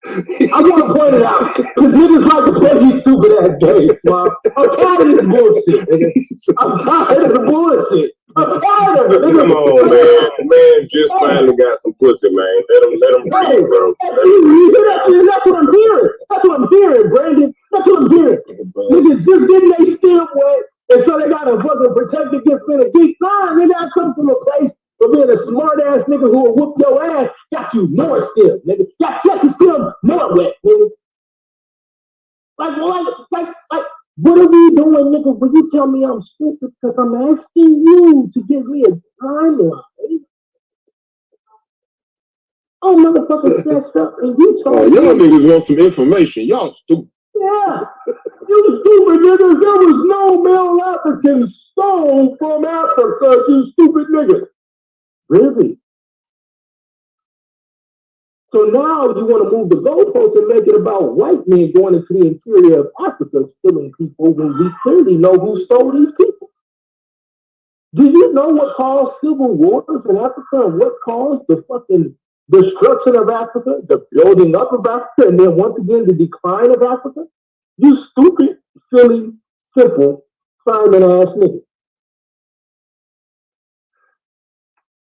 I want to point it out, because niggas like to play these stupid ass games, man. I'm tired of this bullshit, nigga. I'm tired of the bullshit. I'm tired of it, nigga. Come on, man. Man just finally got some pussy, man. Let him breathe, bro. That's what I'm hearing. That's what I'm hearing, Brandon. That's what I'm hearing. Niggas just getting they stem wet, and so they gotta fucking protect against being a geek. Nah, nigga, I come from a place for being a smart ass nigga who will whoop your ass, got you more still, nigga. Got tell me I'm stupid because I'm asking you to give me a timeline. Oh, motherfucker, that's up, and you told y'all niggas want some information. Y'all stupid. Yeah, you stupid niggas. There was no male African stole from Africa, you stupid niggas. Really? So now you want to move the goalposts and make it about white men going into the interior of Africa stealing people when we clearly know who stole these people. Do you know what caused civil wars in Africa and what caused the fucking destruction of Africa, the building up of Africa, and then once again the decline of Africa? You stupid, silly, simple, Simon ass nigga.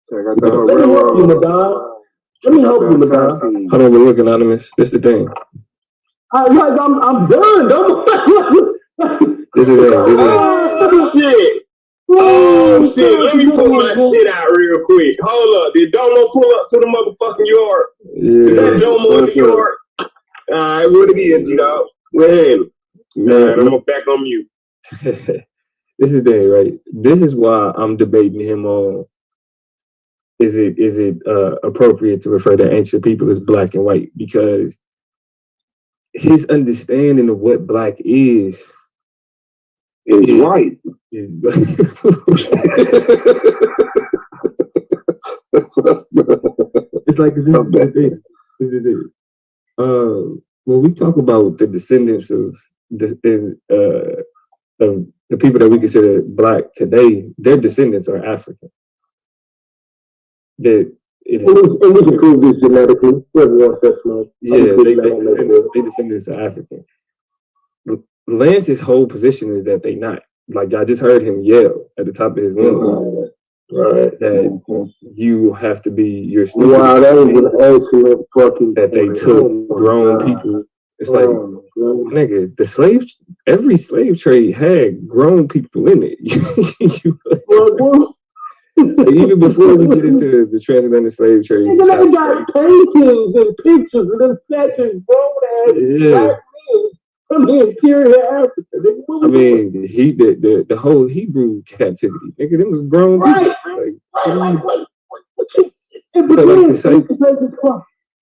Check out the Let me help you, Madonna. Let me help you, Madonna. Hold on, look, Anonymous. This is the thing. I'm done. This is it. Oh, shit. Oh, shit. Let me pull my shit out real quick. Hold up. Did Domo pull up to the motherfucking yard? Yeah. Is that Domo in the yard? All right, what it is, G-Dog? Go ahead. All right, I'm back on mute. This is the thing, right? This is why I'm debating him on is it appropriate to refer to ancient people as black and white, because his understanding of what black is white. It's like this is the thing. When we talk about the descendants of the people that we consider black today, their descendants are African. And we can prove this genetically. Yeah, they descendants are African. Lance's whole position is that they not. Like, I just heard him yell at the top of his lungs that you have to be your stupid. Wow, that was an excellent fucking that they took grown people. It's like, nigga, every slave trade had grown people in it. Even before we get into the transatlantic slave trade, they got paintings and pictures of them snatching grown ass black men from the interior Africa. I mean, the whole Hebrew captivity, nigga, them was grown people.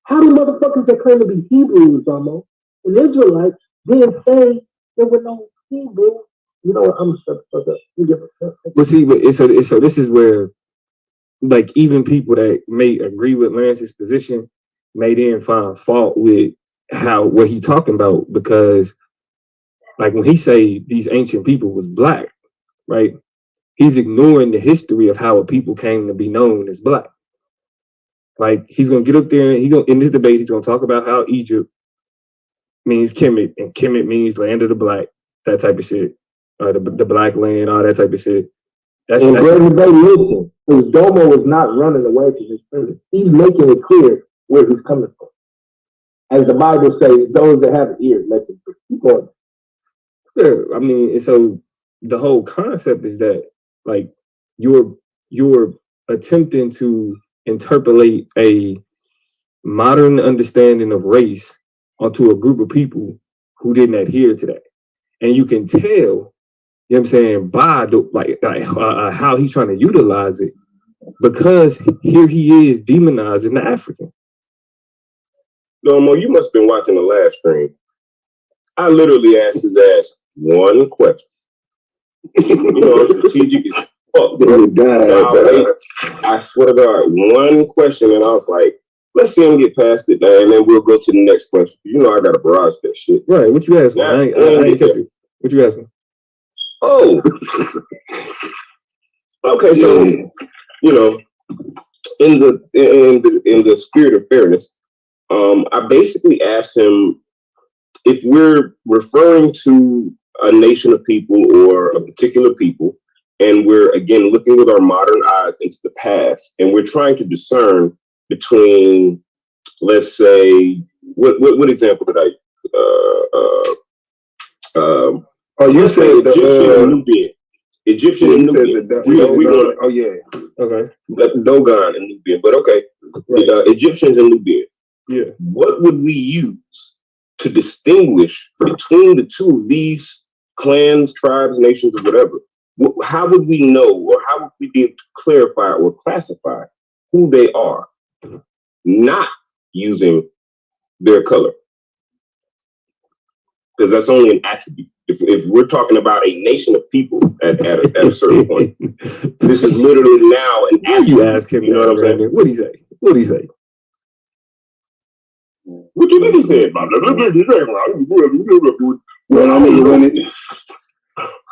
How do motherfuckers that claim to be Hebrews almost and Israelites then say there were no Hebrews? You know what? I'm gonna shut the fuck up. But see, so this is where, like, even people that may agree with Lance's position may then find fault with what he talking about, because, like, when he say these ancient people was black, right? He's ignoring the history of how a people came to be known as black. Like, he's gonna get up there and in this debate he's gonna talk about how Egypt means Kemet, and Kemet means land of the black, that type of shit. The black land, all that type of shit. Everybody listen, his Domo is not running away from his presence. He's making it clear where he's coming from. As the Bible says, those that have ears, let them keep going. Sure. I mean, and so the whole concept is that, like, you're attempting to interpolate a modern understanding of race onto a group of people who didn't adhere to that. And you can tell, you know what I'm saying, by how he's trying to utilize it, because here he is demonizing the African. No, you must have been watching the live stream. I literally asked his ass one question. You know, strategic as fuck. I swear to God, one question, and I was like, let's see him get past it now, and then we'll go to the next question. You know, I got to barrage that shit. Right, what you asking? I ain't catch you. What you asking? Oh. Okay, so, you know, in the spirit of fairness, I basically asked him, if we're referring to a nation of people or a particular people, and we're, again, looking with our modern eyes into the past, and we're trying to discern between, let's say, what example did I you said Egyptian and Nubian. Egyptian and Nubian. Oh yeah. Okay. Dogon and Nubian, but okay. Right. Egyptians and Nubians. Yeah. What would we use to distinguish between the two of these clans, tribes, nations, or whatever. How would we know, or how would we be able to clarify or classify who they are, not using their color? Because that's only an attribute. If we're talking about a nation of people at a certain point, this is literally now an attribute. You ask him, you know what I'm saying? What'd he say? What'd he say? What you think he said? Well, I mean,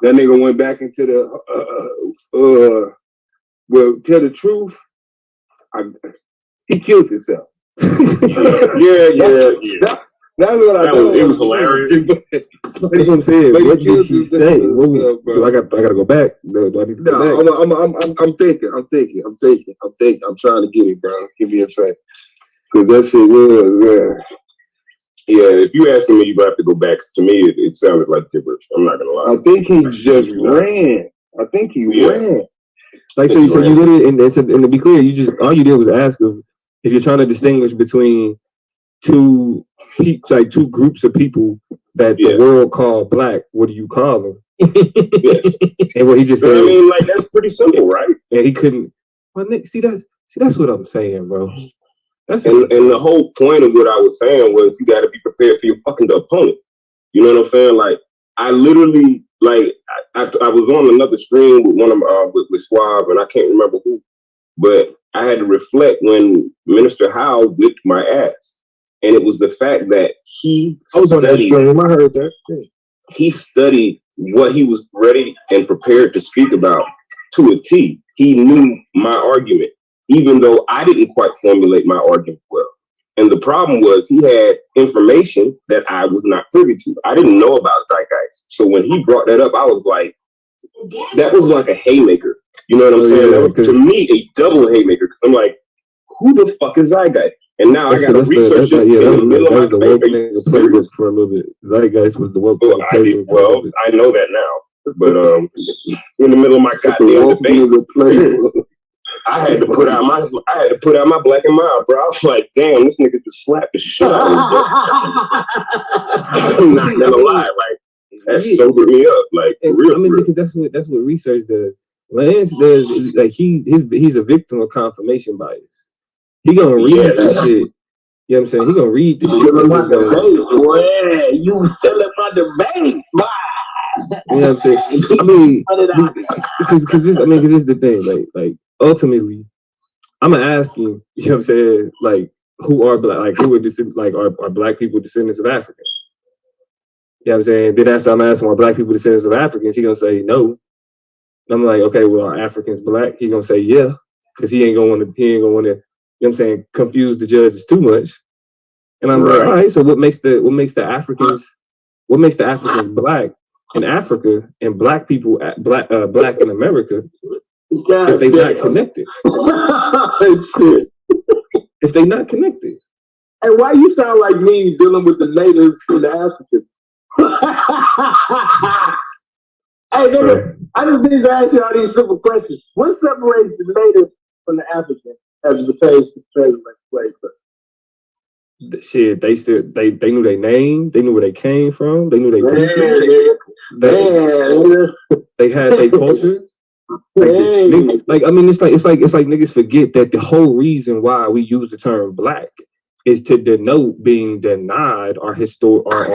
that nigga went back into the well, tell the truth, he killed himself. Yeah. That's what I know. It was hilarious. That's what I'm saying. But What he did killed he say? himself, bro. I gotta go back. Do I need to go back? No, I'm thinking. I'm trying to get it, bro. Give me a second. Cause that shit was, Yeah, if you ask me, you're gonna have to go back. To me, it sounded like gibberish. I'm not gonna lie. I think he just ran. I think he ran. Like so you literally, and to be clear, all you did was ask him if you're trying to distinguish between two groups of people that the world call black, what do you call them? Yes. And what he just said. I mean, like, that's pretty simple, right? And he couldn't. Well, Nick, that's what I'm saying, bro. And the whole point of what I was saying was you got to be prepared for your fucking opponent. You know what I'm saying? Like, I literally, like, I was on another stream with one of with Svdl, and I can't remember who, but I had to reflect when Minister Howe whipped my ass. And it was the fact that he studied. I heard that. He studied what he was ready and prepared to speak about to a T. He knew my argument, even though I didn't quite formulate my argument well. And the problem was he had information that I was not privy to. I didn't know about zeitgeist. So when he brought that up, I was like, that was like a haymaker. You know what I'm saying? That was, to me, a double haymaker. Because I'm like, who the fuck is zeitgeist? And now I got to research this in the middle of my debate. For a little bit. Zeitgeist was the woke. Well, I know that now. But in the middle of my goddamn debate, I had to put out my black and mild, bro. I was like, damn, this nigga just slapped the shit out of me. I'm not gonna lie, like that sobered me up, like for real. I mean, because that's what research does. Lance does, like he's a victim of confirmation bias. He gonna read that shit. You know what I'm saying? He gonna read the shit. You selling my debate, boy. You know what I'm saying? I mean, because this is the thing. Like ultimately, I'm gonna ask you. You know what I'm saying? Like, who are black? Like, who are are black people descendants of Africans? You know what I'm saying? Then after I'm asking, are black people descendants of Africans? He gonna say no. I'm like, okay, well, are Africans black? He gonna say yeah, because he ain't gonna want to. You know what I'm saying? Confuse the judges too much. And I'm like, all right. So what makes the Africans black in Africa and black people black in America if they not connected? If they not connected. Hey, why you sound like me dealing with the natives and the Africans? Hey, nigga, I just need to ask you all these simple questions. What separates the native from the African as it pertains to slavery? Shit, they knew their name, they knew where they came from, they knew their people. They had their culture. Like I mean, it's like niggas forget that the whole reason why we use the term black is to denote being denied our ancestral heritage.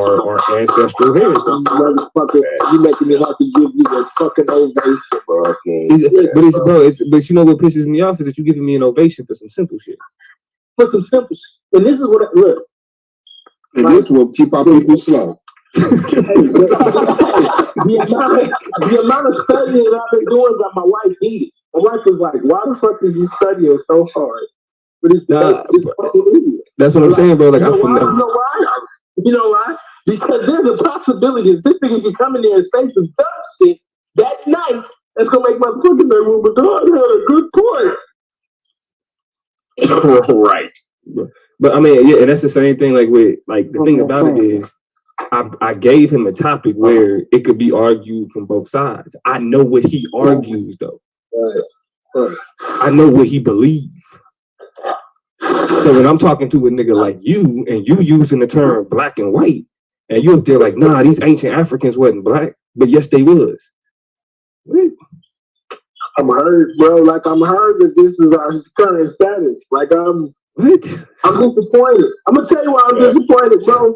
Motherfucker, you making me have to give you a fucking ovation, bro. But you know what pisses me off is that you giving me an ovation for some simple shit. For some simple shit. And this is what look. And this will keep our people slow. The amount of studying that I've been doing got my wife heated. My wife was like, why the fuck is you studying so hard? But it's fucking idiot. That's what I'm saying, bro. Like, you know why? You know why? Because there's a possibility that this nigga can come in there and say some dumb shit that night that's gonna make my fucking say, well, but God had a good point. Right. But I mean, yeah, and that's the same thing. Like with the thing about it is, I gave him a topic where it could be argued from both sides. I know what he argues though. I know what he believes. So when I'm talking to a nigga like you and you using the term black and white, and you up there like, nah, these ancient Africans wasn't black. But yes, they was. What? I'm hurt, bro. Like I'm hurt that this is our current status. Like I'm disappointed. I'm gonna tell you why I'm disappointed, bro.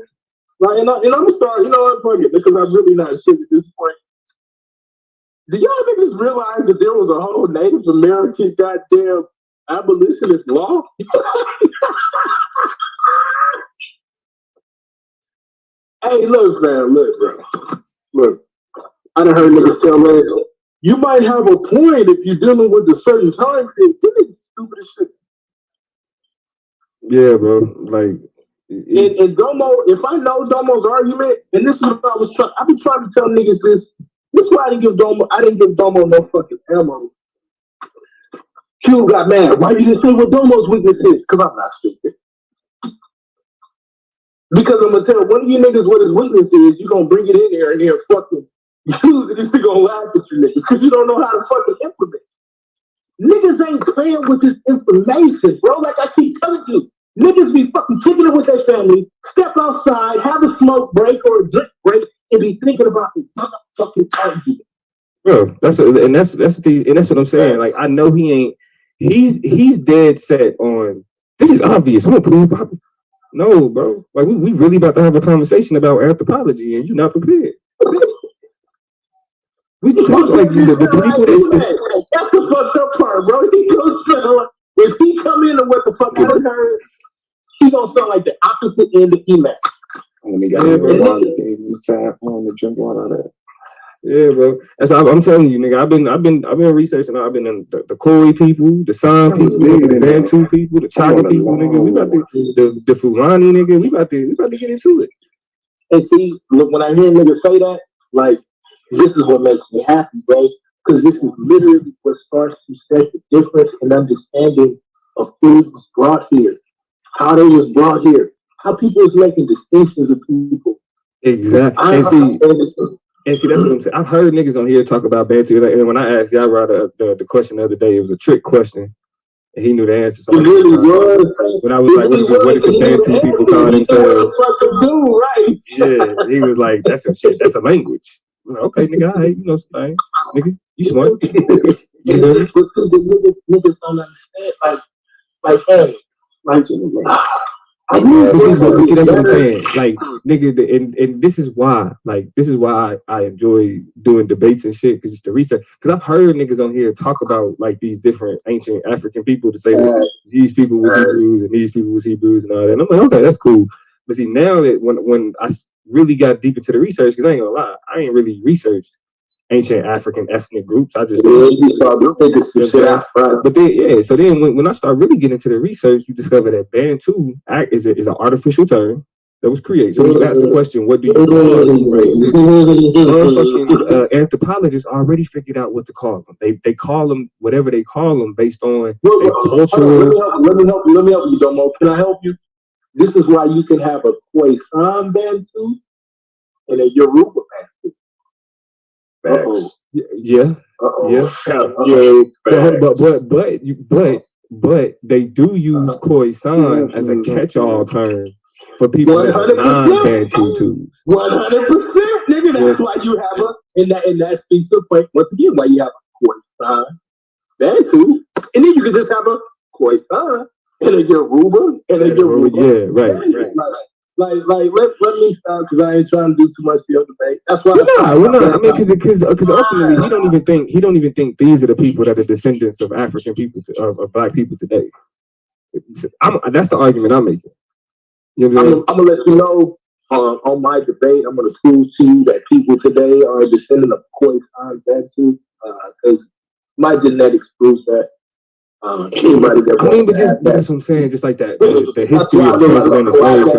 Like, and I'm gonna start. You know what? Fuck it, because I'm really not shit at this point. Do y'all niggas realize that there was a whole Native American goddamn abolitionist law? Hey, look, man, look. I done heard niggas tell me, you might have a point if you're dealing with a certain time period. You niggas stupid as shit. Yeah, bro. Like, and Domo, if I know Domo's argument, and this is what I was trying, I've been trying to tell niggas this. This is why I didn't give Domo no fucking ammo. Q got mad. Why you didn't say what Domo's weakness is? Because I'm not stupid. Because I'm gonna tell one of you niggas what his weakness is, you gonna bring it in there and then fucking use it. This nigga gonna laugh at you niggas because you don't know how to fucking implement. Niggas ain't playing with this information, bro. Like I keep telling you, niggas be fucking kicking it with their family, step outside, have a smoke break or a drink break, and be thinking about this fucking argument. Bro, that's what I'm saying. Like I know he ain't. He's dead set on. This is obvious. I'm gonna prove. No, bro. Like we really about to have a conversation about anthropology, and you're not prepared. We can talk like the people that. That's the fucked up part, bro. He goes if he come in and what the fuck I heard, he gonna sound like the opposite end of Emac. Let me get drink water there. Yeah, bro. That's I'm telling you, nigga. I've been researching. I've been in the Khoi people, the San people, the Bantu people, the Chaga people, nigga. We about to the Fulani, nigga. We about to get into it. And see, look, when I hear niggas say that, like, this is what makes me happy, bro. Because this is literally what starts to set the difference and understanding of who was brought here, how they was brought here, how people is making distinctions of people. Exactly. And see, that's what I'm saying. I've heard niggas on here talk about Bantu. And when I asked y'all the question the other day, it was a trick question. And he knew the answer. So it really was. When I was like, what did the Bantu people call themselves? Right. Yeah, he was like, that's a shit. That's a language. I'm like, okay, nigga, all right, you know some things. Nigga, you smart. You know? Niggas don't understand. Like, hey, like, see, that's what I'm saying. Like, nigga, and this is why I enjoy doing debates and shit, because it's the research. Because I've heard niggas on here talk about like these different ancient African people to say that these people was Hebrews and these people was Hebrews and all that. And I'm like, okay, that's cool. But see, now that when I really got deep into the research, because I ain't gonna lie, I ain't really researched ancient African ethnic groups. I just but then so then when I start really getting into the research, you discover that Bantu is an artificial term that was created. So you ask the question, what do you call anthropologists already figured out what to call them. They call them whatever they call them based on their cultural. Let me help you, Domo. Can I help you? This is why you can have a Khoisan Bantu and a Yoruba Bantu. Yeah. But they do use Khoisan as a catch-all term for people that are non-Bantu. 100%, nigga. That's why you have and that speaks to the point once again why you have a Khoisan Bantu, and then you can just have a Khoisan and a Yoruba and a Yoruba. Yeah, right. Like, let me stop because I ain't trying to do too much for your debate. That's why. We're not. I mean, because ultimately, he don't even think these are the people that are descendants of African people of Black people today. That's the argument I'm making. You know I'm gonna let you know on my debate. I'm gonna prove to you that people today are a descendant of Khoisan Bantu because my genetics proves that. Anybody that but that's what I'm saying. Just like that, the history of transatlantic slave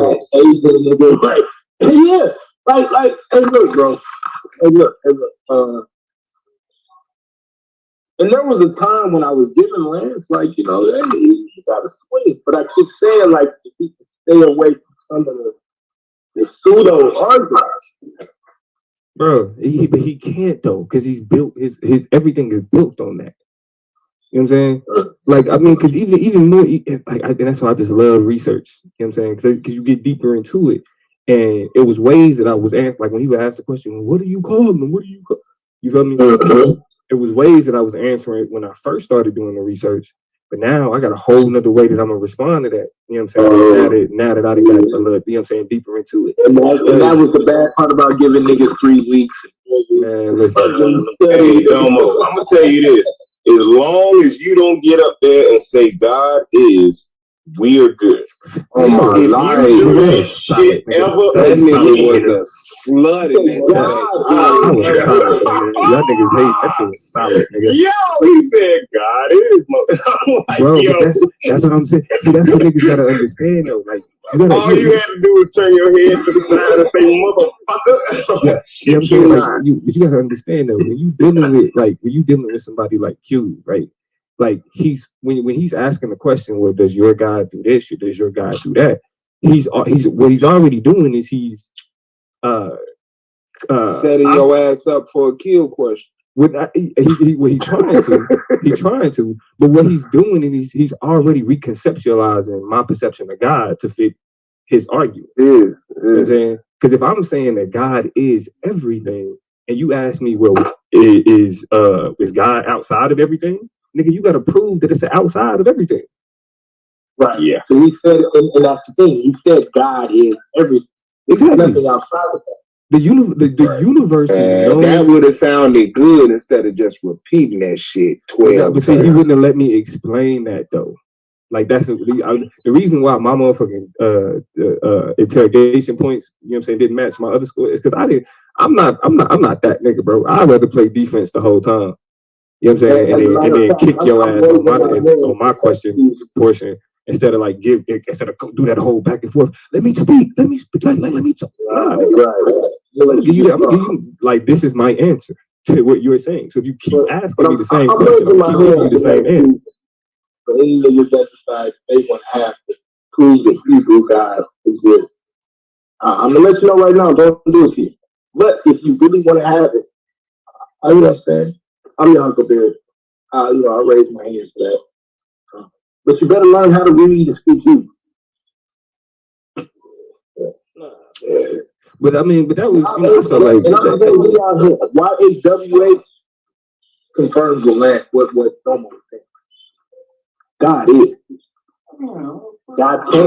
trade. Yeah, like, hey, look, bro. Hey, look. And there was a time when I was giving Lance, like, you know, hey, you gotta swing. But I keep saying, like, if he can stay away from some of the pseudo arguments. Bro, he can't though, because he's built his everything is built on that. You know what I'm saying? Like, I mean, because even more, and that's why I just love research. You know what I'm saying? Because you get deeper into it, And it was ways that I was answering, like when he would ask the question, what do you call them? What do you call? You feel me? It was ways that I was answering when I first started doing the research. But now I got a whole nother way that I'm gonna respond to that. You know what I'm saying? Now that I got a little, you know what I'm saying, deeper into it. And that was the bad part about giving niggas 3 weeks. Man, listen. Hey, Domo, I'm gonna tell you this. As long as you don't get up there and say God is, we are good. Oh my If life. you do that shit ever That nigga again, was a slut in that I was solid, nigga. Y'all niggas hate that shit was solid, nigga. yo, he said God is. I'm like, Bro, yo, but that's what I'm saying. See, that's what niggas gotta understand though. Like all you had to do was turn your head to the side and say motherfucker. yeah, you know what I'm saying? Like but you gotta understand though, when you dealing with somebody like Q, right? Like he's when he's asking the question, well, does your God do this or does your God do that? He's what he's already doing is he's setting your ass up for a kill question. He's trying to, but what he's doing is he's already reconceptualizing my perception of God to fit his argument. Yeah. You know what I'm saying? Because if I'm saying that God is everything, and you ask me, well, is God outside of everything? Nigga, you got to prove that it's outside of everything. Right. Yeah. So he said, and that's the thing. He said God is everything. There's nothing outside of that. The universe is known. That would have sounded good instead of just repeating that shit 12 but see, he wouldn't have let me explain that though. Like that's the reason why my motherfucking interrogation points, you know what I'm saying, didn't match my other score is because I'm not that nigga, bro. I'd rather play defense the whole time. You know what I'm saying? And then kick your ass on my question portion instead of like do that whole back and forth. Let me speak. Let me talk. Nah, nigga. I'm gonna give you like this is my answer to what you're saying. So if you keep asking me the same question, I'm gonna keep giving you the same answer. For any niggas that decide they want to have to prove that Hebrew God exists, I'm gonna let you know right now, don't do it here. But if you really want to have it, I understand. I'm your Uncle Barry. I raise my hands for that. But you better learn how to read and speak Hebrew. Yeah. But that was, I felt like we out here. YHWH confirms what Domo was saying. God is. God can.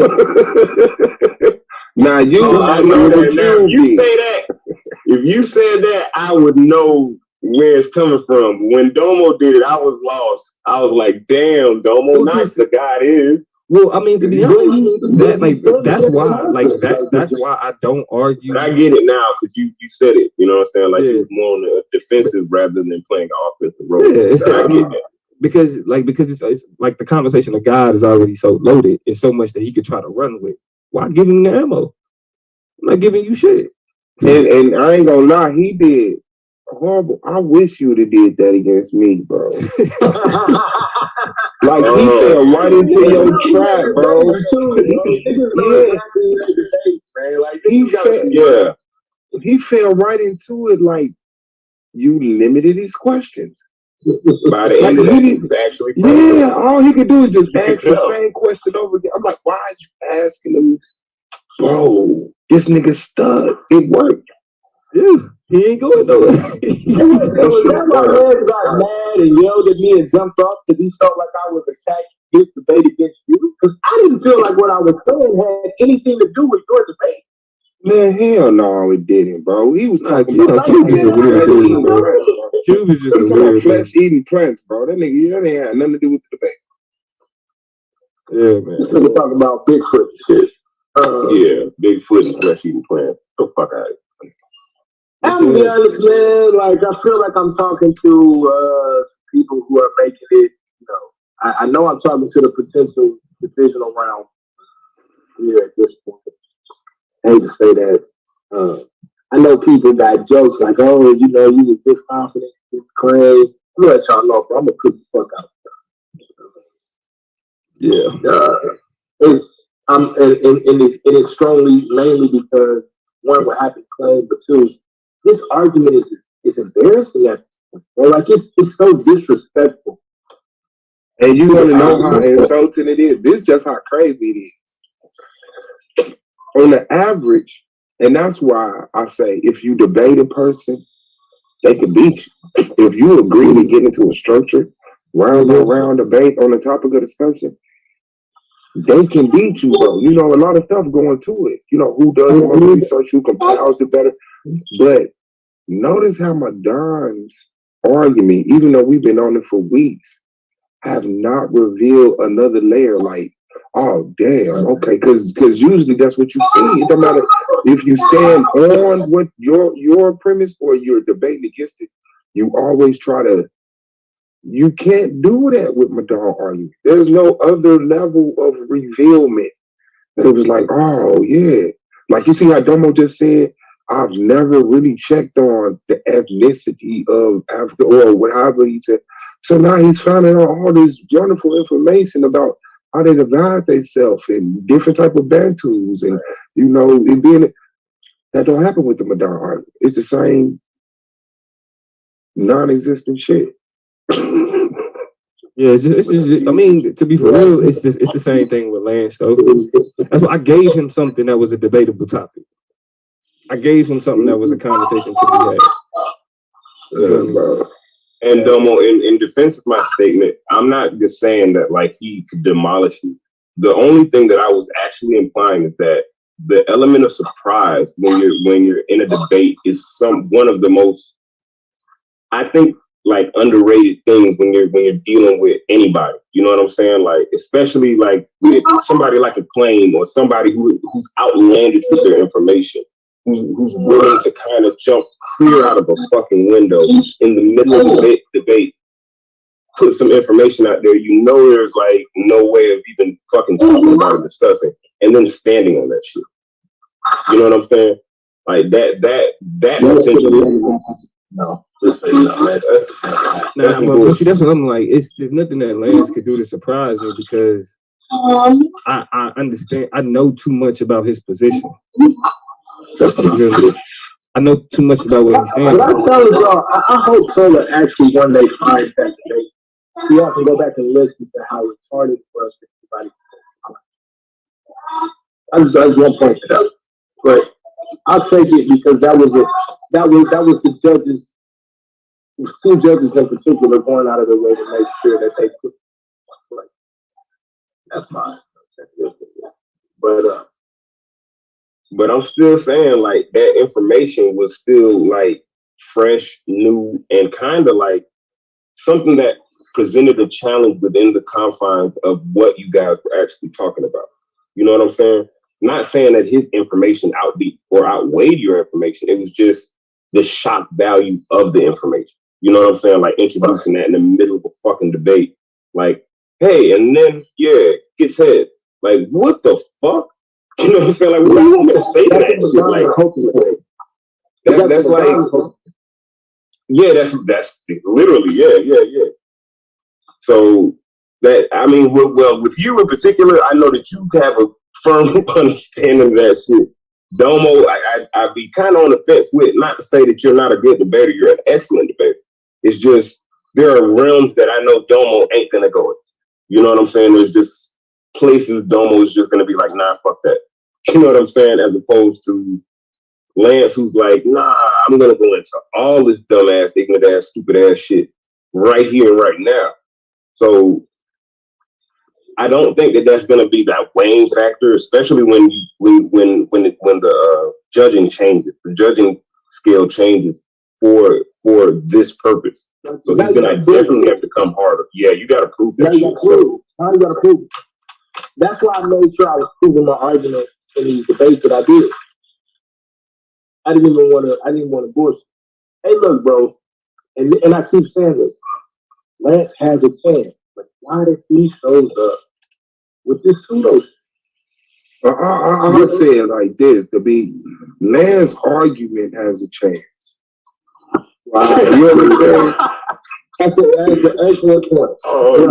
Now if you say that, if you said that, I would know where it's coming from. When Domo did it, I was lost. I was like, damn, Domo, not the God is. Well, I mean, to be honest, that's why I don't argue. But I get it now because you said it. You know what I'm saying? Like it was more on the defensive rather than playing an offensive role. Yeah, I get that. Because it's like the conversation of God is already so loaded. It's so much that he could try to run with. Why give him the ammo? I'm not giving you shit. And I ain't gonna lie, he did horrible. I wish you would have did that against me, bro. Like he fell right into your trap, bro. He fell right into it. Like you limited his questions. By the end of that, he was actually all he could do is just ask the same question over again. I'm like, why are you asking him, bro? This nigga stuck. It worked. Yeah, he ain't going nowhere. My man got mad and yelled at me and jumped up because he felt like I was attacking his debate against you. Because I didn't feel like what I was saying had anything to do with your debate. Man, hell no, it didn't, bro. He was talking about Cube is just a weird flesh-eating plants, bro. That nigga, that ain't had nothing to do with the debate. Yeah, man. We're talking about Bigfoot and shit. Bigfoot and flesh-eating plants. Go fuck out of it. I'm gonna be honest, man. Like I feel like I'm talking to people who are making it. You know, I know I'm talking to the potential divisional round here at this point. I hate to say that. I know people got jokes like, "Oh, you know, you was this confident, this crazy." I'm gonna let y'all know, bro. I'm gonna put the fuck out. It is strongly, mainly because one, what happened claim, but two, this argument is embarrassing. Like it's so disrespectful. And you want to know how insulting it is? This is just how crazy it is. On the average, And that's why I say if you debate a person, they can beat you. If you agree to get into a structure, round by round debate on the topic of discussion, they can beat you, bro. You know, a lot of stuff going to it. You know, who does more research, who compiles it better. But notice how Madon's argument, even though we've been on it for weeks, have not revealed another layer. Like, oh damn, okay, because usually that's what you see. It don't matter if you stand on what your premise or you're debating against it. You always try to. You can't do that with Madon argument. There's no other level of revealment. That it was like, oh yeah, like you see how Domo just said. I've never really checked on the ethnicity of Africa or whatever he said. So now he's finding out all this wonderful information about how they divide themselves and different type of Bantus and you know it being that don't happen with the Madon argument. It's the same non-existent shit. Yeah, it's just, I mean, to be for real, it's the same thing with Lance though. That's why I gave him something that was a debatable topic. I gave him something that was a conversation to be had. Bro. And Domo, in defense of my statement, I'm not just saying that like he could demolish you. The only thing that I was actually implying is that the element of surprise when you're in a debate is one of the most, I think, like underrated things when you're dealing with anybody. You know what I'm saying? Like especially like with somebody like a Claim or somebody who's outlandish with their information. Who's willing to kind of jump clear out of a fucking window in the middle of a debate, put some information out there, you know there's like no way of even fucking talking about it, discussing, and then standing on that shit. You know what I'm saying? Like that potentially. No. But see, that's what I'm like. There's nothing that Lance could do to surprise me because I understand. I know too much about his position. I know too much about what he's saying. But I'm telling y'all, I hope Solar actually one day finds that debate. You have to go back and listen to how retarded it was for everybody. I just want to point it out, but I'll take it because that was the judges. Two judges in particular going out of their way to make sure that they put like that's fine. But I'm still saying like that information was still like fresh, new, and kind of like something that presented a challenge within the confines of what you guys were actually talking about. You know what I'm saying? Not saying that his information outbeat or outweighed your information. It was just the shock value of the information. You know what I'm saying? Like introducing that in the middle of a fucking debate. Like, hey, and then, yeah, gets head. Like, what the fuck? You know what I'm saying? Like, what do you want me to say to that shit? Like, that's like, yeah, that's literally, yeah. So that, I mean, well, with you in particular, I know that you have a firm understanding of that shit. Domo, I'd be kind of on the fence with, not to say that you're not a good debater, you're an excellent debater. It's just, there are realms that I know Domo ain't gonna go in. You know what I'm saying? There's just places Domo is just gonna be like, nah, fuck that. You know what I'm saying? As opposed to Lance, who's like, nah, I'm gonna go into all this dumbass, ignorant ass, stupid ass shit right here and right now. So I don't think that that's gonna be that weighing factor, especially when the judging changes, the judging scale changes for this purpose. So he's gonna definitely have to come harder. Yeah, you gotta prove that shit. You gotta prove it. That's why I made sure I was proving my argument in these debates that I did. I didn't want to bullshit. Hey, look, bro, and I keep saying this. Lance has a chance, but why did he shows up with this pseudo shit? I say it like this: to be Lance's argument has a chance. Wow, you know what I'm saying? That's an excellent point.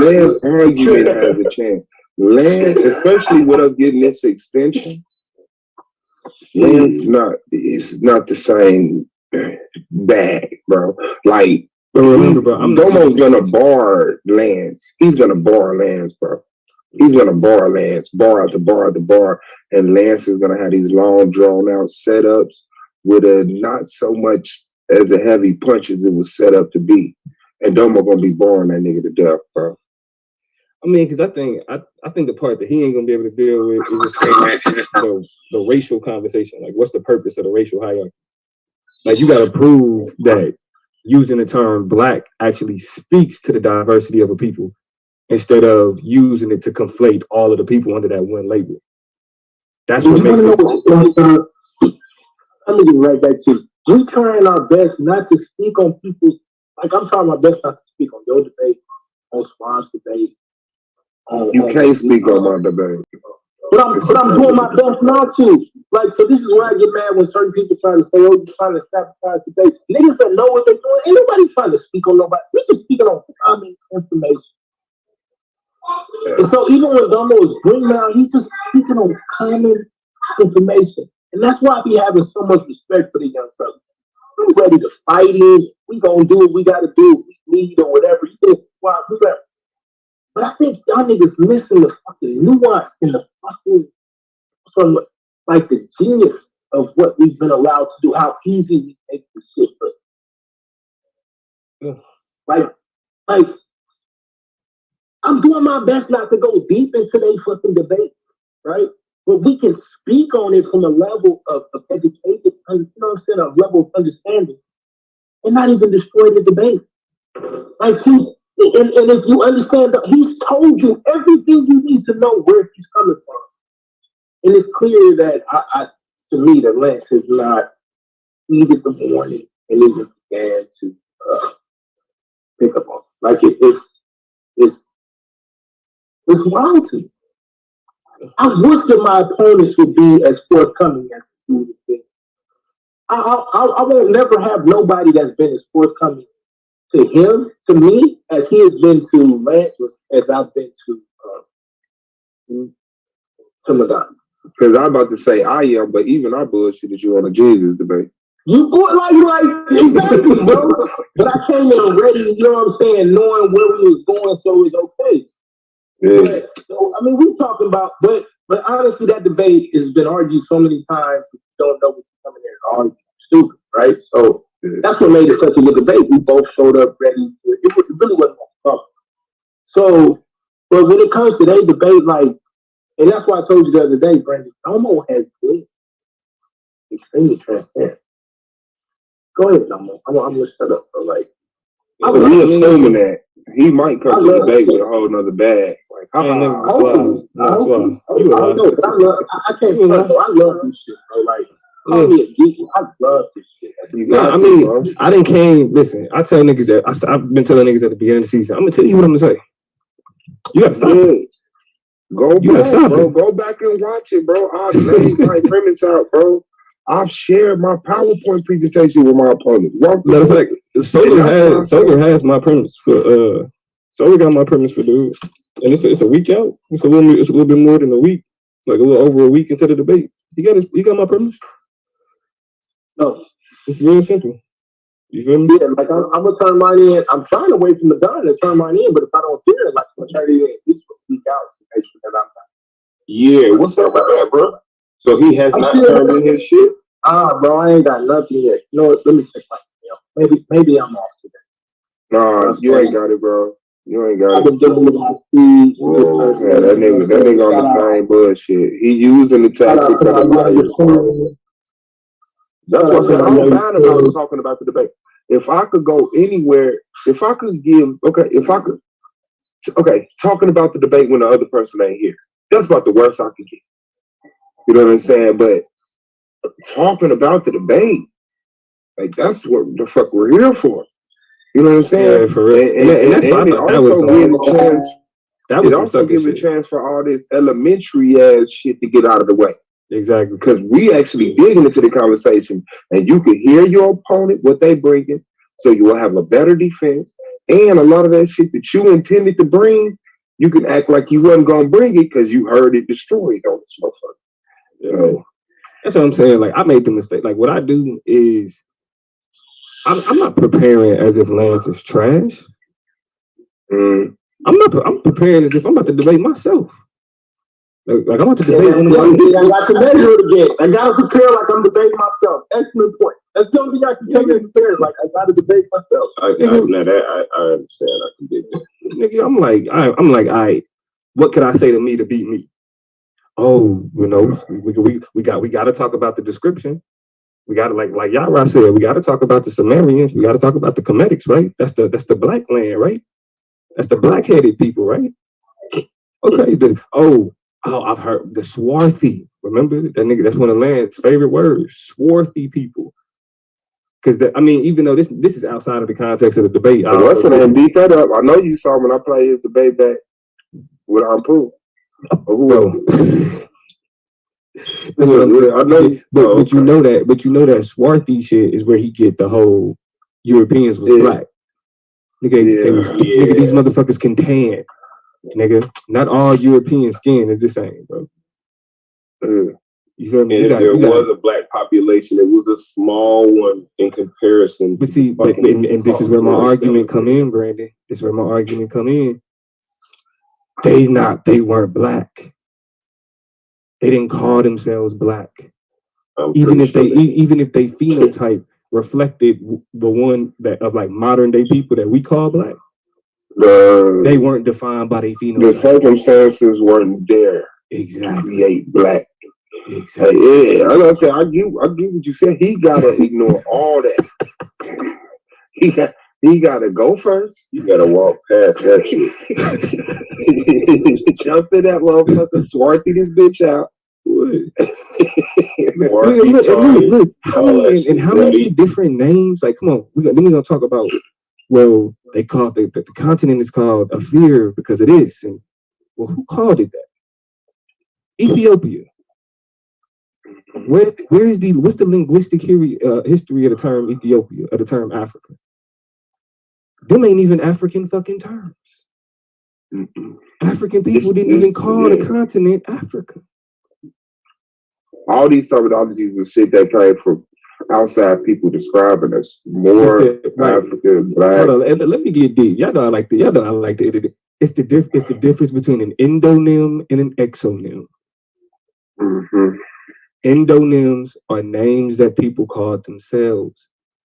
Lance's argument has a chance. Lance, especially with us getting this extension, Lance it's not the same bag, bro. Like, remember, bro, Domo's gonna bar Lance. He's gonna bar Lance, bro. He's gonna bar Lance, bar after bar after bar, and Lance is gonna have these long, drawn out setups with a not so much as a heavy punch as it was set up to be. And Domo gonna be barring that nigga to death, bro. I mean, because I think the part that he ain't gonna be able to deal with is just the racial conversation. Like, what's the purpose of the racial hierarchy? Like, you gotta prove that using the term black actually speaks to the diversity of a people instead of using it to conflate all of the people under that one label. That's what makes it. Let me get right back to you. We trying our best not to speak on people's, like I'm trying my best not to speak on your debate, on Swan's debate. You can't speak on my debate. But I'm doing my best not to. Like, so this is where I get mad when certain people trying to say, oh, you're trying to sabotage debates. Niggas that know what they're doing. Ain't nobody trying to speak on nobody. We just speaking on common information. And so even when Domo is bringing out, he's just speaking on common information. And that's why I be having so much respect for the young fellas. I'm ready to fight it. We gonna do what we gotta do. We need or whatever. But I think y'all niggas missing the fucking nuance in the fucking, from like the genius of what we've been allowed to do, how easy we make this shit. But like, I'm doing my best not to go deep into their fucking debate, right? But we can speak on it from a level of education, you know what I'm saying, a level of understanding, and not even destroy the debate. Like and if you understand that he's told you everything you need to know where he's coming from. And it's clear that to me, that Lance has not heeded the warning and even began to pick up on. Like it's wild to me. I wish that my opponents would be as forthcoming as the students. I won't never have nobody that's been as forthcoming to him, to me, as he has been to Lance, as I've been to Madonna. Because I'm about to say I am, but even I bullshitted you on a Jesus debate. You go like exactly, bro. But I came in ready, you know what I'm saying, knowing where we was going, so it's okay. Yeah. But, so, I mean, we talking about, but honestly, that debate has been argued so many times. You don't know what you're coming in and argue. Stupid, right? So that's what made it such a good debate. We both showed up ready. It really wasn't tough. So, but when it comes to their debate, like, and that's why I told you the other day, Brandon, Domo has been extremely transparent. Go ahead, Domo. I'm gonna shut up. So, like, we assuming that he might come to the debate with a whole nother bag. Like, I can't. I love this shit, bro. Like, call me a geek. I love this shit. I didn't came. Listen, I tell niggas that I've been telling niggas at the beginning of the season. I'm gonna tell you what I'm gonna say. You gotta stop it. Go back, bro. Go back and watch it, bro. I've laid my premise out, bro. I've shared my PowerPoint presentation with my opponent. Matter of fact, Solar has my premise for Solar got my premise for dude. And it's a week out. It's a little bit more than a week. Like a little over a week into the debate. He got my premise. No. It's real simple. You feel me? Yeah, like I'm gonna turn mine in. I'm trying to wait for Madonna to turn mine in, but if I don't hear it, like I'm gonna turn it in at least for a week out to make sure that I'm not. Yeah, what's up with that, bro? So he has not turned in his shit? Bro, I ain't got nothing yet. You know what? Let me check my email. Maybe I'm off today. Nah, you ain't got it, bro. You ain't got I've been dealing with my feed. Man, that nigga on the same bullshit. He using the tactic of the liars. That's what I said. I'm mad about talking about the debate. If I could go anywhere, talking about the debate when the other person ain't here. That's about the worst I could get. You know what I'm saying? But talking about the debate, like that's what the fuck we're here for. You know what I'm saying? Yeah, for real. And it also gives a chance for all this elementary ass shit to get out of the way. Exactly. Because we actually digging into the conversation and you can hear your opponent, what they bringing, so you will have a better defense. And a lot of that shit that you intended to bring, you can act like you wasn't going to bring it because you heard it destroyed on this motherfucker. Yeah. So, that's what I'm saying. Like, I made the mistake. Like, what I do is I'm not preparing as if Lance is trash. I'm preparing as if I'm about to debate myself. Like I'm about to debate one of I them. got to measure it again. I got to prepare like I'm debating myself. Excellent point. That's the only thing I can tell you prepare. Like I got to debate myself. I understand. I can dig that. Nigga, I'm like, all right, what could I say to me to beat me? Oh, you know, we got to talk about the description. We got to like Yara said, we got to talk about the Sumerians. We got to talk about the Cometics, right? That's the black land, right? That's the black-headed people, right? Okay. I've heard the swarthy. Remember that nigga? That's one of Land's favorite words. Swarthy people. Because even though this is outside of the context of the debate, What's the name? Beat that up. I know you saw when I played his debate back with Ampu. But you know that swarthy shit is where he get the whole Europeans was black. Nigga, these motherfuckers can tan. Nigga, not all European skin is the same, bro. You feel me? And if there was a black population, it was a small one in comparison. But see, and this is where my argument come in, Brandon. This is where my argument come in. They weren't black. They didn't call themselves black. Even if they phenotype reflected the one that of like modern day people that we call black. They weren't defined by their phenotype. The circumstances weren't there. Exactly. To create black. Exactly. Yeah, as I said, I get what you said. He gotta ignore all that. He gotta go first. You gotta walk past that shit. Jump in that motherfucker, swarthy this bitch out. Look, how many different names? Like, come on, then we're gonna talk about. Well, they called the continent is called a fear because it is, and well, who called it that? Ethiopia. What's the linguistic history of the term Ethiopia, of the term Africa? Them ain't even African fucking terms. African people didn't even call the continent Africa. All these terminologies and shit that came from outside people describing us more African, black. Hold on, let me get deep. Y'all know I like the. It's the difference between an endonym and an exonym. Mm-hmm. Endonyms are names that people called themselves.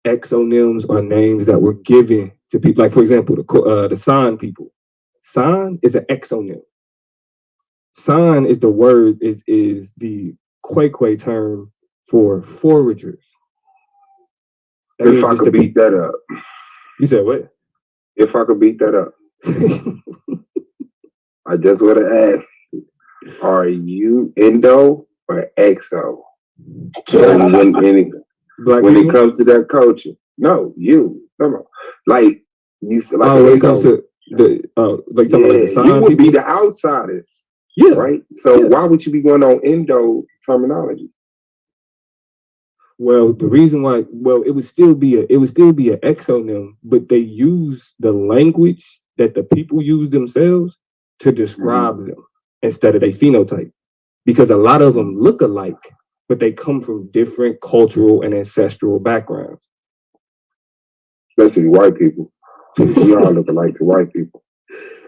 Exonyms are names that were given to people. Like, for example, the San people. San is an exonym. San is the word, is the Kwekwe term for foragers. If I could beat that up. You said what? If I could beat that up. I just want to ask, are you endo or exo? When it comes to that culture. No, you. Come on. Like, you said, like, when it comes to the, like, you would be the outsiders. Yeah. Right? So why would you be going on endo terminology? Well, the reason why, it would still be an exonym, but they use the language that the people use themselves to describe them instead of their phenotype. Because a lot of them look alike, but they come from different cultural and ancestral backgrounds. Especially white people. We all look alike to white people.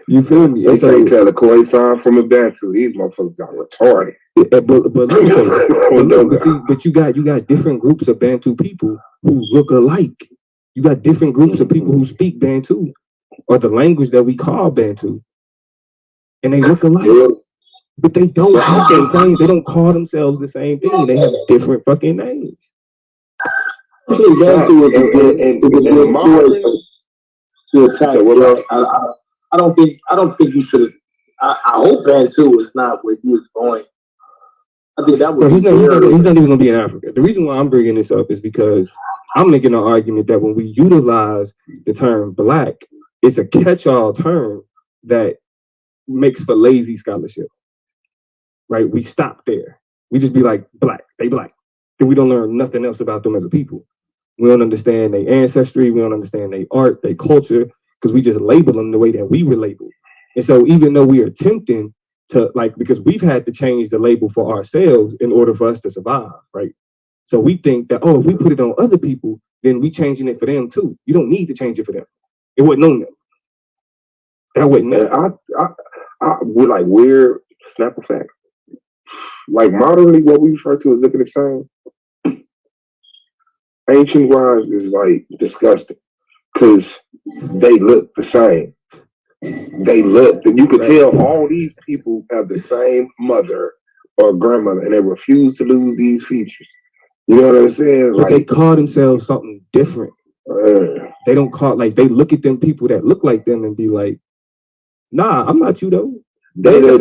You feel me? They can't tell a Khoisan from a Bantu. These motherfuckers are retarded. But you got different groups of Bantu people who look alike. You got different groups of people who speak Bantu or the language that we call Bantu, and they look alike. But they don't have the same. They don't call themselves the same thing. They have different fucking names. I think Bantu is a good to attack. I don't think you should. I hope Bantu is not where he was going. I think that was. He's not even going to be in Africa. The reason why I'm bringing this up is because I'm making an argument that when we utilize the term black, it's a catch-all term that makes for lazy scholarship. Right? We stop there. We just be like, black, they black. Then we don't learn nothing else about them as a people. We don't understand their ancestry. We don't understand their art, their culture, because we just label them the way that we were labeled. And so even though we are attempting to, because we've had to change the label for ourselves in order for us to survive, right? So we think that, if we put it on other people, then we changing it for them too. You don't need to change it for them. It wasn't on them. That wasn't them. We're like, we're snap a fact. like modernly, what we refer to as looking the same, ancient wise is like disgusting because they look the same. They look, you could tell all these people have the same mother or grandmother, and they refuse to lose these features. You know what I'm saying? But they call themselves something different. They don't call, like, they look at them people that look like them and be like, nah, I'm not you though. They a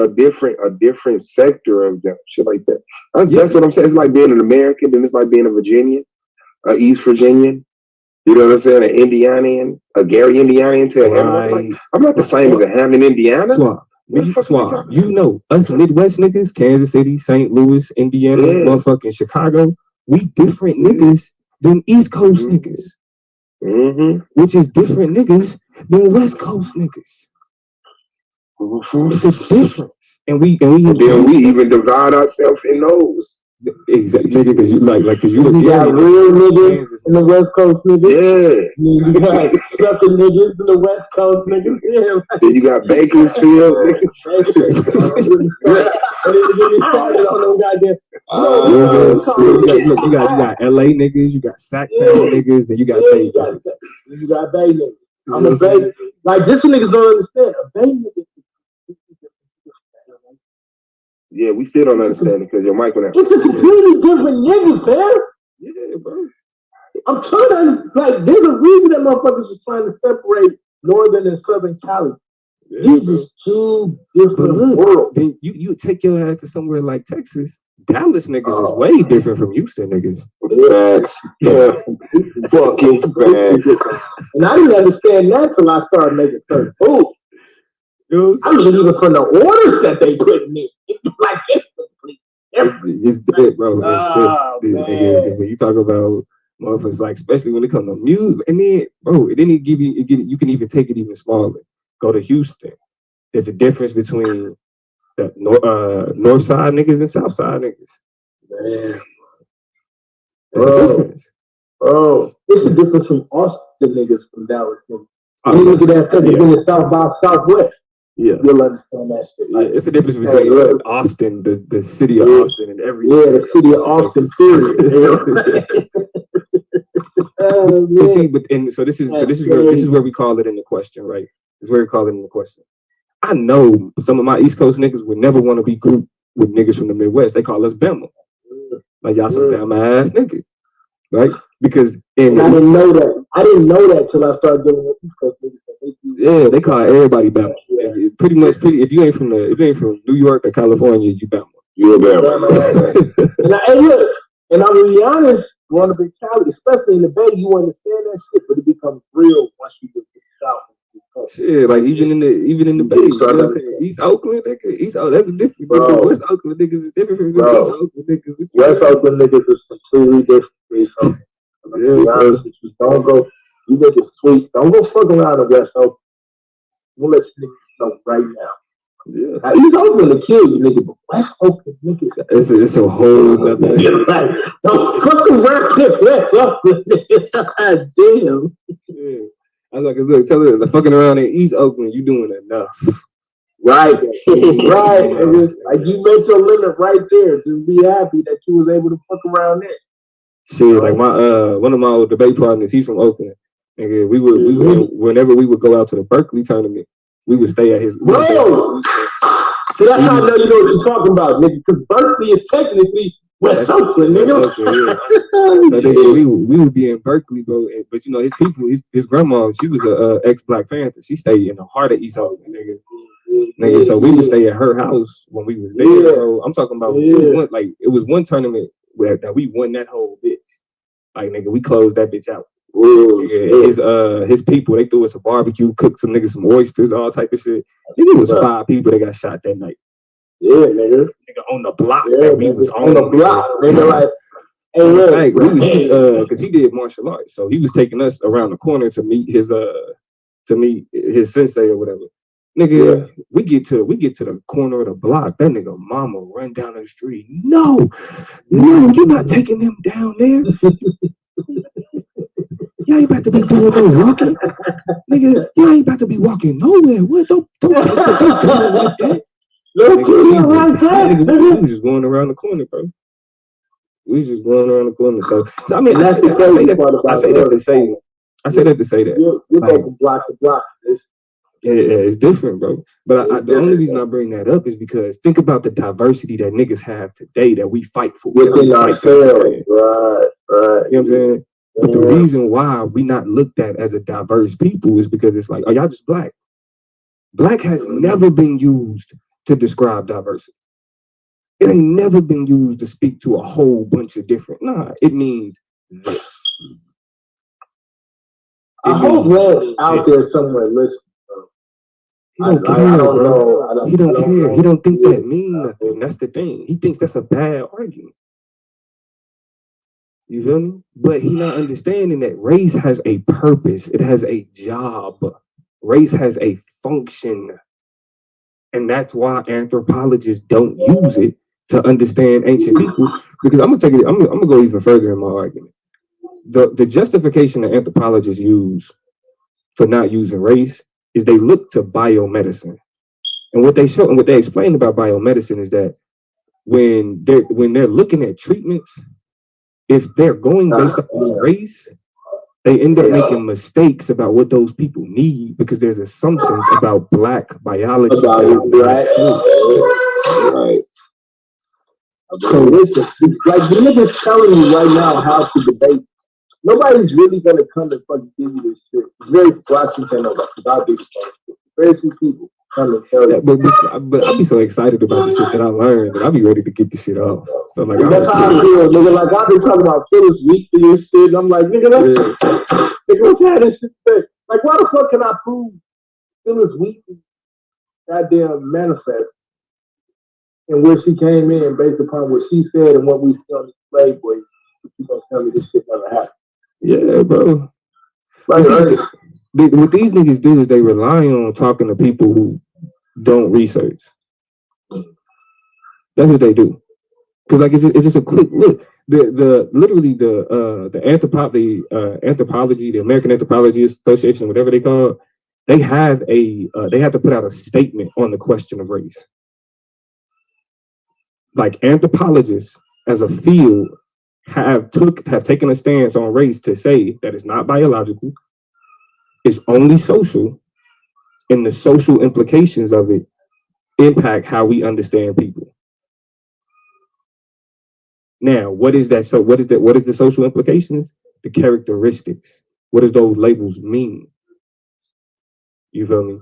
different sector of them, shit like that. That's what I'm saying. It's like being an American, then it's like being a Virginian, a East Virginian. You know what I'm saying? An Indianian, a Gary Indianian to a Hammond. I'm not the same as a Hammond, Indiana. Swab. You know, us Midwest niggas, Kansas City, St. Louis, Indiana, motherfucking Chicago, we different niggas than East Coast niggas. Which is different niggas than West Coast niggas. It's a difference. And we even divide ourselves in those. Exactly, nigga, because you cause you got real niggas in the West Coast niggas. Yeah. You got sucker niggas in the West Coast niggas. Yeah. Then you got Bakersfield niggas. You got LA niggas, you got Sacktown niggas, then you got Bay niggas. You got Bay niggas. I'm a Bay. Like, this one niggas don't understand. A Bay nigga. Yeah, we still don't understand it because your mic went out. It's a completely different nigga, fam. Yeah, bro. I'm trying to, like, there's a reason that motherfuckers are trying to separate Northern and Southern Cali. These are two different worlds. Then you take your ass to somewhere like Texas. Dallas niggas is way different from Houston niggas. Facts. Yeah. Fucking facts. And I didn't understand that till I started making certain food. I mean, even from the orders that they put in, like it's dead, bro. When you talk about motherfuckers, like, especially when it comes to music, and then, bro, it didn't give you. You can even take it even smaller. Go to Houston. There's a difference between the north side niggas and south side niggas. Man, bro, it's a difference from Austin niggas from Dallas niggas. You look at that thing in the South by Southwest. Yeah, you'll understand that shit. Like, it's the difference between Austin, the city of Austin, and every the city of Austin. Period. So this is where we call it in the question, right? This is where we call it in the question. I know some of my East Coast niggas would never want to be grouped with niggas from the Midwest. They call us Bama, like y'all some damn ass niggas, right? Because I didn't know that. I didn't know that till I started doing the East Coast niggas. Yeah, they call everybody Bama. Yeah. Pretty much, if you ain't from New York or California, you Bama. You're Bama. And I'm gonna be honest, going to big Cali, especially in the Bay, you understand that shit, but it becomes real once you get to the South. Shit, like even in the Bay, you know what I'm saying? East Oakland, nigga, that's a different. Bro. West Oakland niggas is different from East Oakland niggas. West Oakland niggas is completely different. I'm gonna be honest with you. Don't go. You niggas sweet. Don't go fucking around in West Oakland. We'll let you niggas know right now. Yeah. Now, East Oakland to kill you, nigga, but West Oakland, nigga, it's a whole other. Don't fucking around with West Oakland, nigga. Damn. Yeah. I was like, look, tell her the fucking around in East Oakland, you doing enough. Right, right. Like, you made your limit right there. Just be happy that you was able to fuck around there. Shit, like my one of my old debate partners, he's from Oakland. Nigga, we would whenever we would go out to the Berkeley tournament, we would stay at his. Bro, so that's how I know you know what you're talking about, nigga. Because Berkeley is technically West Oakland, nigga. So nigga, we would be in Berkeley, bro. But you know, his people, his grandma, she was a ex Black Panther. She stayed in the heart of East Oakland, nigga. So we would stay at her house when we was there, bro. I'm talking about it was one tournament that we won that whole bitch. Like, nigga, we closed that bitch out. His people, they threw us a barbecue, cooked some niggas some oysters, all type of shit. I think it was 5 people that got shot that night. Yeah, nigga. Nigga on the block. Yeah, we was on the block. Nigga, like, hey, look, because he did martial arts, so he was taking us around the corner to meet his sensei or whatever. Nigga, we get to the corner of the block. That nigga mama run down the street. No, you're not taking them down there. You ain't about to be doing no walking. Nigga, you ain't about to be walking nowhere. What? Don't like that. Nigga, we was just going around the corner, bro. We was just going around the corner. So I mean, I say that to say that. You're going from block to block. Yeah, it's different, bro. But the only reason I bring that up is because think about the diversity that niggas have today that we fight for. Within ourselves. Right. You know what I'm saying? But the reason why we not looked at as a diverse people is because it's like, oh, y'all just black. Black has never been used to describe diversity. It ain't never been used to speak to a whole bunch of different. Nah, it means this. I hope Red out there somewhere listening. He don't care, bro. He don't care. He don't think that means nothing. That's the thing. He thinks that's a bad argument. You feel me? But he not understanding that race has a purpose. It has a job. Race has a function. And that's why anthropologists don't use it to understand ancient people. Because I'm gonna go even further in my argument. The justification that anthropologists use for not using race is they look to biomedicine. And what they show and what they explain about biomedicine is that when they're looking at treatments, if they're going based on race, they end up making mistakes about what those people need because there's assumptions about black biology. Right. So listen, like the niggas telling you right now how to debate. Nobody's really gonna come and fucking give you this shit. Very Washington over about this stuff. Very few people come and tell you. But I be so excited about the shit that I learned that I be ready to get the shit off. So like that's how I feel, nigga. Like I've been talking about Phyllis Wheatley and shit, and I'm like, nigga, what's that this shit? Like, why the fuck can I prove Phyllis Wheatley goddamn manifest and where she came in based upon what she said and what we see on display, boy? You gonna tell me this shit never happened? Yeah, bro. Like, what these niggas do is they rely on talking to people who don't research. That's what they do. Cause like it's just a quick look. The anthropology, the American Anthropology Association, whatever they call it, they have to put out a statement on the question of race. Like anthropologists as a field have taken a stance on race to say that it's not biological, it's only social, and the social implications of it impact how we understand people. Now, what is that? So what is that? What is the social implications? The characteristics. What does those labels mean? You feel me?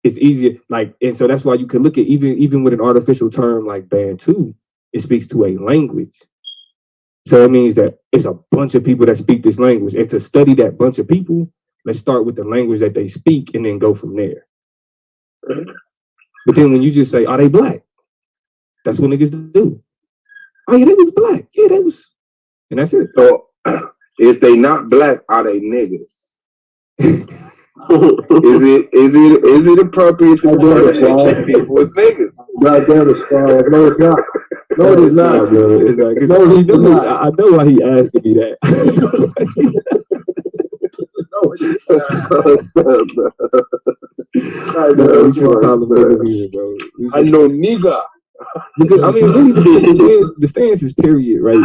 It's easier, like, and so that's why you can look at even with an artificial term like Bantu, it speaks to a language. So it means that it's a bunch of people that speak this language. And to study that bunch of people, let's start with the language that they speak and then go from there. But then when you just say, are they black? That's what niggas do. Oh yeah, they was black. Yeah, they was. And that's it. So if they not black, are they niggas? Is it appropriate to refer to people as niggas? No, it's not. No, it is not. I know why he asked me that. I know nigga. Because I mean, really, the stance is period, right?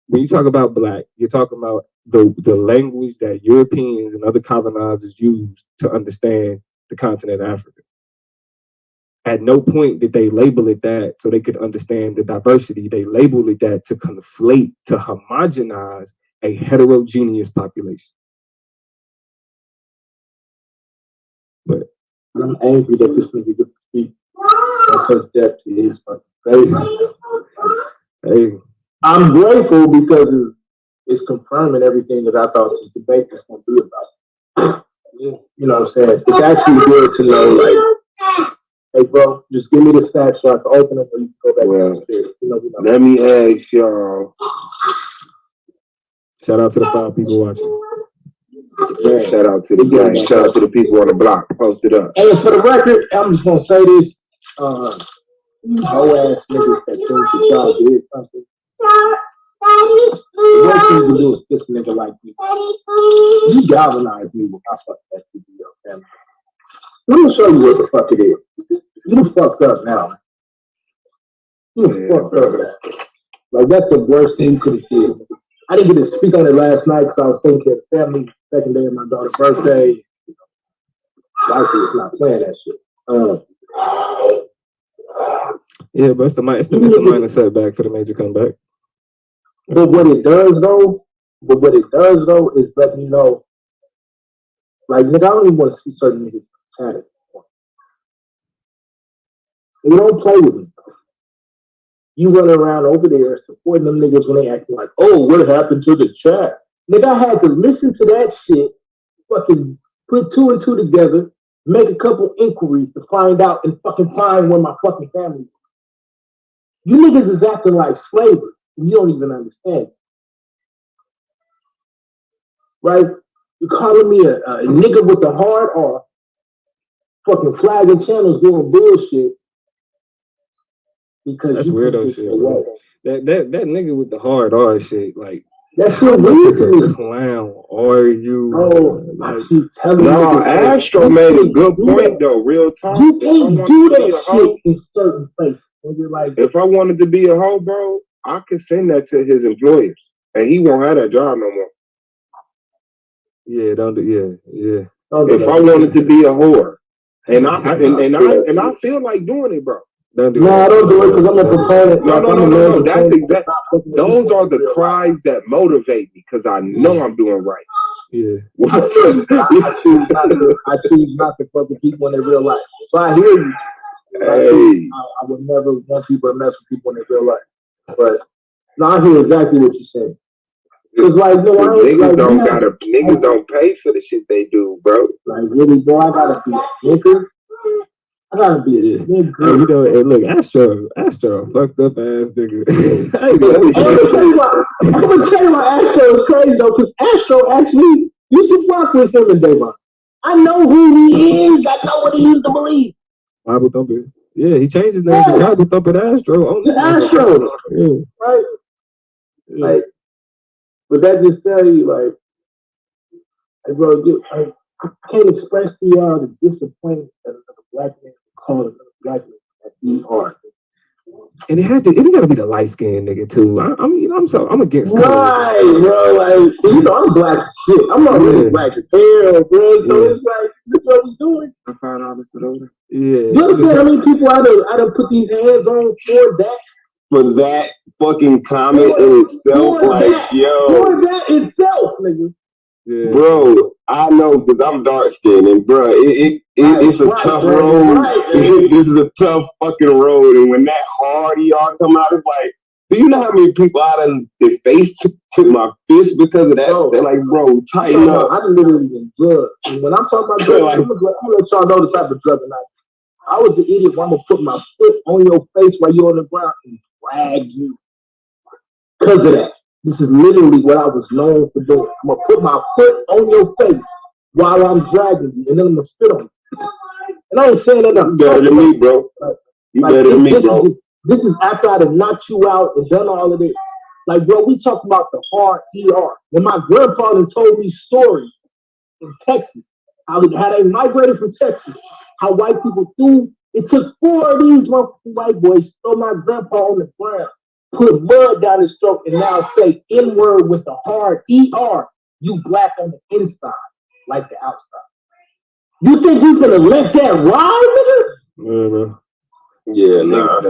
When you talk about black, you're talking about the language that Europeans and other colonizers used to understand the continent of Africa. At no point did they label it that so they could understand the diversity. They labeled it that to conflate, to homogenize a heterogeneous population. But I'm angry that this nigga gets to speak on such depth to his fucking face. Hey, I'm grateful because it's confirming everything that I thought this debate was going to be about. You know what I'm saying? It's actually good to know, like, hey, bro, just give me the stats so I can open them and you can go back downstairs. Let me ask y'all. Shout out to the 5 people watching. Yeah, shout out to the gang. Shout out to the people on the block. Post it up. And for the record, I'm just going to say this. Whole ass niggas that think that y'all did something. The worst thing to do is this nigga like me. You galvanize me with my fucking STD, family. Let me show you what the fuck it is. You fucked up now. You fucked up now. Like, that's the worst thing you could have did. I didn't get to speak on it last night because I was thinking of the family, second day of my daughter's birthday. Life is not playing that shit. Yeah, but it's the minor setback for the major comeback. But what it does though is let me know, like, nigga, I don't even want to see certain niggas chatting. They don't play with me. You run around over there supporting them niggas when they acting like, oh, what happened to the chat? Nigga, I had to listen to that shit, fucking put two and two together, make a couple inquiries to find out and fucking find where my fucking family is. You niggas is acting like slavery, and you don't even understand. Right? You calling me a nigga with a hard R, fucking flagging channels doing bullshit. Because that's weirdo shit. That nigga with the hard R shit, like, that's what weird clown are you? No, Astro made a good point though. Real talk. You can't do that shit in certain places. Like, if I wanted to be a hoe, bro, I could send that to his employers, and he won't have that job no more. Yeah, don't do. Yeah. If I wanted to be a whore, and I feel like doing it, bro. Don't do I don't do it because I'm a proponent. No. That's exactly. Those are the cries that motivate me because I know I'm doing right. Yeah. I choose not to fuck with people in their real life. So I hear you. Hey. I would never want people to mess with people in their real life. But no, I hear exactly what you're saying. Because like, no, niggas don't pay for the shit they do, bro. Like, really, bro, I gotta be a nigga. I gotta be a nigga. Hey, you know, hey, look, Astro, fucked up ass nigga. I'm gonna tell you why Astro is crazy though, because Astro actually used to fuck with him and Davon. I know who he is. I know what he used to believe. Bible Thumper. Yeah, he changed his name to Bible Thumper Astro. Astro. Yeah. Right? Yeah. Like, but that just tell you, like bro, I can't express to y'all the disappointment that another black man called another black man that he hard. And it gotta be the light skinned nigga too. I'm against right, bro. Like, you know, I'm black as shit. I'm not really black as hell, bro. So it's like, this is what we doing. I found out this over. Yeah. You understand how many people I done put these hands on for that? For that fucking comment in itself, like, yo. For that itself, nigga. Yeah. Bro, I know because I'm dark skinned and bro, it's a tough road. This is a tough fucking road. And when that hard ER come out, it's like, do you know how many people I done defaced with my fist because of that? Bro, they're like, bro, tighten up. I literally been drugged. And when I'm talking about drugs, I'm gonna let y'all know the type of drug I was the idiot where I'm gonna put my foot on your face while you're on the ground and drag you. Because of that. This is literally what I was known for doing. I'm gonna put my foot on your face while I'm dragging you, and then I'm gonna spit on you. And I ain't saying that I'm better than me, bro. You better than me, bro. This is after I done knocked you out and done all of this. Like, bro, we talk about the hard ER. When my grandpa told me stories in Texas, how they migrated from Texas, how white people threw. It took 4 of these motherfucking white boys to throw my grandpa on the ground, put mud down his throat, and now say N-word with the hard ER. You black on the inside, like the outside. You think he's gonna let that ride, nigga? Yeah, nah. I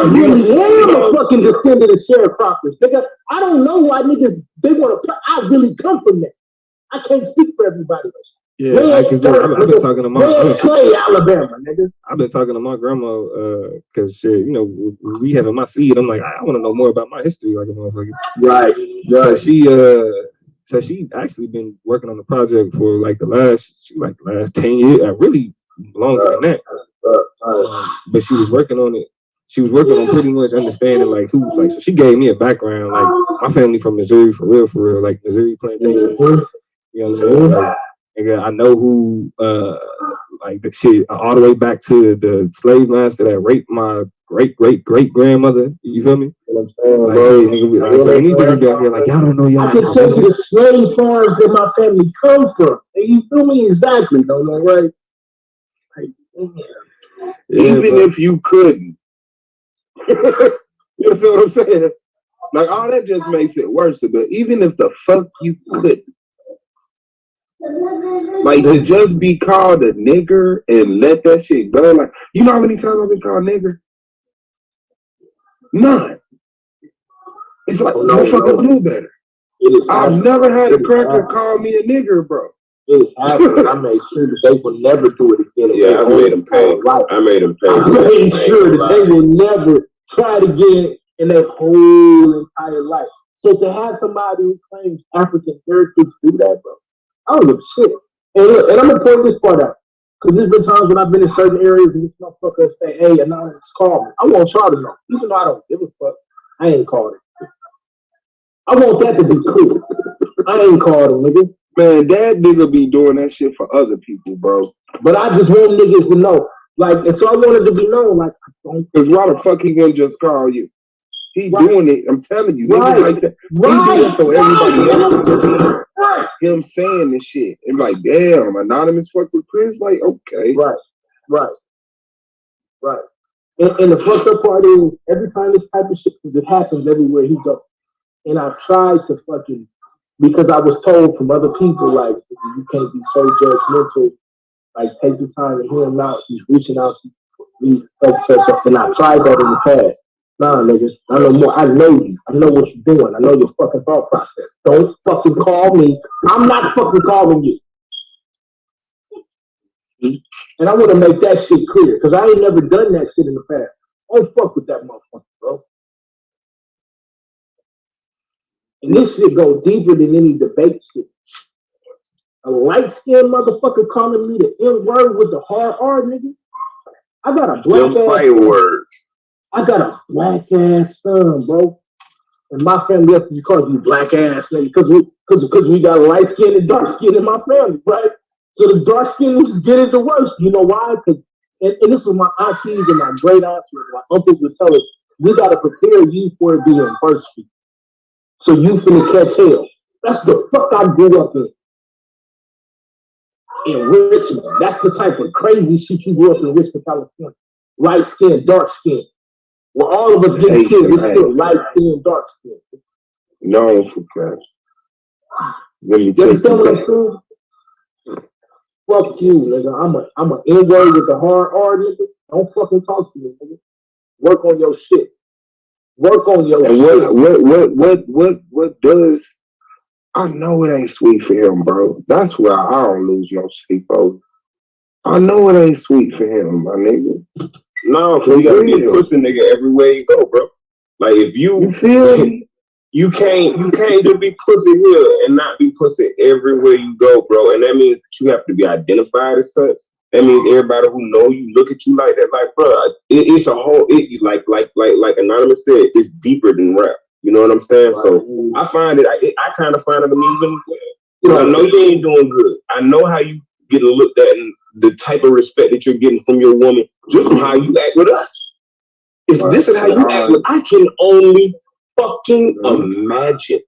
really am a fucking descendant of sharecroppers, nigga. I don't know why niggas they want to. I really come from that. I can't speak for everybody. Yeah, I've been talking to Alabama, nigga. I've been talking to my grandma because you know, we having my seed. I'm like, I want to know more about my history, like a motherfucker. Right. So she actually been working on the project for like the last 10 years, really longer than that. But she was working on it. She was working on pretty much understanding like who, like, so she gave me a background, like my family from Missouri, for real, like Missouri plantations. You know what I'm saying? Like, I know who, like the shit, all the way back to the slave master that raped my great grandmother. You feel me? You know what I'm saying? These niggas down here like, y'all don't know y'all. I can tell you the slave farms that my family come from. And you feel me? Exactly. Don't know, right? Like, Even if you couldn't. You know what I'm saying? Like, all that just makes it worse. But even if the fuck you couldn't. Like, to just be called a nigger and let that shit go. Like, you know how many times I've been called nigger? None. It's like, motherfuckers knew better. I've never had a cracker call me a nigger, bro. It's happening. I made sure that they will never do it again. Yeah, I made them pay. I made them pay. I made sure that they will never try to get in their whole entire life. So to have somebody who claims African heritage do that, bro, I don't give a shit. And look, and I'm gonna point this part out. Because there's been times when I've been in certain areas and this motherfucker say, hey, anonymous, call me. I want y'all to know. Even though I don't give a fuck, I ain't called it. I want that to be clear. I ain't called him, nigga. Man, that nigga be doing that shit for other people, bro. But I just want niggas to know. Like, and so I wanted to be known. Like, because why the fuck he wouldn't just call you? He doing it. I'm telling you, niggas like that. He do that so everybody else can just him saying this shit and like, damn, anonymous fuck with Chris. Like, okay, right. And the fucked up part is every time this type of shit, because it happens everywhere he goes. And I tried to fucking, because I was told from other people, like, you can't be so judgmental. Like, take the time to hear him out. He's reaching out to me, and I tried that in the past. Nah, niggas, I know more. I know you. I know what you're doing. I know your fucking thought process. Don't fucking call me. I'm not fucking calling you. And I want to make that shit clear, because I ain't never done that shit in the past. Don't fuck with that motherfucker, bro. And this shit go deeper than any debate shit. A light-skinned motherfucker calling me the N-word with the hard R, nigga. I got a black ass words. I got a black ass son, bro. And my family up to call you black ass nigga because we got light skin and dark skin in my family, right? So the dark skins get it the worst. You know why? Because and this was my aunties and my great aunts and my uncles would tell us, we gotta prepare you for it being worse for you. So you finna catch hell. That's the fuck I grew up in Richmond. That's the type of crazy shit you grew up in Richmond, California. Light skin, dark skin. Well, all of us get killed. We're still light skin, dark skin. No, for that. Let me take you. Fuck you, nigga. I'm a N-word with the hard R, nigga. Don't fucking talk to me, nigga. Work on your shit. Work on your shit. What does? I know it ain't sweet for him, bro. That's where I don't lose no sleep over. I know it ain't sweet for him, my nigga. No, you gotta be a pussy nigga everywhere you go, bro. Like if you feel me, you can't just be pussy here and not be pussy everywhere you go, bro. And that means that you have to be identified as such. That means everybody who know you look at you like that, like, bro. It's a whole. Like Anonymous said, it's deeper than rap. You know what I'm saying? Right. So I find it. I kind of find it amusing. You know, I know you ain't doing good. I know how you get looked at and the type of respect that you're getting from your woman just from how you act with us. If this is how you act with, I can only fucking imagine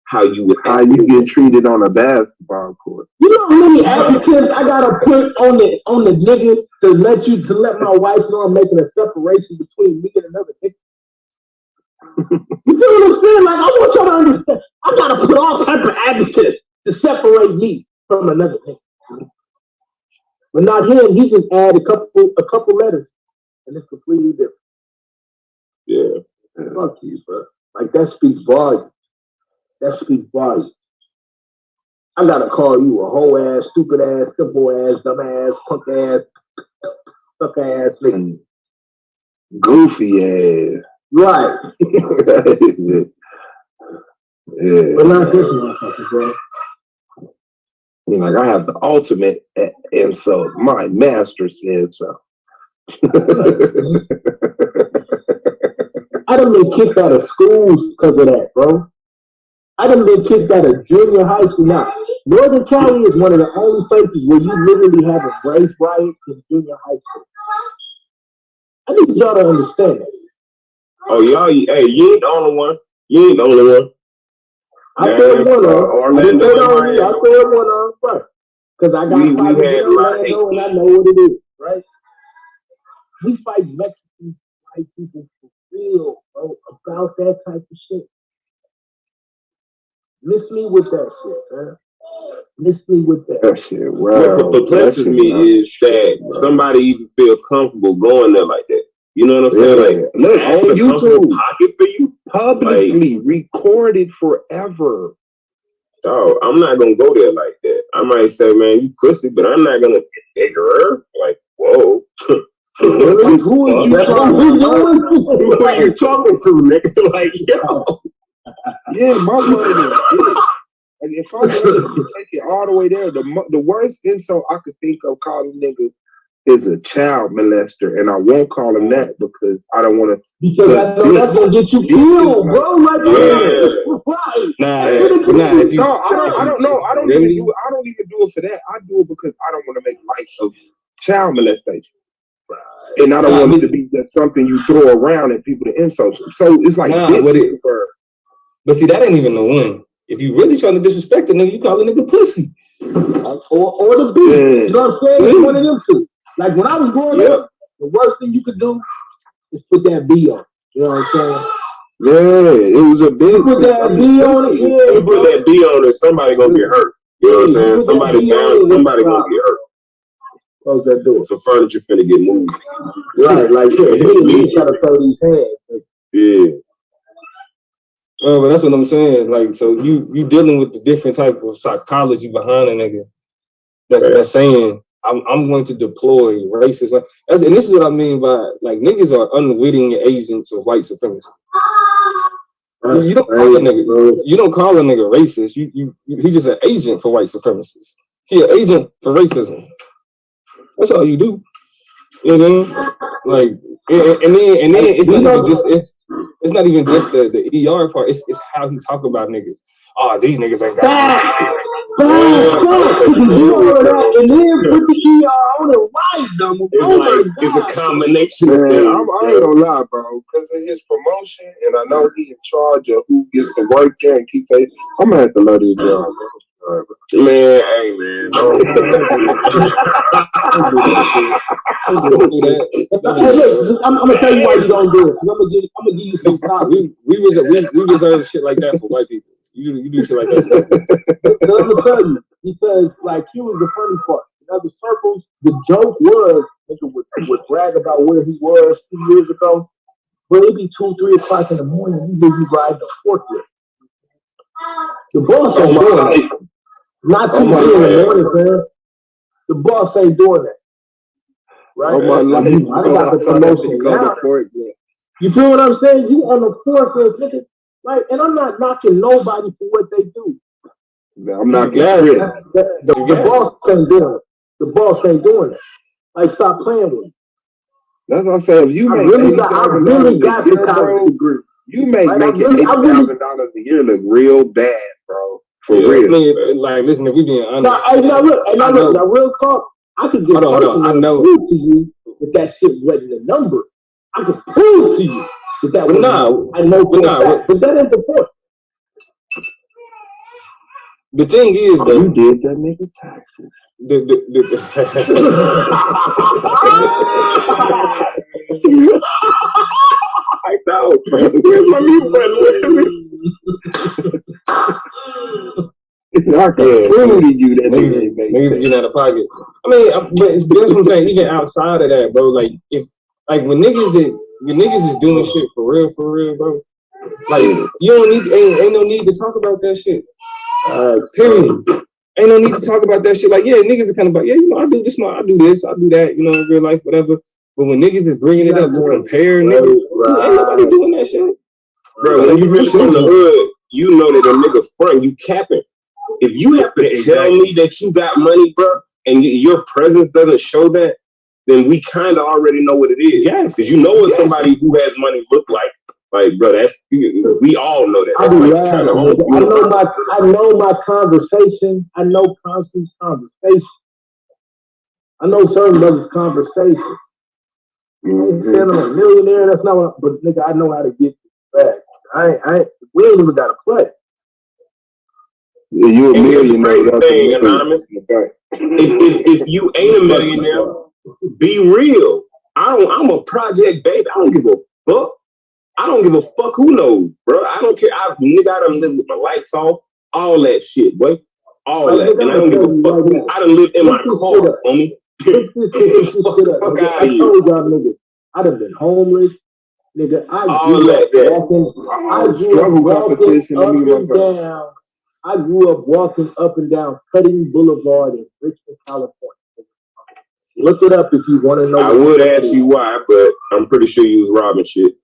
how you would act. How you get treated on a basketball court. You know how many adjectives I gotta put on the nigga to let my wife know I'm making a separation between me and another nigga. You feel what I'm saying? Like, I want y'all to understand. I gotta put all type of adjectives to separate me from another nigga. But not him. He just add a couple letters, and it's completely different. Yeah. Fuck you, bro. Like, that speaks volumes. That speaks volumes. I gotta call you a whole ass, stupid ass, simple ass, dumb ass, punk ass, suck ass, nigga. Goofy ass. Right. Yeah. But not this motherfucker, bro. You know, like, I have the ultimate, and so my master said so. I done been kicked out of schools because of that, bro. I done been kicked out of junior high school. Now, Northern Cali is one of the only places where you literally have a race riot in junior high school. I need y'all to understand that. Oh, y'all, hey, you ain't the only one. You ain't the only one. I said one on. I didn't say on you. I said one on, right? Because I got private in Orlando and I know what it is, right? We fight Mexicans, white people for real, bro, about that type of shit. Miss me with that shit, man. Miss me with that. That shit, What wow. perplexes me is that somebody even feel comfortable going there like that. You know what I'm saying? Yeah. Like, Look, that's on a comfortable YouTube, pocket for you. publicly recorded forever. Dog, I'm not gonna go there like that. I might say, man, you pussy, but I'm not gonna take her. Like, whoa. Like, who are you talking to? Who are you talking to, nigga? Like, yo. Yeah, my word is this. Like, if I wanted to take it all the way there, the worst insult I could think of calling niggas is a child molester, and I won't call him that because I don't want to. Because I know that's gonna get you killed, bro. Like, right. Nah, if you, No, I don't know. I don't really? even do it. I don't even do it for that. I do it because I don't want to make light of child molestation. And I don't want it to be just something you throw around at people to insult them. So it's like, but see, that ain't even the one. If you really trying to disrespect a nigga, you call a nigga pussy. Or the beat. Yeah. You know what I'm saying? It's one of them two. Like when I was growing up, the worst thing you could do is put that B on. You know what I'm saying? Yeah, it was a big. Put that B on it. Yeah, you put that B on it, somebody gonna get hurt. You know what I'm saying? Somebody down, somebody gonna get hurt. Close that door. So furniture finna get moved. Right, like you try to throw these hands. Yeah. But that's what I'm saying. Like, so you dealing with the different type of psychology behind a nigga that's saying I'm going to deploy racism. And this is what I mean by like niggas are unwitting agents of white supremacy. You don't call a nigga. You don't call a nigga racist. He's just an agent for white supremacists. He an agent for racism. That's all you do. You know what I mean? Like, and then it's not even just it's not even just the ER part. It's how he talk about niggas. Oh, these niggas ain't got You know that, and then put the ER on it right, dumb. It's a combination. Man, I ain't gonna lie, bro. Because of his promotion, and I know he in charge of who gets to work there and keep it. I'm gonna have to love this job, bro. Man, hey, man. Hey, look, I'm gonna tell you why you don't do it. I'm gonna give you some time. We reserve shit like that for white people. You do shit like that. Let me tell you, because like he was the funny part. In other circles, the joke was nigga would brag about where he was 2 years ago. But it'd be 2, 3 o'clock in the morning. You be riding a forklift. The boss ain't doing that. Not 2 in the morning, man. The boss ain't doing that. Right? Oh my life, I got the promotion now. You feel what I'm saying? You on the forklift, nigga. Right? And I'm not knocking nobody for what they do. I'm not getting the boss ain't doing it. The boss ain't doing it. Like, stop playing with me. That's what I'm saying. If you make $80,000 a year, bro, you make $80,000 a year look real bad, bro. For real. I mean, like, listen, if we being honest. Now real talk. I could get I know. prove to you that shit wasn't the number. I could prove to you that was I know for fact, but that ain't the point. The thing is, though, you did that nigga taxes. I know. Where's my new friend? I can prove to you that niggas get out of pocket. I mean, but that's what I'm saying. Even outside of that, bro, like when niggas is doing shit for real, bro. Like you don't need ain't no need to talk about that shit. Period. Ain't no need to talk about that shit. Like, yeah, niggas are kind of like, yeah, you know, I do this, I do this, I do that, you know, in real life, whatever. But when niggas is bringing it up to compare niggas, ain't nobody doing that shit. Bro, when you rich from the hood, you know that a nigga front, you capping. If you have to tell me that you got money, bro, and your presence doesn't show that, then we kind of already know what it is. Yes. Because you know what somebody who has money look like. Like, bro, we all know that. I know my conversation. I know Constance's conversation. I know certain brothers' conversation. You ain't saying I'm a millionaire. That's not what. But nigga, I know how to get back. We ain't even got to play. Yeah, you a millionaire. Thing, Anonymous. If you ain't a millionaire, be real. I'm a project baby. I don't give a fuck. I don't give a fuck who knows, bro. I don't care. I done lived with my lights off, all that shit, boy. All that. And I don't give a fuck. I done lived in my car, homie. Fuck out of here. I told y'all niggas, I done been homeless. Nigga, I grew up walking up and down Cutting Boulevard in Richmond, California. Look it up if you want to know. I would ask you why, but I'm pretty sure you was robbing shit.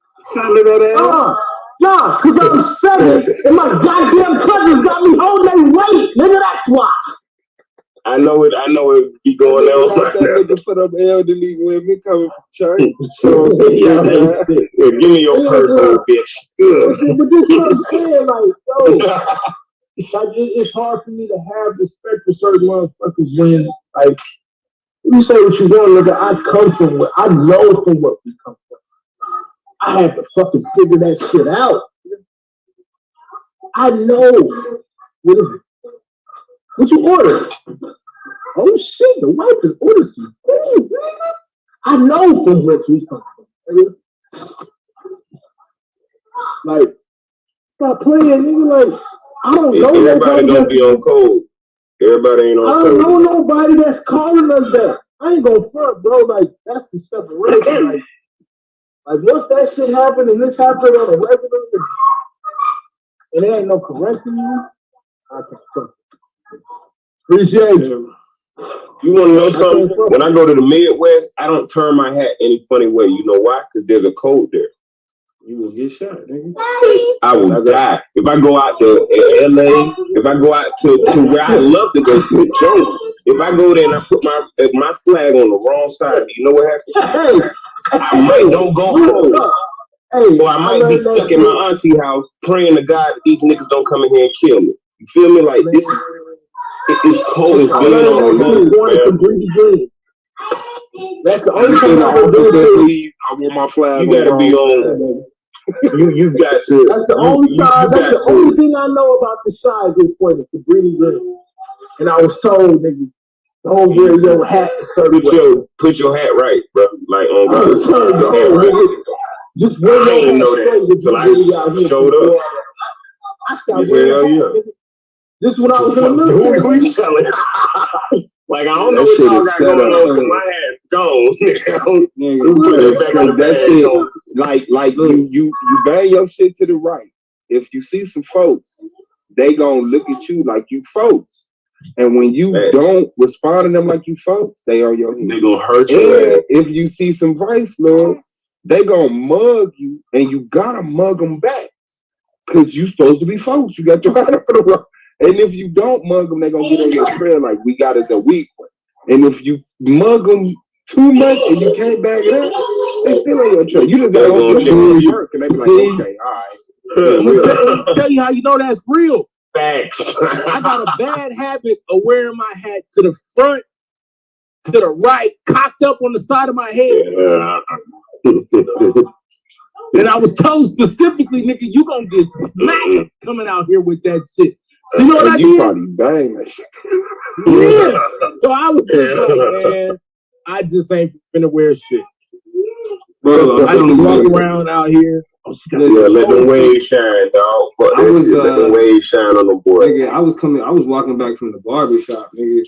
Nah, because I was 7 and my goddamn cousins got me holding their weight. Nigga, that's why. I know it be going on. That nigga put up elderly women coming from church. Give me your personal bitch. But this is what I'm saying, like, yo, it's hard for me to have respect for certain motherfuckers when, like, you say what you want, nigga. I know from what we come from. I had to fucking figure that shit out. I know. What is it? What you order? Oh shit, the wife is ordering some food. I know from where we come from. Like, stop playing, nigga. Like, I don't know. Everybody don't be on code. Everybody ain't on code. I don't know nobody that's calling us that. I ain't gonna front, bro. Like, that's the separation. Like once that shit happened and this happened on a regular, and there ain't no correcting you, I can't front. Appreciate you. You want to know something? When I go to the Midwest, I don't turn my hat any funny way. You know why? Because there's a code there. You will get shot, nigga. I will die. If I go out to LA, if I go out to where I love to go to the jungle, if I go there and I put my flag on the wrong side, you know what happens? I might don't go home. Or I might be stuck in my auntie house praying to God that these niggas don't come in here and kill me. You feel me? Like this is it's cold. It's being on the road. That's the only thing I do. I want my flag. You gotta be on. You got to. That's the only side. That's the only thing I know about the shy at this point is the breeding green. And I was told, nigga, don't wear your hat. Put your hat right, bro. Like on God. Just wear I didn't know that until I showed up. I stopped wearing hats. This is what I was doing. Who you telling? Like I don't know what y'all got going on. My hat's gone. That shit, like you bang your shit to the right. If you see some folks, they gonna look at you like you folks. And when you don't respond to them like you folks, they are your head. They gonna hurt you. And if you see some vice lords, they gonna mug you, and you gotta mug them back. Cause you supposed to be folks. You got your hand up for the rock. And if you don't mug them, they gonna get on your trail like we got it the weak one. And if you mug them too much and you can't back it up, they still on your trail. You just gotta go to work, and they be like, okay, all right. Let me tell you how you know that's real. Facts. I got a bad habit of wearing my hat to the front, to the right, cocked up on the side of my head. And I was told specifically, nigga, you gonna get smacked coming out here with that shit. So you know what I did? You probably bang that shit. Yeah. So I was just like, man, I just ain't finna wear shit. Bro, I just walk around out here. Let them waves shine, dog. But let them waves shine on the board. Nigga, I was walking back from the barbershop, nigga.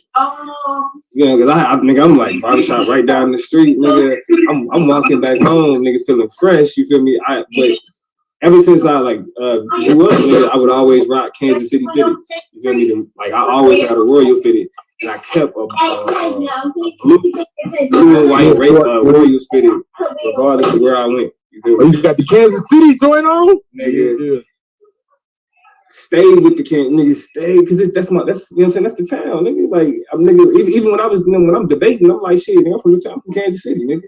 You know, cause I'm like barbershop right down the street, nigga. I'm walking back home, nigga, feeling fresh. You feel me? But ever since I grew up, nigga, I would always rock Kansas City fitted. You feel me? Like I always had a Royal fitted, and I kept a blue and white Royals fitted, regardless of where I went. You got the Kansas City joint on, nigga. Stay with the Kansas, nigga. Stay, cause that's you know what I'm saying. That's the town, nigga. like, even when I'm debating, I'm like, shit, nigga, I'm from the town, from Kansas City, nigga.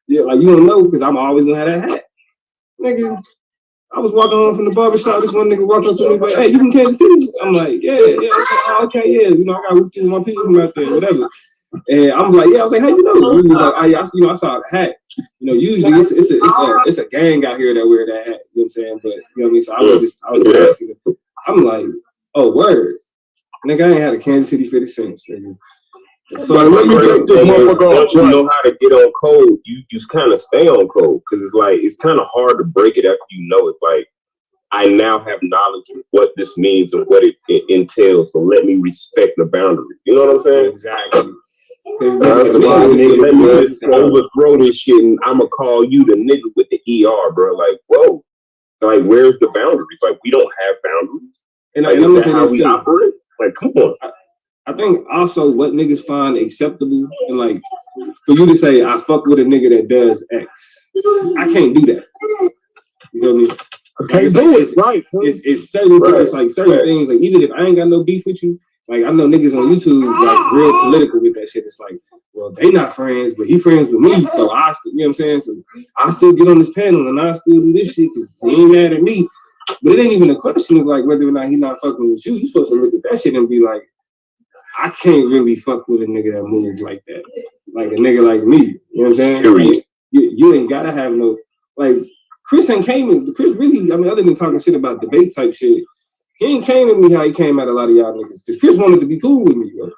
Yeah, like, you don't know, because I'm always gonna have that hat. Nigga, I was walking home from the barbershop, this one nigga walked up to me, like, hey, you from Kansas City? I'm like, yeah. I said, oh, okay, yeah, you know, I got with my people from out there, whatever. And I'm like, yeah, I was like, how you know? He was like, oh, yeah, I saw the hat. You know, usually it's a gang out here that wear that hat, you know what I'm saying? But, you know what I mean? So I was just asking him. I'm like, oh, word. Nigga, I ain't had a Kansas City fitted since, nigga. But let me take this motherfucker off. Once you know how to get on code, you kind of stay on code because it's kind of hard to break it after you know. It's like I now have knowledge of what this means and what it entails. So let me respect the boundaries. You know what I'm saying? Exactly. Let me just overthrow this shit and I'ma call you the nigga with the ER, bro. Like, whoa. Like, where's the boundaries? Like, we don't have boundaries. And like, I'm is that how we operate? Like, come on. I think also what niggas find acceptable and like for you to say I fuck with a nigga that does X. I can't do that. You feel me? Can't do it, right? It's certain things, it's like certain things. Like even if I ain't got no beef with you, like I know niggas on YouTube like real political with that shit. It's like, well, they not friends, but he friends with me, so I still, you know what I'm saying? So I still get on this panel and I still do this shit because he ain't mad at me. But it ain't even a question of like whether or not he not fucking with you. You supposed to look at that shit and be like, I can't really fuck with a nigga that moves like that. Like a nigga like me. You know what I'm saying? Like, you ain't gotta have no like Chris really, I mean, other than talking shit about debate type shit, he ain't came at me how he came at a lot of y'all niggas. Because Chris wanted to be cool with me, bro.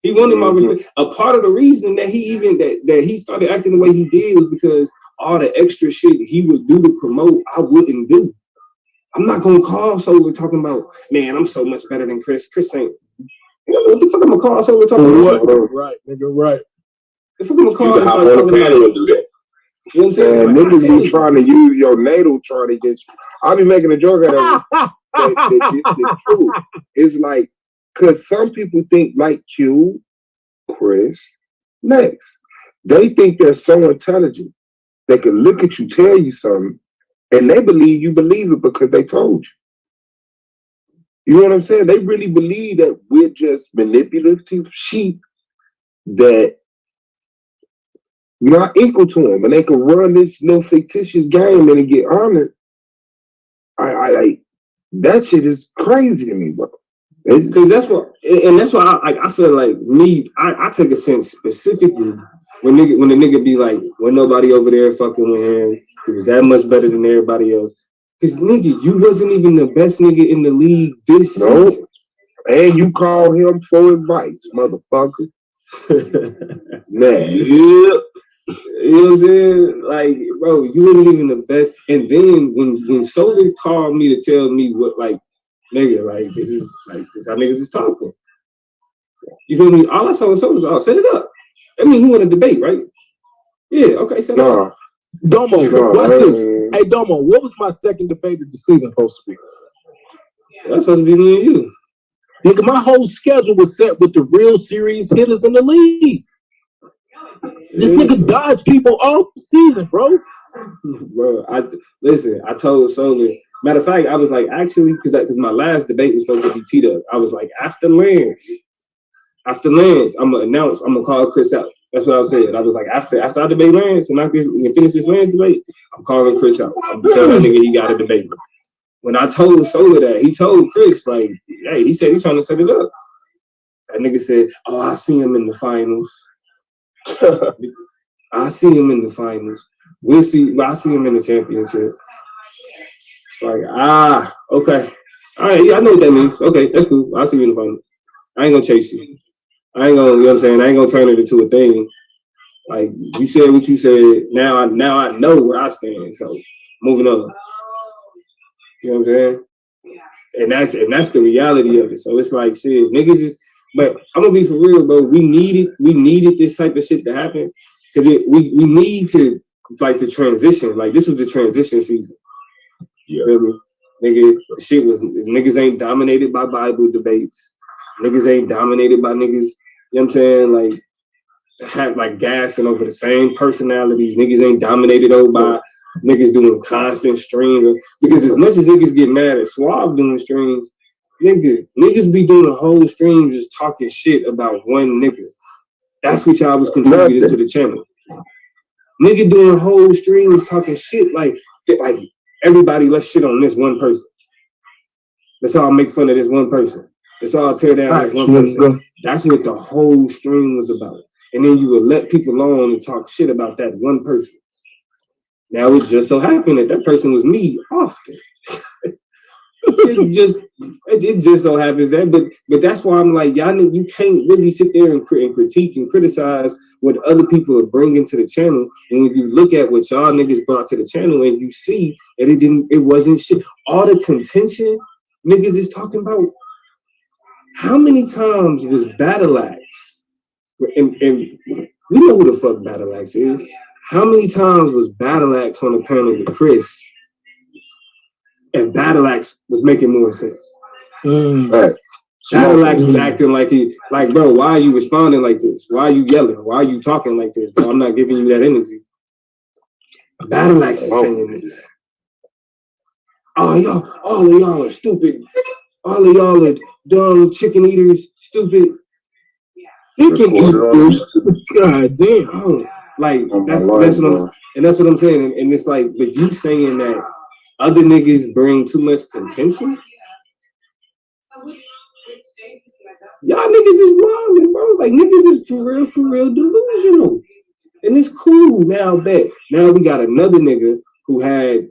He wanted my respect. A part of the reason that he even that he started acting the way he did was because all the extra shit he would do to promote, I wouldn't do. I'm not gonna call Solar talking about, man, I'm so much better than Chris. Chris ain't. What the fuck am I call Solar talking about? Right, nigga, right. The fuck am I call? You can hop on the panel and do that. You know what I'm saying? Niggas be trying to use your natal chart against you. I'll be making a joke out of it. that this is true. It's like, because some people think like Q, Chris, next. They think they're so intelligent. They can look at you, tell you something, and they believe you believe it because they told you. You know what I'm saying? They really believe that we're just manipulative sheep that not equal to them, and they can run this little fictitious game and get honored. I that shit is crazy to me, bro. Because that's what, and that's why I feel like me. I take offense specifically when the nigga be like, when nobody over there fucking with him, he was that much better than everybody else. Because nigga, you wasn't even the best nigga in the league this season. And you call him for advice, motherfucker. Man, yeah. You know what I'm saying? Like, bro, you wasn't even the best. And then when Solar called me to tell me what, like, nigga, like, this is how niggas is talking. You feel me? All I saw was Solar, oh, set it up. I mean, he want to debate, right? Yeah, okay, set it up. Domo, watch this. Hey, Domo, what was my second debate of the season supposed to be? That's supposed to be me and you. Nigga, my whole schedule was set with the real serious hitters in the league. This nigga dodged people all season, bro. Bro, I told Solar. Matter of fact, I was like, actually, because my last debate was supposed to be T-Dub. I was like, after Lance, I'm gonna call Chris out. That's what I said. I was like, after I debate Lance and I can finish this Lance debate, I'm calling Chris out. I'm telling that nigga he got a debate. When I told Solar that, he told Chris, like, hey, he said he's trying to set it up. That nigga said, oh, I see him in the finals. I see him in the finals. We'll see. I see him in the championship. It's like, okay. All right, yeah, I know what that means. Okay, that's cool. I'll see you in the finals. I ain't gonna chase you. I ain't gonna, you know what I'm saying? I ain't gonna turn it into a thing. Like, you said what you said. Now I know where I stand. So, moving on. You know what I'm saying? And that's the reality of it. So it's like, shit, niggas is, but I'm gonna be for real, bro. We needed this type of shit to happen because we need to like to transition. Like this was the transition season. Yeah. Feel me? Nigga, shit was niggas ain't dominated by Bible debates. Niggas ain't dominated by niggas, you know what I'm saying? Like have like gassing over the same personalities. Niggas ain't dominated over by niggas doing constant streams. Because as much as niggas get mad at Suave doing streams, niggas be doing a whole stream just talking shit about one nigga. That's what y'all was contributing to the channel. Nigga doing whole streams talking shit like everybody let's shit on this one person. Let's all make fun of this one person. Let's all tear down this one person. That's what the whole stream was about. And then you would let people on and talk shit about that one person. Now it just so happened that person was me often. It just so happens that, but that's why I'm like, y'all, you can't really sit there and critique and criticize what other people are bringing to the channel. And when you look at what y'all niggas brought to the channel, and you see that it wasn't shit. All the contention niggas is talking about. How many times was Battle Axe? And we know who the fuck Battle Axe is. How many times was Battle Axe on the panel with Chris? And Battle Axe was making more sense. Right. Battle Axe was acting like, bro, why are you responding like this? Why are you yelling? Why are you talking like this? Bro, I'm not giving you that energy. Battle Axe is saying this. All of y'all are stupid. All of y'all are dumb chicken eaters, stupid. Chicken eaters. God damn. Oh, like that's what I'm saying. And it's like, but you saying that other niggas bring too much contention? Y'all niggas is blind, bro. Like niggas is for real delusional. And it's cool now we got another nigga who had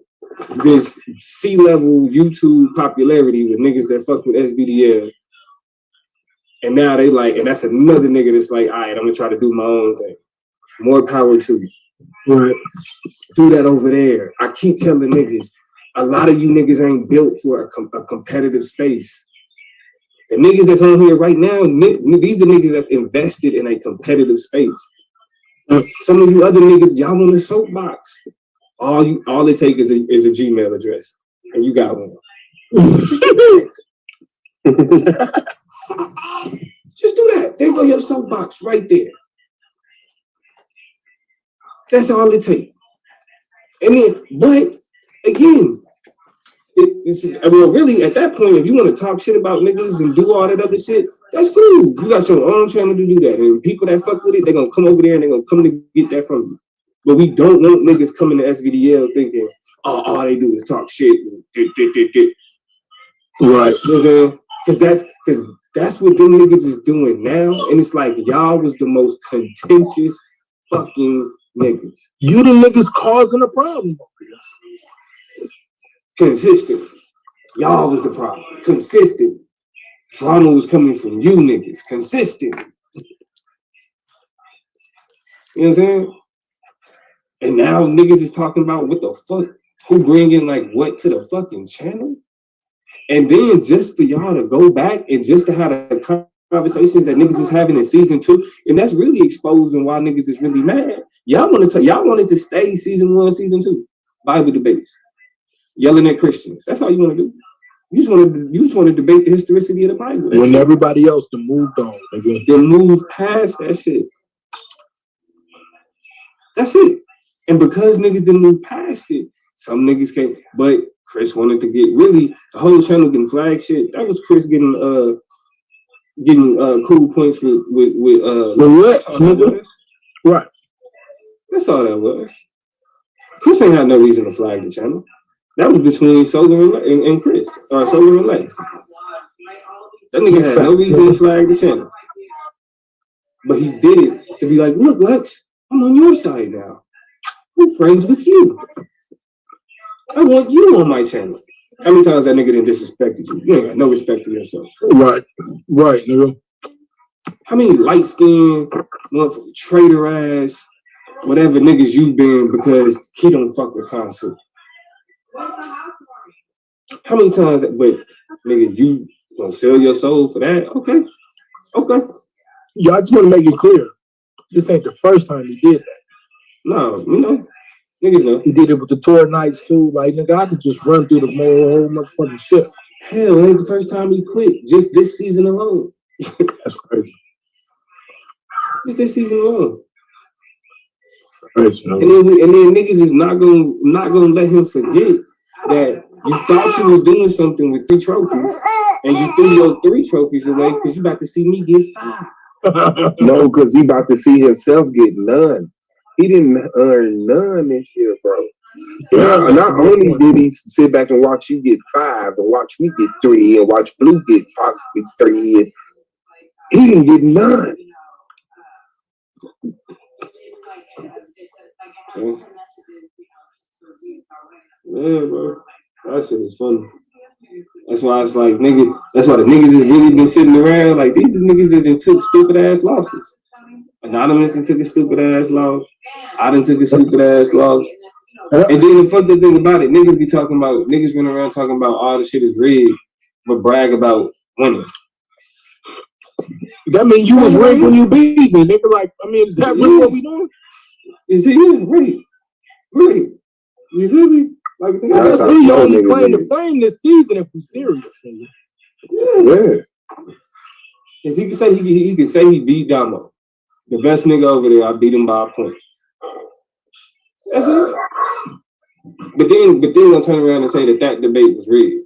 this C-level YouTube popularity with niggas that fuck with SVDL. And now they like, and that's another nigga that's like, all right, I'm gonna try to do my own thing. More power to you. Right. Do that over there. I keep telling niggas, a lot of you niggas ain't built for a competitive space. The niggas that's on here right now, these are niggas that's invested in a competitive space. Some of you other niggas, y'all want a soapbox. All it takes is a Gmail address, and you got one. Just do that. There go your soapbox right there. That's all it takes. And then, but again, really at that point, if you want to talk shit about niggas and do all that other shit, that's cool. You got your own channel to do that, and people that fuck with it, they're gonna come over there and they're gonna come to get that from you. But we don't want niggas coming to SVDL thinking, oh, all they do is talk shit and dit. Right. You know what I'm saying? Because that's what them niggas is doing now. And it's like, y'all was the most contentious fucking niggas. You the niggas causing a problem. Consistent. Y'all was the problem. Consistent. Drama was coming from you niggas. Consistent. You know what I'm saying? And now niggas is talking about what the fuck, who bringing like what to the fucking channel? And then just for y'all to go back and just to have the conversations that niggas was having in season 2, and that's really exposing why niggas is really mad. Y'all wanted to stay season 1, season 2, Bible debates, yelling at Christians. That's all you want to do. You just want to debate the historicity of the Bible. When everybody else done moved on, they moved past that shit. That's it. And because niggas didn't move past it, some niggas can't. But Chris wanted to get really the whole channel getting flag shit. That was Chris getting cool points with what? Right. That's all that was. Chris ain't had no reason to flag the channel. That was between Solar and Chris, or Solar and Lex. That nigga had no reason to flag the channel. But he did it to be like, look, Lex, I'm on your side now. I'm friends with you. I want you on my channel. How many times that nigga done disrespected you? You ain't got no respect for yourself. Right, nigga. How many light-skinned, traitor ass, whatever niggas you been because he don't fuck with Consul? How many times that, but nigga, you gonna sell your soul for that? Okay. Yeah, I just want to make it clear. This ain't the first time he did that. No, niggas know. He did it with the tour nights too. Like, nigga, I could just run through the whole motherfucking shit. Hell, it ain't the first time he quit. Just this season alone. That's crazy. Just this season alone. Crazy, and then niggas is not gonna let him forget that you thought you was doing something with 3 trophies, and you threw your 3 trophies away because you about to see me get 5. No, because he about to see himself get none. He didn't earn none this year, bro. Yeah, not only did he sit back and watch you get 5 and watch me get 3 and watch Blue get possibly 3, and he didn't get none. Yeah, bro. That shit is funny. That's why it's like nigga. That's why the niggas has really been sitting around. Like these niggas that done took stupid ass losses. Anonymous done took a stupid ass loss. I done took a stupid ass loss. And then the fucked up thing about it, niggas run around talking about all the shit is rigged, but brag about winning. That mean you was rigged when you beat me, nigga. Like, I mean, is that really what we doing? Is it rigged? Rigged. You feel me? Like, that's we only claim to fame this season if we serious, nigga. Yeah. Cause he can say he beat Damo. The best nigga over there, I beat him by a point. That's it. But then they'll turn around and say that debate was rigged.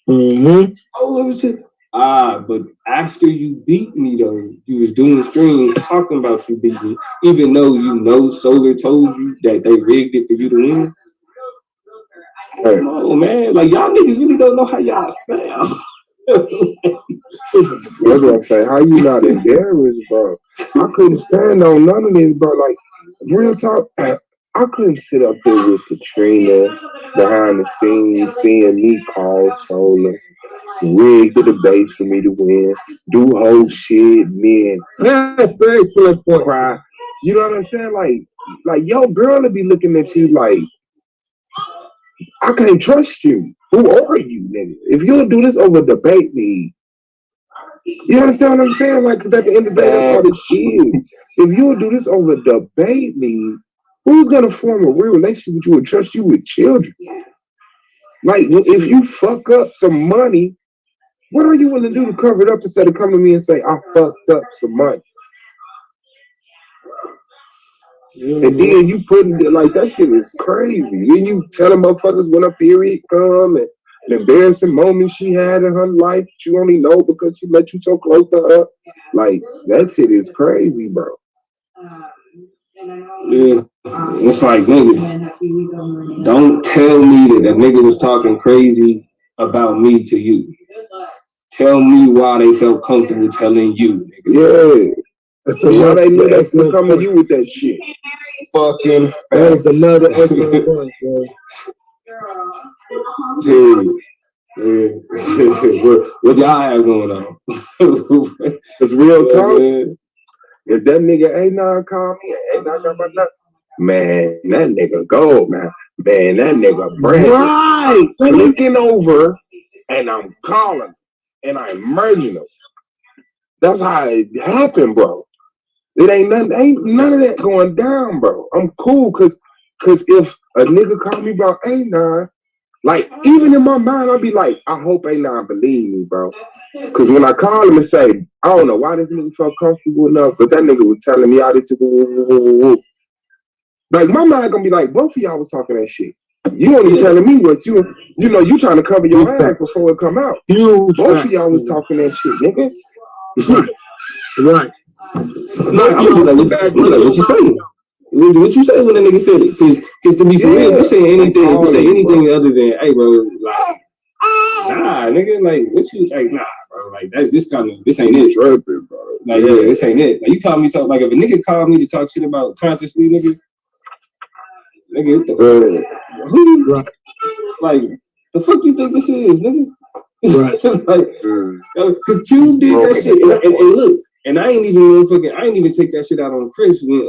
Mm-hmm. Oh, it was just, but after you beat me though, you was doing streams talking about you beat me, even though you know Solar told you that they rigged it for you to win. Come on, man. Like y'all niggas really don't know how y'all sound. That's what I say. How you not embarrassed, bro? I couldn't stand on none of this, bro. Like, real talk, I couldn't sit up there with Katrina behind the scenes, seeing me call Solar, rig the debates for me to win, do whole shit, man. That's an excellent point. Cry. You know what I'm saying? Like your girl will be looking at you like, I can't trust you. Who are you, nigga? If you'll do this over debate me, you understand what I'm saying? Like, because at the end of the day, that's all this is. If you'll do this over debate me, who's gonna form a real relationship with you and trust you with children? Like, if you fuck up some money, what are you willing to do to cover it up instead of coming to me and say, I fucked up some money? And then you putting it like that shit is crazy. Then you telling motherfuckers when a period come and an embarrassing moment she had in her life you only know because she let you so close to her. Like that shit is crazy, bro. Yeah, it's like nigga, don't tell me that nigga was talking crazy about me to you. Tell me why they felt comfortable telling you. Nigga. Yeah. So why they knew that's to come to you with that shit? Fucking that's another excellent point, what y'all have going on? It's real talk. If that nigga A9 call me, A9 got my number, man, that nigga gold, man. Man, that nigga brand. Right. Looking over and I'm calling and I'm merging them. That's how it happened, bro. It ain't none of that going down, bro. I'm cool because if a nigga call me about A9, like even in my mind, I'll be like, I hope A9 believe me, bro. Because when I call him and say, I don't know why this nigga felt comfortable enough, but that nigga was telling me all this shit. Like my mind gonna be like, both of y'all was talking that shit. You only telling me what you know, you trying to cover your ass before it come out. Both of y'all was talking that shit, nigga. Right. No, I'm like, what you saying? What you say when the nigga said it? Because to be for real, you say anything other than, hey, bro, like, nah, nigga, like, what you, like, nah, bro, like, this ain't it, Tripping, bro. Like, yeah, this ain't it. Like, you call me talk, like, if a nigga called me to talk shit about consciously, nigga, what the fuck? Who? Right. Like, the fuck you think this is, nigga? Right. Like, because Cube did that shit, and look. And I ain't even take that shit out on Chris when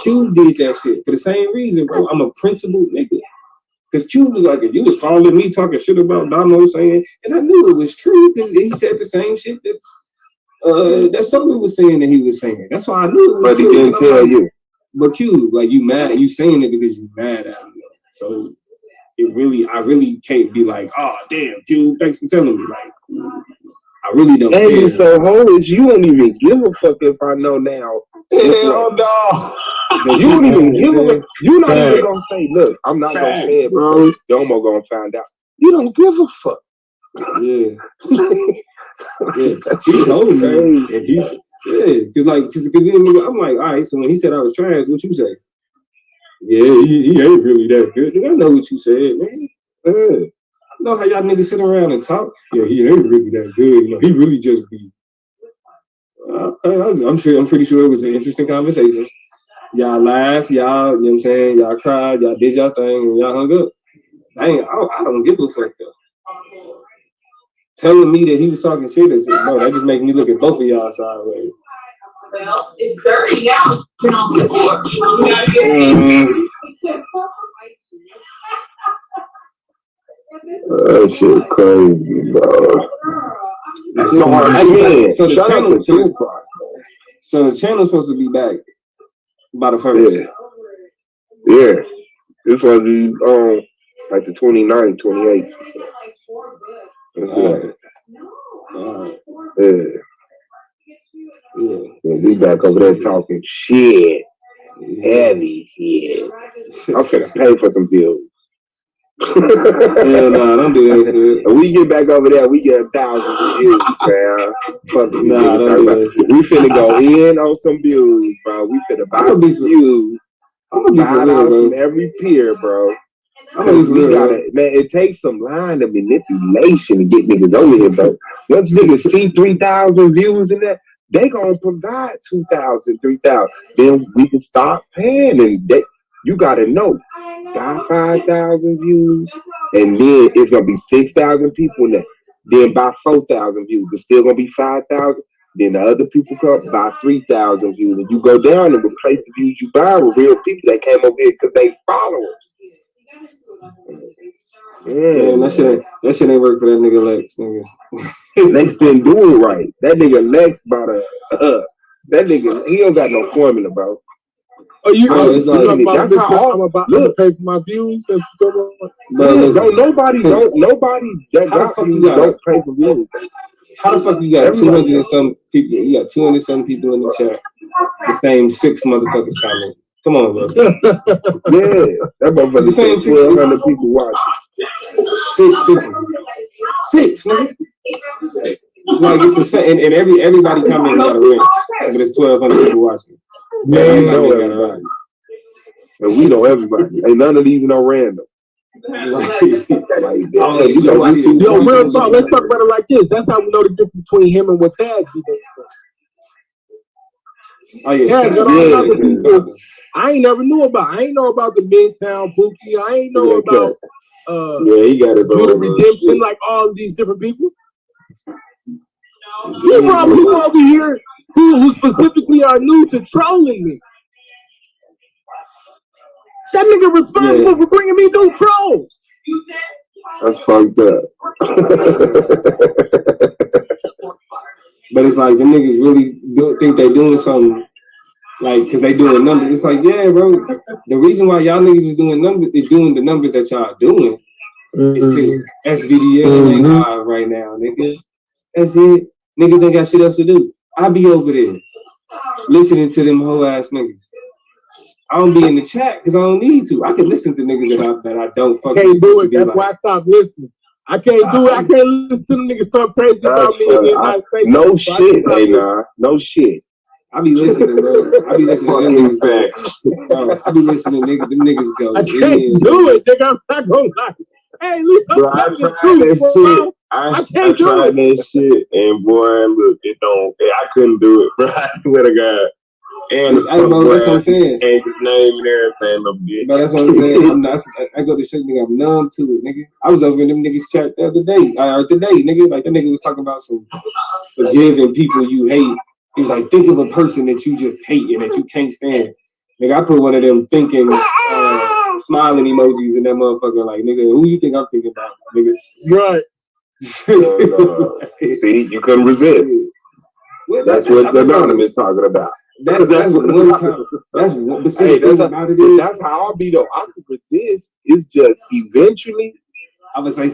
Cube did that shit for the same reason, bro. I'm a principled nigga. Because Cube was like, if you was calling me talking shit about Damo saying, and I knew it was true because he said the same shit that somebody was saying that he was saying. That's why I knew. But he didn't tell you. But Cube, like you mad, you saying it because you mad at him. So I really can't be like, oh damn, Cube, thanks for telling me. Like, I really don't. And you so homeless, you don't even give a fuck if I know now. Hell no. You don't even give a fuck. You're not even gonna say, look, I'm not gonna say it, bro. Domo gonna find out. You don't give a fuck. Yeah. He told me. Because I'm like, all right, so when he said I was trash, what you say? Yeah, he ain't really that good. I know what you said, man. You know how y'all niggas sit around and talk? Yeah, he ain't really that good. You know, he really just be. I'm pretty sure it was an interesting conversation. Y'all laughed, y'all, you know what I'm saying? Y'all cried, y'all did y'all thing, and y'all hung up. I don't give a fuck though. telling me that he was talking shit, bro, that just make me look at both of y'all sideways. Well, it's dirty now. Been on the floor. You gotta get That shit crazy, bro. So the channel's supposed to be back by the first. Yeah. This was like the 29th, 28th. Yeah. We back over there talking shit. Heavy shit. I'm finna pay for some bills. Hell nah, don't do that shit. We get back over there, we get 1,000 views, man. Fuck it, nah, don't do that shit. We finna go in on some views, bro. We finna buy some views. I'm gonna be $5 from every peer, bro. We gotta, man, it takes some line of manipulation to get niggas over here, bro. Once niggas see 3,000 views in that, they gonna provide 2,000, 3,000. Then we can start paying, and you gotta know, got 5,000 views, and then it's gonna be 6,000 people in there. Then by 4,000 views, it's still gonna be 5,000. Then the other people come by 3,000 views, and you go down and replace the views you buy with real people that came over here because they followers. Yeah, that shit ain't work for that nigga Lex, nigga. Lex didn't do it right. That nigga Lex about that nigga, he don't got no formula, bro. Oh, you that's how I'm about to pay for my views. Don't nobody that got views don't pay for views. How the fuck you got 200 and some people? You got 200 and some people in the chat. The same 6 motherfuckers comment. Come on, bro. Yeah, that motherfucker said 1,200 people watching. 6 people. 6, nigga. Like it's the same, and everybody commenting got a wrench, but it's 1,200 people watching. Yeah, we know everybody. And we know everybody. Ain't none of these no random. Real talk. Let's talk about it like this. That's how we know the difference between him and what Taz did. Oh yeah, I ain't never knew about. I ain't know about the Midtown Pookie. I ain't know about. He got his own redemption, like all of these different people. You probably people over here who specifically are new to trolling me. That nigga responsible for bringing me new trolls. That's fucked up. But it's like the niggas really think they doing something, like, cause they doing numbers. It's like, yeah, bro. The reason why y'all niggas is doing the numbers that y'all doing is cause SVDL ain't live right now, nigga. That's it. Niggas ain't got shit else to do. I be over there listening to them whole ass niggas. I don't be in the chat because I don't need to. I can listen to niggas that I don't fucking can't do it. That's why I stopped listening. I can't do it. I can't listen to them niggas talk crazy about me and then not say no shit, hey nah. No shit. I be listening, bro. I be listening to them niggas back. I be listening to niggas. Them niggas go. I can't do it, nigga. I'm not gonna lie. Hey, at least I'm telling the truth, bro. I can't do it. That shit, and boy, look, it don't. I couldn't do it, bro. I swear to God. And bro, that's what I'm saying. And his name and everything, little bitch. But that's what I'm saying. I go to shit, nigga. I'm numb to it, nigga. I was over in them niggas chat the other day, today, nigga. Like that nigga was talking about some forgiving people you hate. He was like, think of a person that you just hate and that you can't stand. Nigga, I put one of them thinking, smiling emojis in that motherfucker. Like, nigga, who you think I'm thinking about, nigga? Right. See, you couldn't resist. That's what the anonymous talking about. That's one time. That's how I'll be though. I can resist. It's just eventually I'm gonna say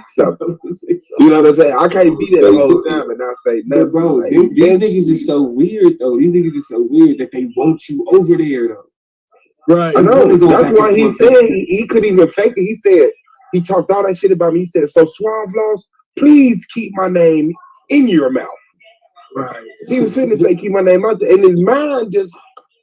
something. You know what I'm saying? I can't be there the whole time and not say nothing. Bro, like, these niggas is so weird though. These niggas is so weird that they want you over there though. Right. I know. That's why he said he couldn't even fake it. He said he talked all that shit about me. He said, so Suave Loss, please keep my name in your mouth. Right. He was finna say keep my name out there, and his mind just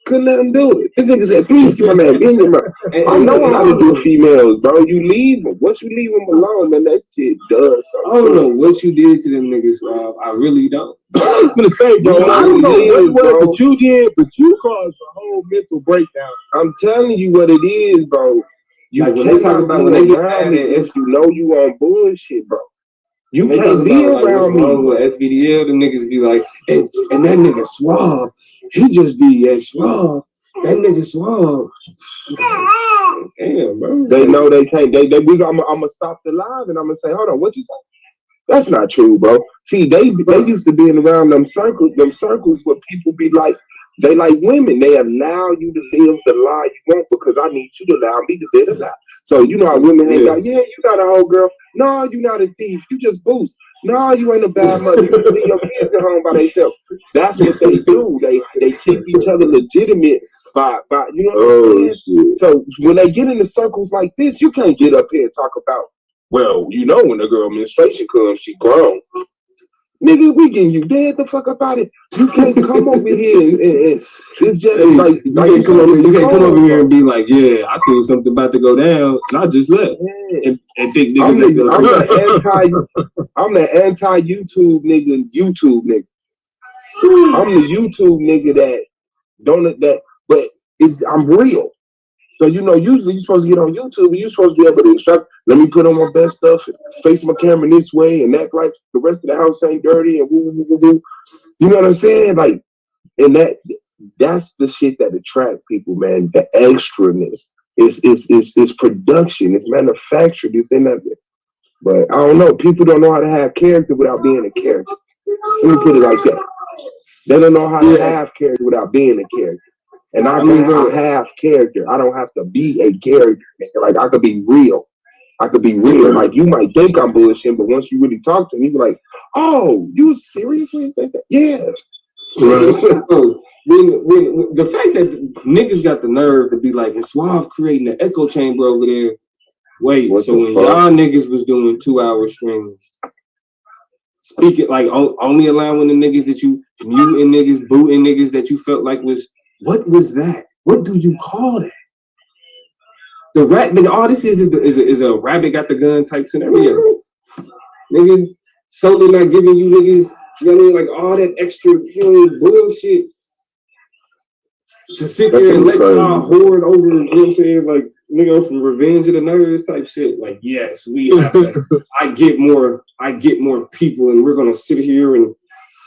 couldn't let him do it. This nigga said, please keep my name in your mouth. I know how to do females, bro. You leave them. Once you leave them alone, then that shit does something. I don't know what you did to them niggas, Rob. I really don't. I was gonna say, bro, I don't know what you did, but you caused a whole mental breakdown. I'm telling you what it is, bro. You like when they talk about when they get mad if you know you on bullshit, bro. You They can't talk be about, like, around what's wrong me. with SVDL. The niggas be like, and that nigga Suave, he just be at Suave. That nigga Suave. Damn, bro. They know they can't. I'm gonna stop the live and I'm gonna say, hold on, what you say? That's not true, bro. See, they used to be around them circles where people be like, they like women. They allow you to live the lie you want because I need you to allow me to live the lie. So you know how women hang out. Yeah, you not a whole girl. No, you not a thief. You just boost. No, you ain't a bad mother. You just leave your kids at home by themselves. That's what they do. They keep each other legitimate by you know what I'm saying? So when they get into circles like this, you can't get up here and talk about, well, you know, when the girl menstruation comes, she grown. Nigga, we getting you dead the fuck about it. You can't come over here and it's just like you can't come over here and be like, yeah, I seen something about to go down, and I just left and think niggas I'm the anti YouTube nigga. I'm the YouTube nigga but I'm real. So you know, usually you're supposed to get on YouTube and you're supposed to be able to instruct. Let me put on my best stuff, and face my camera this way, and act like the rest of the house ain't dirty, and woo, woo, woo, woo. You know what I'm saying? Like, and that's the shit that attract people, man. The extraness. It's production. It's manufactured. It's in that. But I don't know. People don't know how to have character without being a character. Let me put it like that. They don't know how to have character without being a character. And I have character. I don't have to be a character. Like, I could be real. Like, you might think I'm bullshitting, but once you really talk to me, you're like, oh, you serious when you say that? Yeah. when the fact that niggas got the nerve to be like, is Suave creating an echo chamber over there? Wait, so when y'all niggas was doing 2-hour streams, speaking like only allowing the niggas that you muting niggas, booting niggas that you felt like what was that? What do you call that? The rat, nigga, all this is a rabbit got the gun type scenario. Nigga, solely not giving you niggas, you know what I mean, like all that extra, you know, bullshit to sit there and let y'all hoard over, you know what I'm saying, like, nigga, from Revenge of the Nerds type shit. Like, yes, we have to, I get more people, and we're gonna sit here and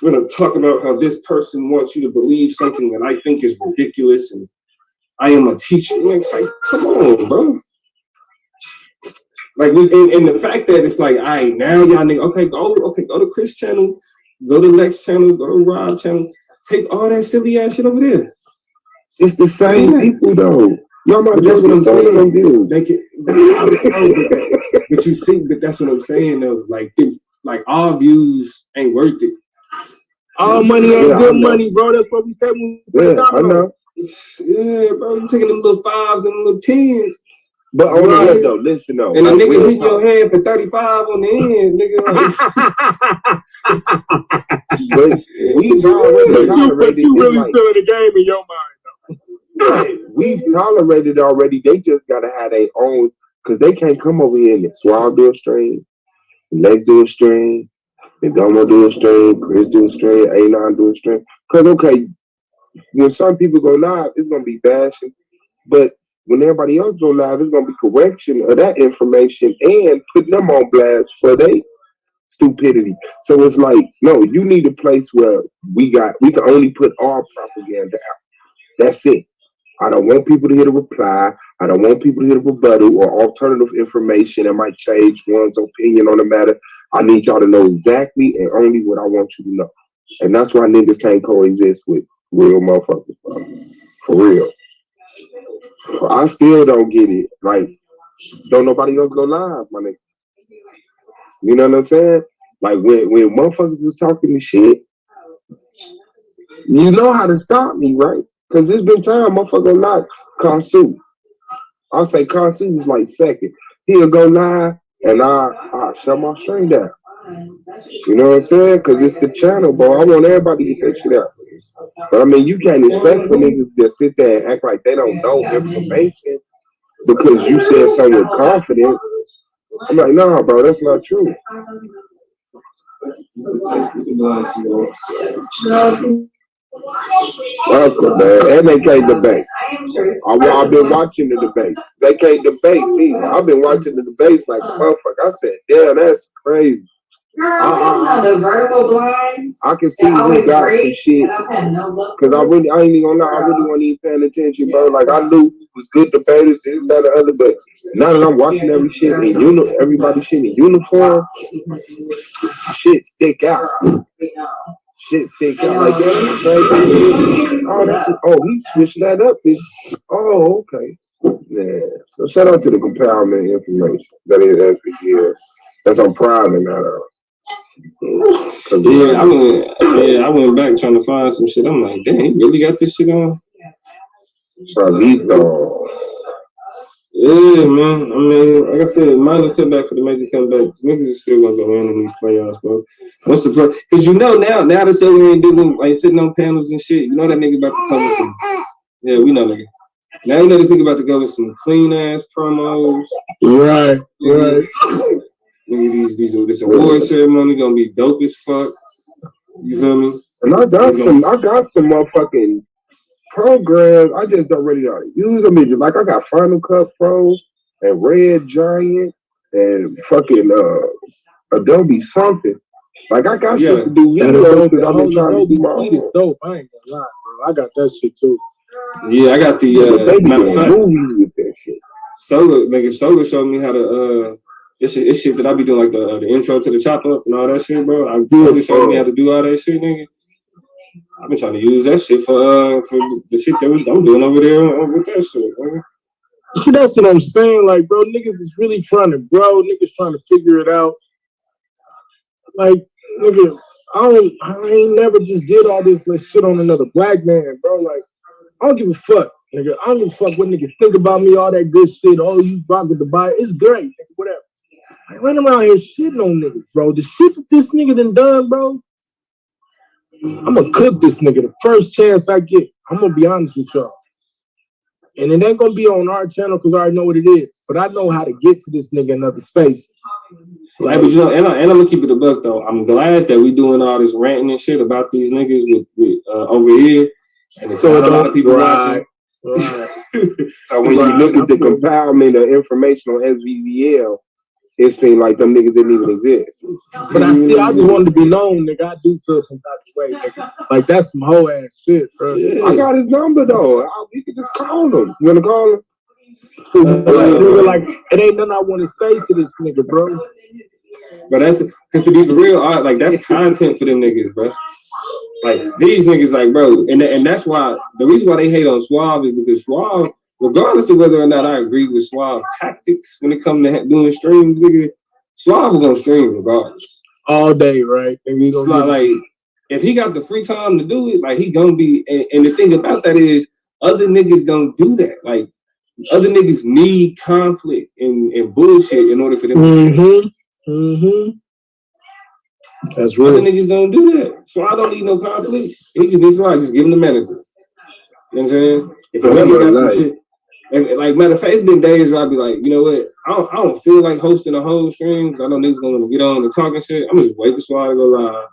we're gonna talk about how this person wants you to believe something that I think is ridiculous, and I am a teacher. Like come on, bro. Like, and the fact that it's like, all right, now y'all nigga, go to Chris channel, go to Lex channel, go to Rob channel, take all that silly ass shit over there. It's the same people though. Y'all might that's what I'm saying. But you see, but that's what I'm saying though. Like all views ain't worth it. All money ain't good money, bro. That's what we said when we put I know. Yeah, bro. You taking them little 5s and them little 10s. But on the end though, listen though. And a nigga hit your head for 35 on the end, nigga. But we've already tolerated. You really still in the game in your mind though. We've tolerated already. They just gotta have their own, because they can't come over here and Swab do a stream, Lex do a stream, and Domo do a stream, Chris do a stream, A9 do a stream. Because okay, when some people go live, it's gonna be bashing, but when everybody else go live, it's gonna be correction of that information and putting them on blast for their stupidity. So it's like, no, you need a place where we can only put our propaganda out. That's it. I don't want people to hit a reply. I don't want people to hit a rebuttal or alternative information that might change one's opinion on the matter. I need y'all to know exactly and only what I want you to know. And that's why niggas can't coexist with real motherfuckers, bro. For real. I still don't get it. Like, don't nobody else go live, my nigga. You know what I'm saying? Like, when motherfuckers was talking to shit, you know how to stop me, right? Because there's been time motherfucker not Kansu. I'll say Kansu was like second. He'll go live and I shut my stream down. You know what I'm saying? Because it's the channel, bro. I want everybody to get that shit out. But I mean, you can't expect for niggas to just sit there and act like they don't know information because you said something with confidence. I'm like, nah, bro, that's not true. Man. And they can't debate. I've been watching the debate. They can't debate me. I've been watching the debates like a motherfucker. I said, damn, that's crazy. Girl, the vertical blinds. I can see who got some shit. Cause I ain't even gonna lie, I really wasn't even paying attention, bro. Like I knew it was good debaters, this, that, the other, but now that I'm watching every shit in everybody shit in uniform, shit stick out. Shit stick out. Like he switched that up. Oh, okay. Yeah. So shout out to the compoundment information that is every year. That's I'm proud of that. I went back trying to find some shit. I'm like, damn, he really got this shit on? Yeah, man. I mean, like I said, minor setback for the major comebacks. Niggas is still gonna go in these playoffs, bro. What's the play? Because you know now that Silver ain't doing like sitting on panels and shit. You know that nigga about to come with some. Yeah, we know nigga. Now you know this nigga about to go with some clean ass promos. Right. Nigga, this award ceremony gonna be dope as fuck. You feel me? And I got some motherfucking programs. I just don't really know how to use them. Like I got Final Cut Pro and Red Giant and fucking Adobe something. Like I got shit to do videos because I've been trying to do my own. It's dope. I ain't gonna lie, bro. I got that shit too. Yeah, I got the matter of fact, movies with that shit. Solar showed me how to it's shit that I be doing, like the intro to the chop up and all that shit, bro. Solar showed me how to do all that shit, nigga. I've been trying to use that shit for the shit that I'm doing over there with that shit, nigga. See, that's what I'm saying. Like, bro, niggas is really trying to grow. Niggas trying to figure it out. Like, nigga, I ain't never just did all this like shit on another black man, bro. Like, I don't give a fuck, nigga. I don't give a fuck what niggas think about me, all that good shit. Oh, you rock with the buy. It's great, nigga, whatever. I ain't running around here shitting on niggas, bro. The shit that this nigga done done, bro, I'm gonna cook this nigga the first chance I get. I'm gonna be honest with y'all. And it ain't gonna be on our channel because I already know what it is. But I know how to get to this nigga in other spaces. Like, but you know, and I'm gonna keep it a buck though. I'm glad that we doing all this ranting and shit about these niggas with over here. And so a lot of people watching. Right. So when you look at the compoundment of information on SVDL, it seemed like them niggas didn't even exist. But I just wanted to be known, nigga. I do feel some type of way, nigga. Like that's some whole ass shit, bro. Yeah. I got his number though. You can just call him. You wanna call him? Like it ain't nothing I want to say to this nigga, bro. But that's because to be for real, like that's content for them niggas, bro. Like these niggas, like bro, and that's why the reason why they hate on Suave is because Suave, regardless of whether or not I agree with Suave tactics when it comes to doing streams, nigga, Suave is gonna stream regardless. All day, right? And it's like if he got the free time to do it, like he gonna be. And the thing about that is, other niggas don't do that. Like other niggas need conflict and bullshit in order for them to stream. That's real. Other niggas don't do that. So I don't need no conflict. He just needs to just give him the manager. You know what I'm saying? If a nigga got some shit, and like matter of fact, it's been days where I be like, you know what? I don't feel like hosting a whole stream because I know niggas gonna get on and talk and shit. I'm just wait for Swag to go live.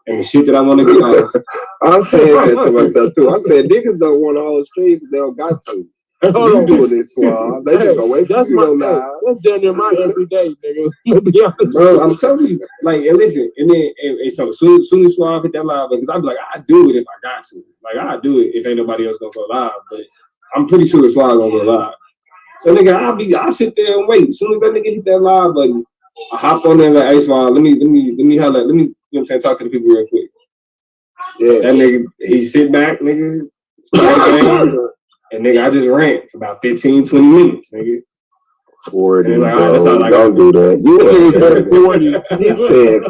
And the shit that I want to get off. I'm saying that to myself too. I said niggas don't want a whole stream because they don't got to. You doing this, Swab. They just go wait for you to go live. That's down there my everyday, nigga. Bro, I'm telling you, like, and listen, and then so soon as Swab hit that live, because I'd be like, I do it if I got to. Like, I do it if ain't nobody else gonna go live. But I'm pretty sure Swab gonna go live. So nigga, I'll sit there and wait. As soon as that nigga hit that live button, I hop on there and like, hey Swab, let me holler, you know what I'm saying, talk to the people real quick. Yeah. That nigga, he sit back, nigga. And nigga, I just rant for about 15, 20 minutes, nigga. 40. Like, oh, that's all I don't do that. You said 40. He said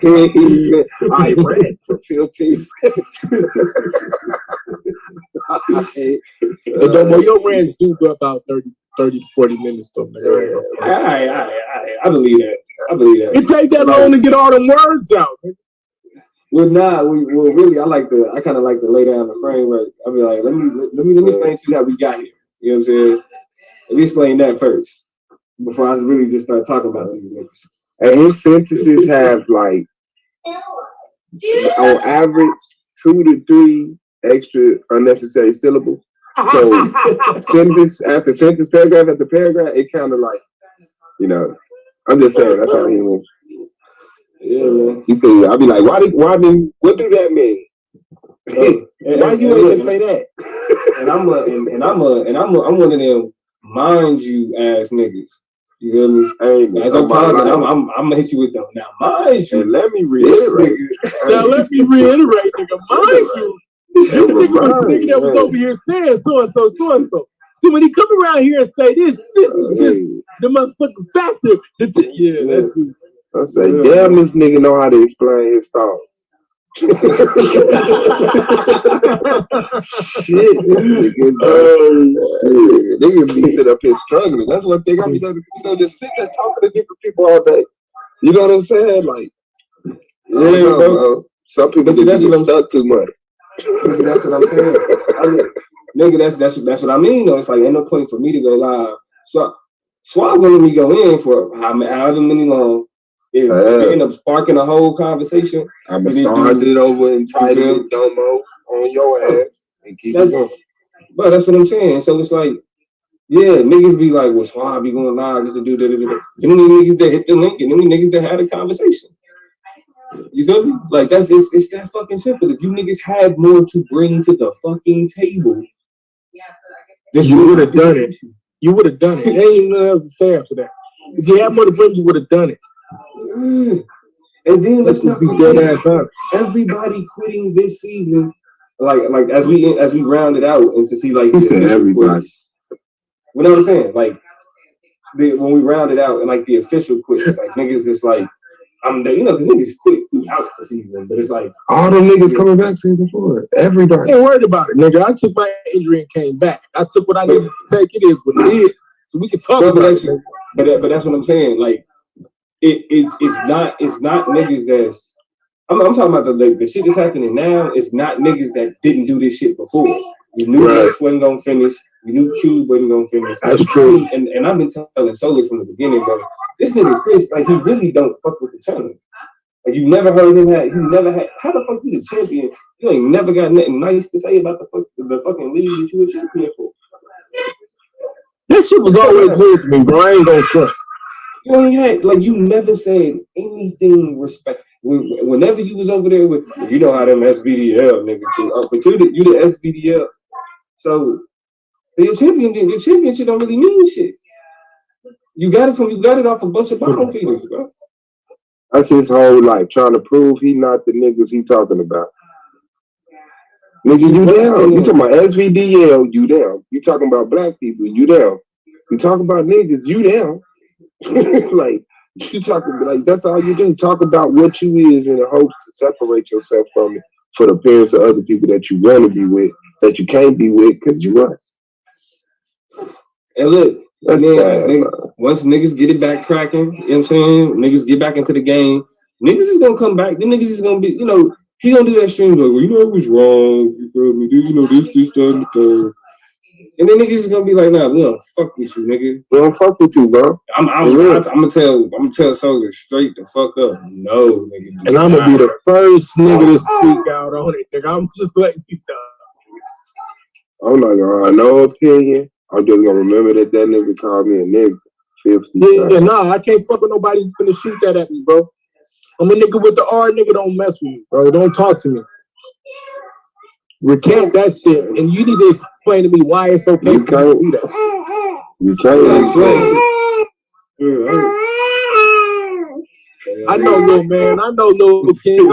15. I rant for 15. But your rants do go about 30 to 40 minutes, though, nigga. I believe that. It take that long to get all the words out, nigga. Well, really, I kind of like to lay down the framework. I be like, let me explain to you how we got here. You know what I'm saying? Let me explain that first before I really just start talking about these niggas. And his sentences have like, on average, 2 to 3 extra unnecessary syllables. So sentence after sentence, paragraph after paragraph, it kind of like, you know, I'm just saying that's how he moves. Yeah, man. You think I'll be like, what do that mean? Why you ain't gonna say that? And I'm one of them mind you ass niggas. You feel me? Hey, as I'm talking, I'm gonna hit you with them. Now, mind you, and let me reiterate. Now let me reiterate, nigga. Mind you, this nigga that was over here saying so and so, so and so. So when he come around here and say this is the motherfucking factor. Yeah, that's good. I say, damn, this nigga know how to explain his thoughts. Shit, niggas be sitting up here struggling. That's one thing I be doing, just sitting there talking to different people all day. You know what I'm saying? Like, bro. Some people just get stuck too much. That's what I'm saying. Nigga, that's what I mean though. It's like ain't no point for me to go live. So I'm gonna let me go in for however many long. If you end up sparking a whole conversation, I'm gonna start it over and title it Domo on your ass and keep it going. But that's what I'm saying. So it's like, yeah, niggas be like, well, Swab be going live just to do that. Them niggas that hit the link and them niggas that had a conversation. You feel me? Like it's that fucking simple. If you niggas had more to bring to the fucking table, you would have done it. You would have done it. There ain't even nothing else to say after that. If you had more to bring, you would have done it. And then let's not forget everybody quitting this season. Like as we round it out and to see like he said everybody. You know what I'm saying? Like when we round it out and like the official quits, like niggas just like the niggas quit throughout the season, but it's like all them niggas coming back season 4. Everybody. I ain't worried about it, nigga. I took my injury and came back. I took what I needed to take. It is what it is. So we can talk about it. But that's what I'm saying. Like it's not niggas that's I'm talking about the shit that's happening now. It's not niggas that didn't do this shit before. You knew X wasn't gonna finish. You knew Q wasn't gonna finish. That's true. And I've been telling Solar from the beginning, bro. This nigga Chris, like he really don't fuck with the channel. Like you never heard him how the fuck you the champion? You ain't never got nothing nice to say about the fucking league that you were champion for. That shit was always weird to me, bro. I ain't gonna front. You ain't had you never said anything respect. Whenever you was over there with, you know how them SVDL niggas do. But you the SVDL, so your championship don't really mean shit. You got it off a bunch of bottom feeders, bro. That's his whole life, trying to prove he not the niggas he talking about. Nigga, you down. You talking about SVDL, you down. You talking about black people, you down. You talking about niggas, you down. Like, you talking like that's all you do. Talk about what you is in the hopes to separate yourself from it for the appearance of other people that you want to be with, that you can't be with because you us. And look, that's sad, once niggas get it back cracking, you know what I'm saying? Niggas get back into the game, niggas is gonna come back. Them niggas is gonna be, he gonna do that stream like, well, it was wrong. You feel me? This, that, and the third. And then niggas is gonna be like, nah, we don't fuck with you, nigga. We don't fuck with you, bro. I'm gonna tell Soldier straight the fuck up. No, nigga. And I'm gonna be the first nigga to speak out on it, nigga. I'm just letting you know. I'm not gonna have no opinion. I'm just gonna remember that nigga called me a nigga 50 times. Yeah, nah, I can't fuck with nobody who's gonna shoot that at me, bro. I'm a nigga with the R, nigga, don't mess with me, bro. Don't talk to me. Recant that shit, and you need to explain to me why it's okay you can't do that. You can't explain it. I know, little man. I know, little king.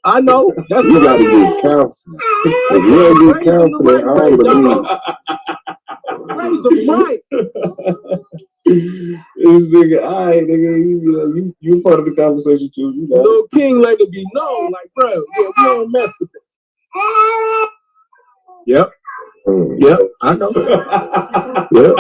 I know. That's you gotta get counseling. If you don't get counseling, I don't believe. Raise them right. This nigga, alright, nigga, you part of the conversation too. You know. Little king let it be known, like, bro, yeah, we don't mess with it. Yep. Yep, I know. Yep.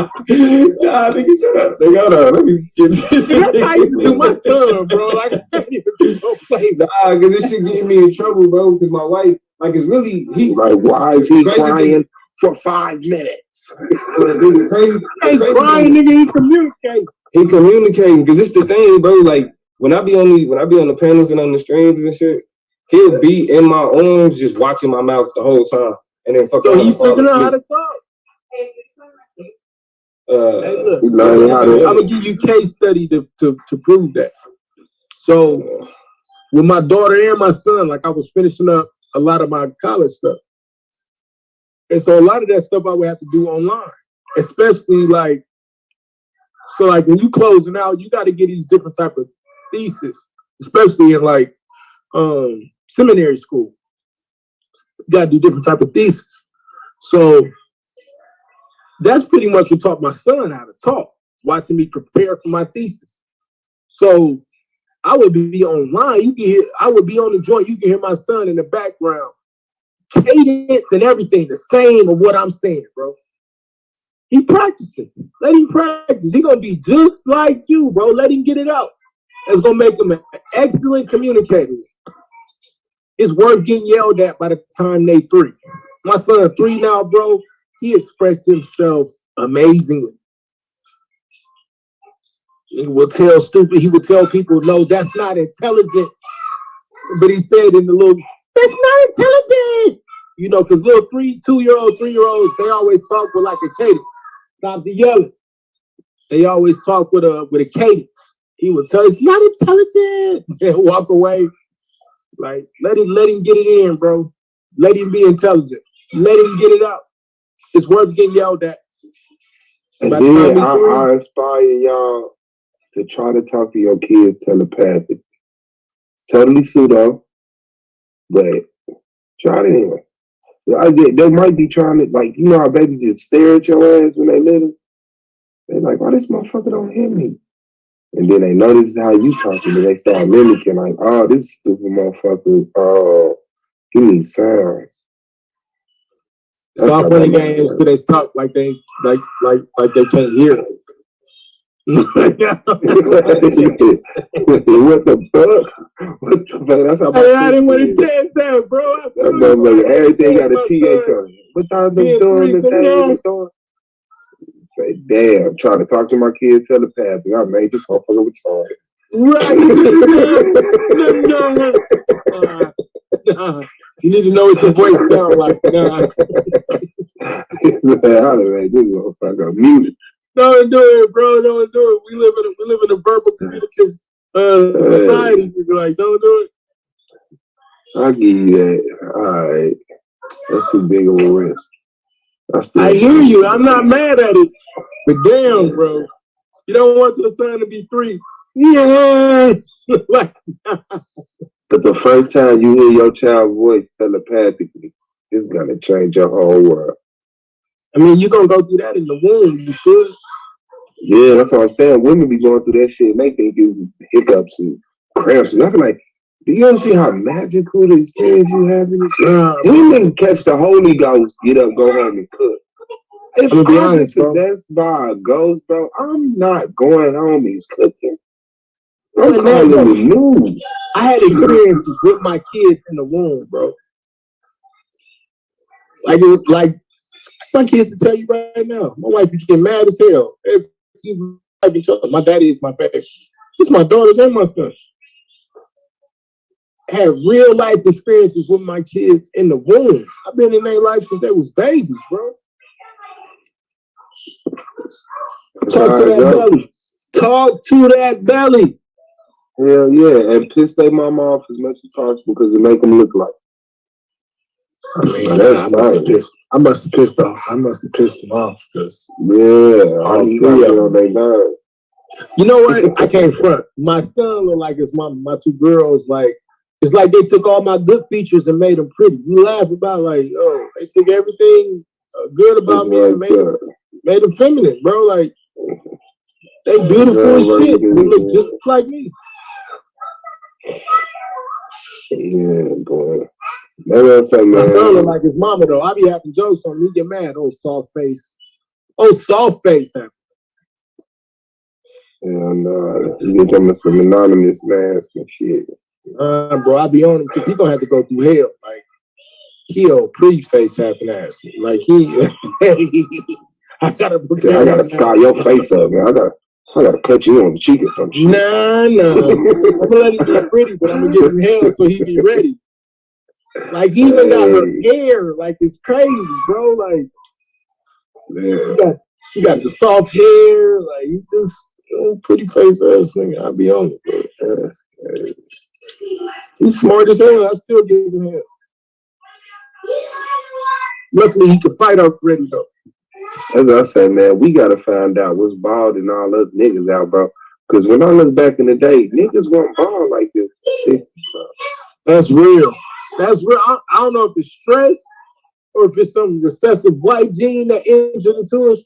Nah, nigga, shut up. Nigga, hold on. Let me get this. That's how I used to do my son, bro. Like, I can't even do no play. Nah, because this shit getting me in trouble, bro. Because my wife, like, it's really like, why is he crying for 5 minutes? He ain't crying, nigga. He communicating. He communicating because it's the thing, bro. Like, when I be on the panels and on the streams and shit, he'll be in my arms just watching my mouth the whole time. And then fuck you figuring out how to talk. Hey, look, I'm gonna give you case study to prove that. So with my daughter and my son, like I was finishing up a lot of my college stuff. And so a lot of that stuff I would have to do online, especially like, so like when you closing out, you got to get these different type of thesis, especially in like seminary school. You got to do different type of thesis. So that's pretty much what taught my son how to talk, watching me prepare for my thesis. So I would be online. You can hear, I would be on the joint. You can hear my son in the background, cadence and everything, the same of what I'm saying, bro. He practicing. Let him practice. He gonna be just like you, bro. Let him get it out. It's gonna make him an excellent communicator. It's worth getting yelled at by the time they 3. My son 3 now, bro. He expressed himself amazingly. He will tell stupid. He would tell people, no, that's not intelligent. But he said in the little, that's not intelligent. You know, because little 2-year-old, 3-year-olds, they always talk with like a cadence. Stop the yelling. They always talk with a cadence. He would tell us, not intelligent. And walk away. Like, let him get it in, bro. Let him be intelligent. Let him get it out. It's worth getting yelled at. And then I inspire y'all to try to talk to your kids telepathically. Totally pseudo, but try it anyway. They might be trying to, like, you know how babies just stare at your ass when they little? They're like, oh, this motherfucker don't hear me. And then they notice how you talking, and they start mimicking, like, oh, this stupid motherfucker, oh, he needs sounds. Soft running games, so they talk like they can't hear. What the fuck? What the fuck? That's how I didn't want to chance that, bro. Everything got a TH on it. What y'all been doing today? Say, damn, trying to talk to my kids telepathy. I made this motherfucker retarded. Right. No. You need to know what your voice sounds like. Nah. Man, I done made this motherfucker muted. Don't do it, bro. Don't do it. We live in a verbal communicative society. Like, don't do it. I'll give you that. All right. That's too big of a risk. I hear you. I'm not mad at it. But damn, bro. You don't want your son to be 3. Yeah. Like, but the first time you hear your child's voice telepathically, it's gonna change your whole world. I mean, you're gonna go through that in the womb, you should. Yeah, that's what I'm saying. Women be going through that shit and they think it's hiccups and cramps. And I'm like, do you ever see how magical the experience you have in this shit? You didn't catch the Holy Ghost, get up, go home and cook. If I'm honest, possessed by a ghost, bro, I'm not going home and cooking. I'm calling the news. I had experiences with my kids in the womb, bro. Like my kids to tell you right now. My wife became mad as hell. My daddy is my favorite. It's my daughters and my son. I had real life experiences with my kids in the womb. I've been in their life since they was babies, bro. Talk to that belly. Talk to that belly. Hell yeah, and piss their mama off as much as possible because it make them look like. I mean, I must have pissed off. I must have pissed them off because all 3 of them they died. You know what? I can't front. My son look like his mama. My 2 girls, like, it's like they took all my good features and made them pretty. You laugh about like, oh, they took everything good about me and made them feminine, bro. Like, they beautiful as shit. They look just like me. Yeah, boy. My son look like his mama though. I be having jokes on me, get mad. Oh, soft face. Oh, soft face. Yeah, no. You get them some anonymous masks and shit. Bro, I be on him because he gonna have to go through hell. Like, he'll pre-face having ass. Like I gotta scar your face up, man. I gotta cut you on the cheek or something. Nah. I'm gonna let him be pretty, but I'm gonna give him hell so he be ready. Like, he even got her hair. Like, it's crazy, bro. Like, she got the soft hair. Like, he just pretty face ass nigga. I be on it, bro. He's smart as hell. I still give him hell. Luckily, he can fight already, though. As I say, man, we gotta find out what's bald and all us niggas out, bro. Because when I look back in the day, niggas weren't bald like this. That's real. That's real. I don't know if it's stress or if it's some recessive white gene that entered into us.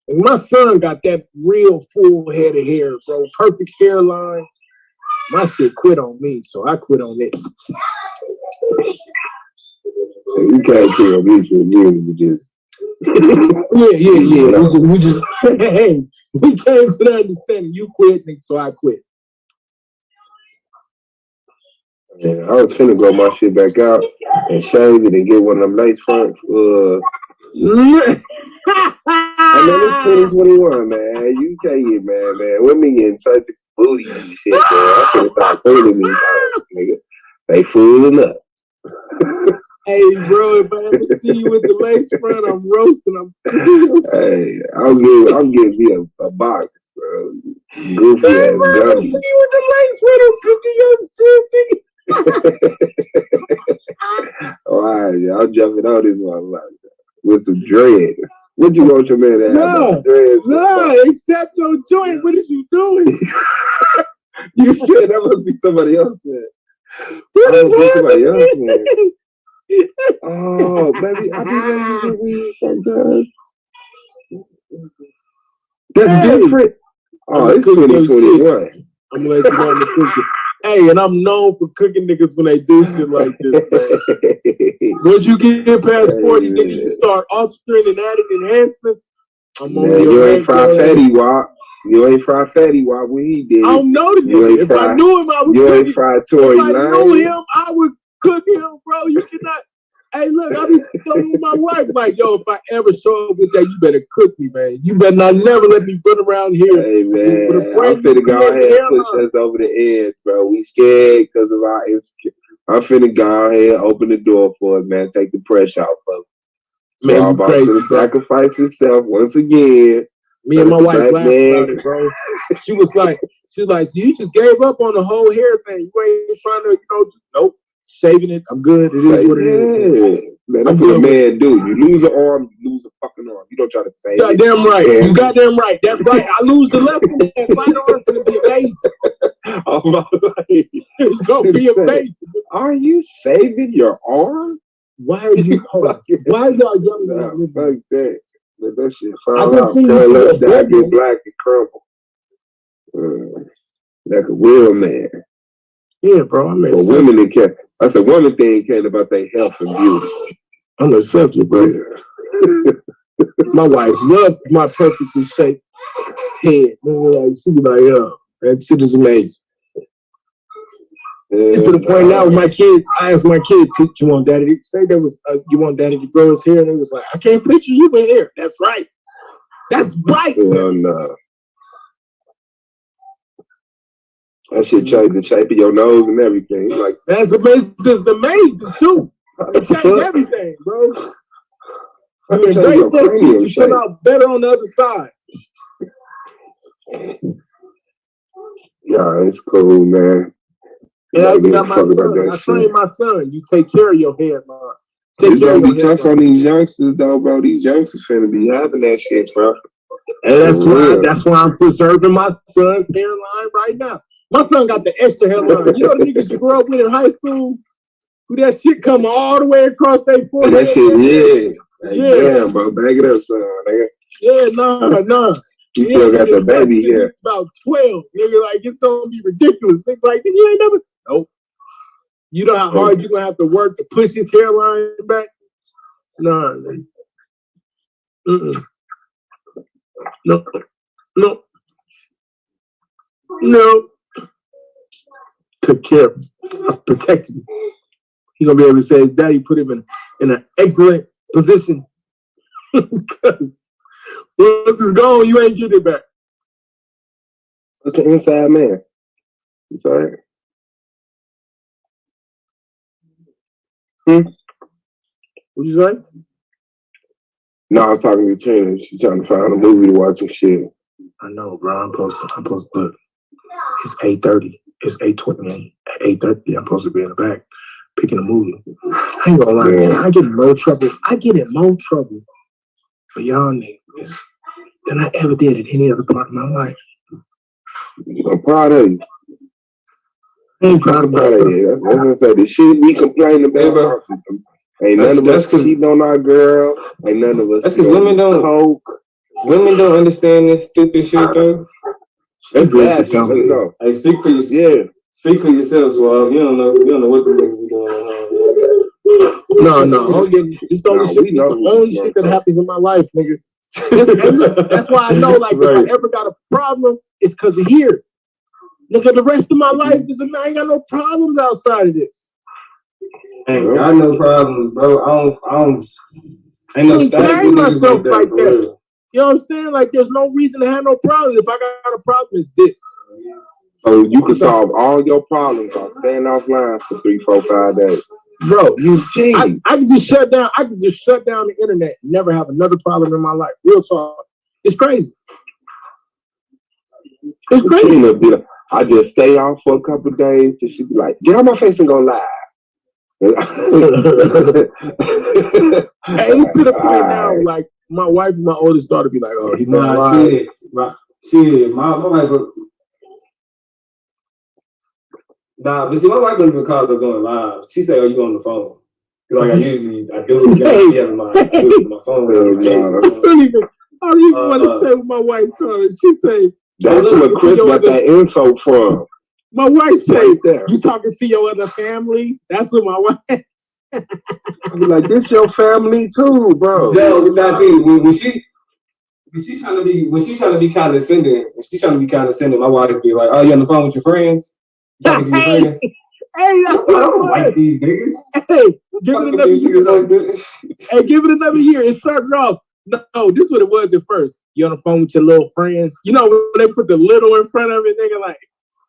And my son got that real full head of hair, bro. Perfect hairline. My shit quit on me, so I quit on it. You can't tell me to just. Yeah. We just hey, we came to the understanding. You quit, so I quit. Yeah, I was finna grow my shit back out and shave it and get one of them lace fronts. I mean, it's 2021, man. You can't get mad, man. Women getting such a booty and shit, man. I finna start fooling me, nigga. They fooling up. Hey, bro, if I ever see you with the lace front, I'm roasting them. Hey, I'm giving me a box, bro. Goofy Hey, ass bro, I gummy. see you with the lace front, I'm cooking your shit, nigga. All right, yeah, I'm jumping on this one with some dread. What you want your man to have? No, except your joint. What is you doing? You said that must be somebody else, man. What is somebody else, man. Oh, baby, I be wanting to weed sometimes. That's different. Oh, it's 2021. I'm gonna let you know I'm cooking. Hey, and I'm known for cooking niggas when they do shit like this, man. Once you get past 40, then you start altering and adding enhancements. I'm on your you ain't fried fatty wop. You ain't fried fatty wop when he did. I don't know the nigga. If I knew him, I would cook him. You ain't fried Tory If I knew him, I would cook him, bro. You cannot. Hey, look, I be telling my wife, like, yo, if I ever show up with that, you better cook me, man. You better not never let me run around here. Hey, man, I'm finna go ahead and push us over the edge, bro. We scared because of our insecurity. I'm finna go ahead and open the door for us, man. Take the pressure off of us. Man, so I'm about to sacrifice himself once again. Me and my wife laughed about it, bro. She was like, you just gave up on the whole hair thing. You ain't trying to, nope. Shaving it, I'm good. It is what it is. Man, that's what a man do. You lose an arm, you lose a fucking arm. You don't try to save it. Goddamn right. You goddamn right. That's right. I lose the left one. That right arm gonna be amazing. Oh my life. It's gonna be amazing. Are you saving your arm? Why are you why y'all young men? Fuck that. Let that shit fall out. Curl up, die, get black and crumble. Like a real man. Yeah, bro. I mean, women that care. That's a woman thing caring about their health and beauty. I'm a subject, bro. My wife loved my perfectly shaped head. Like, she be like, yo, that shit is amazing. It's to the point now with my kids, I asked my kids, you want daddy to say there was you want daddy to grow his hair? And they was like, I can't picture you with hair. That's right. That's right. Hell no. That shit changed the shape of your nose and everything. Like that's amazing. It's amazing too. It changed everything, bro. You embrace that shit, you come out better on the other side. Yeah, it's cool, man. And I got my son. I trained my son. You take care of your hair, man. It's gonna be tough on these youngsters, though, bro. These youngsters finna be having that shit, bro. And that's why I'm preserving my son's hairline right now. My son got the extra hairline. You know the niggas you grew up with in high school? Who that shit come all the way across their forehead? That shit, yeah. Damn, bro. Back it up, son. Nigga. Yeah, no. You still got the baby hair. About 12. Nigga, like, it's gonna be ridiculous. Nigga, like, you ain't never. Nope. You know how hard you're gonna have to work to push his hairline back? Nah, man. No. Took care of him. I protected him. He's gonna be able to say his daddy put him in an excellent position. Because once it's gone, you ain't getting it back. What's the inside man? You sorry? What you say? No, I was talking to Trina. She's trying to find a movie to watch and shit. I know, bro. I'm supposed to look. It's 8:30. It's 8:28. 8:30. I'm supposed to be in the back picking a movie. I ain't gonna lie, man. I get in more trouble. I get in more trouble for y'all niggas than I ever did at any other part of my life. I'm proud of you. I ain't proud of myself. That's what I say. The shit we complain about. Ain't none of us cheating on our girl. Ain't none of us. That's because women don't. Coke. Women don't understand this stupid shit though. That's bad. Hey, speak for yourself. Yeah. Speak for yourself, Swab. You don't know what the niggas be doing. No. This the only shit that happens in my life, nigga. That's why I know, like, if I ever got a problem, it's because of here. Nigga, the rest of my life I ain't got no problems outside of this. Ain't got no problems, bro. I don't. Ain't no carry myself like that. You know what I'm saying? Like, there's no reason to have no problems. If I got a problem, it's this. So you can solve all your problems by staying offline for 3, 4, 5 days. Bro, I can just shut down. I can just shut down the internet and never have another problem in my life. Real talk. It's crazy. It's crazy. I just stay off for a couple of days till she be like, get on my face and go live. Hey, it's to the point now, like, my wife and my oldest daughter be like, oh, he going live. Shit, my wife. Nah, but see, my wife don't even call her going live. She say, "Oh, you on the phone?" Like I do it. I do it on my phone. I don't even want to say what my wife called it. She say, "That's where Chris got that info from." My wife say that. You talking to your other family? That's what my wife. I be like, "This your family too, bro." No, that's it. When she's trying to be condescending, my wife be like, "Oh, you on the phone with your friends? Talking to your friends?" Hey, that's what I don't like these niggas. Hey, give it another year. Hey, give it another year. It started off. No, this is what it was at first. You on the phone with your little friends. You know when they put the little in front of it, they're like,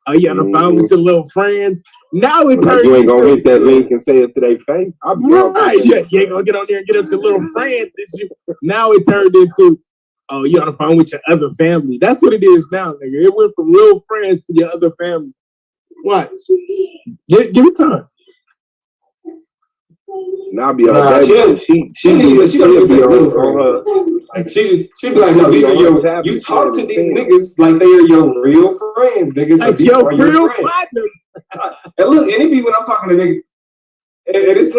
"Oh, you on the phone with your little friends." Now it turns. You ain't gonna hit that link and say it to their face. Right? Yeah, you ain't gonna get on there and get up to little friends. Now it turned into, "Oh, you on the phone with your other family." That's what it is now, nigga. It went from little friends to your other family. What? Give it time. Now be on that. She be on her. Like she be like, "No, these are you talk to these niggas like they are your real friends, niggas. Like your real partners." And look, and it be when I'm talking to niggas, and it's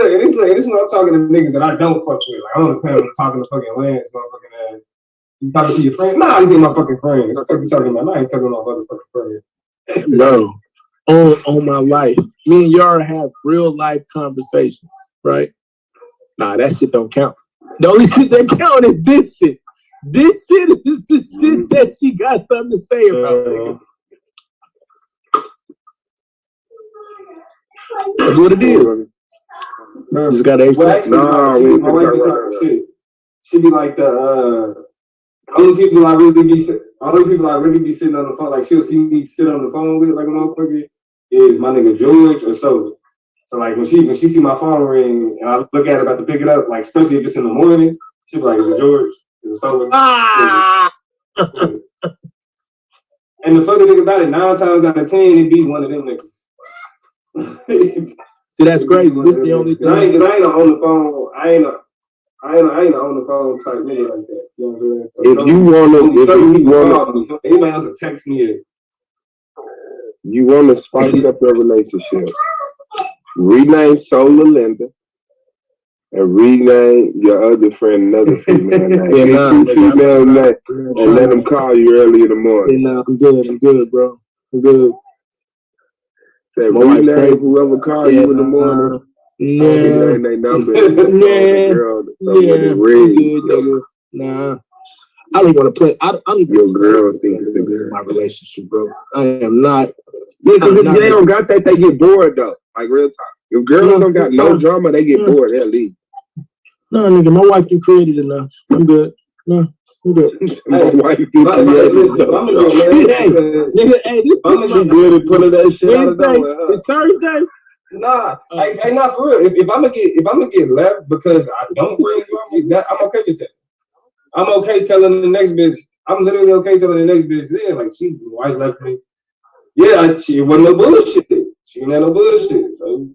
when I'm talking to niggas that I don't fuck with. Like I don't plan on talking to fucking Lance, motherfucking ass. You talking to your friend? Nah, these ain't my fucking friends. What the fuck you talking about? I ain't talking about motherfucking friends. No. On my life, me and Yara have real life conversations, right? Nah, that shit don't count. The only shit that count is this shit. This shit is the shit that she got something to say about. That's what it is. Just gotta accept. She be like the only people I really be sitting on the phone. Like she'll see me sit on the phone with like a motherfucker is my nigga George or so. So like when she see my phone ring and I look at it about to pick it up, like especially if it's in the morning, she be like, "Is it George? Is it so?" And the funny thing about it, 9 times out of 10, it be one of them niggas. See, that's crazy. This is the only thing. I ain't on the phone. I ain't on the phone type nigga like that. You know what I'm saying? If anybody else will text me. You want to spice up your relationship, rename Solar Linda and rename your other friend another female name. Two female names and let them call you early in the morning. Yeah, nah, I'm good, bro. I'm good. Say rename whoever call you in the morning. Yeah. They number. Nah. I don't want to play. I'm your girl thinks it's my relationship, bro. I am not. Because if they don't got that, they get bored though. Like real talk. If girls don't got no drama, they get bored. They'll leave. No, nigga, my wife can create it enough. I'm good. No, I'm good. My wife can create it enough. Nigga, good at pulling that shit out of nowhere. It's Thursday. Nah, hey, not for real. If I'm gonna get left because I don't bring drama, I'm okay with that. I'm okay telling the next bitch. I'm literally okay telling the next bitch. Yeah, like she, wife left me. Yeah, she wasn't no bullshit. she ain't had no bullshit. So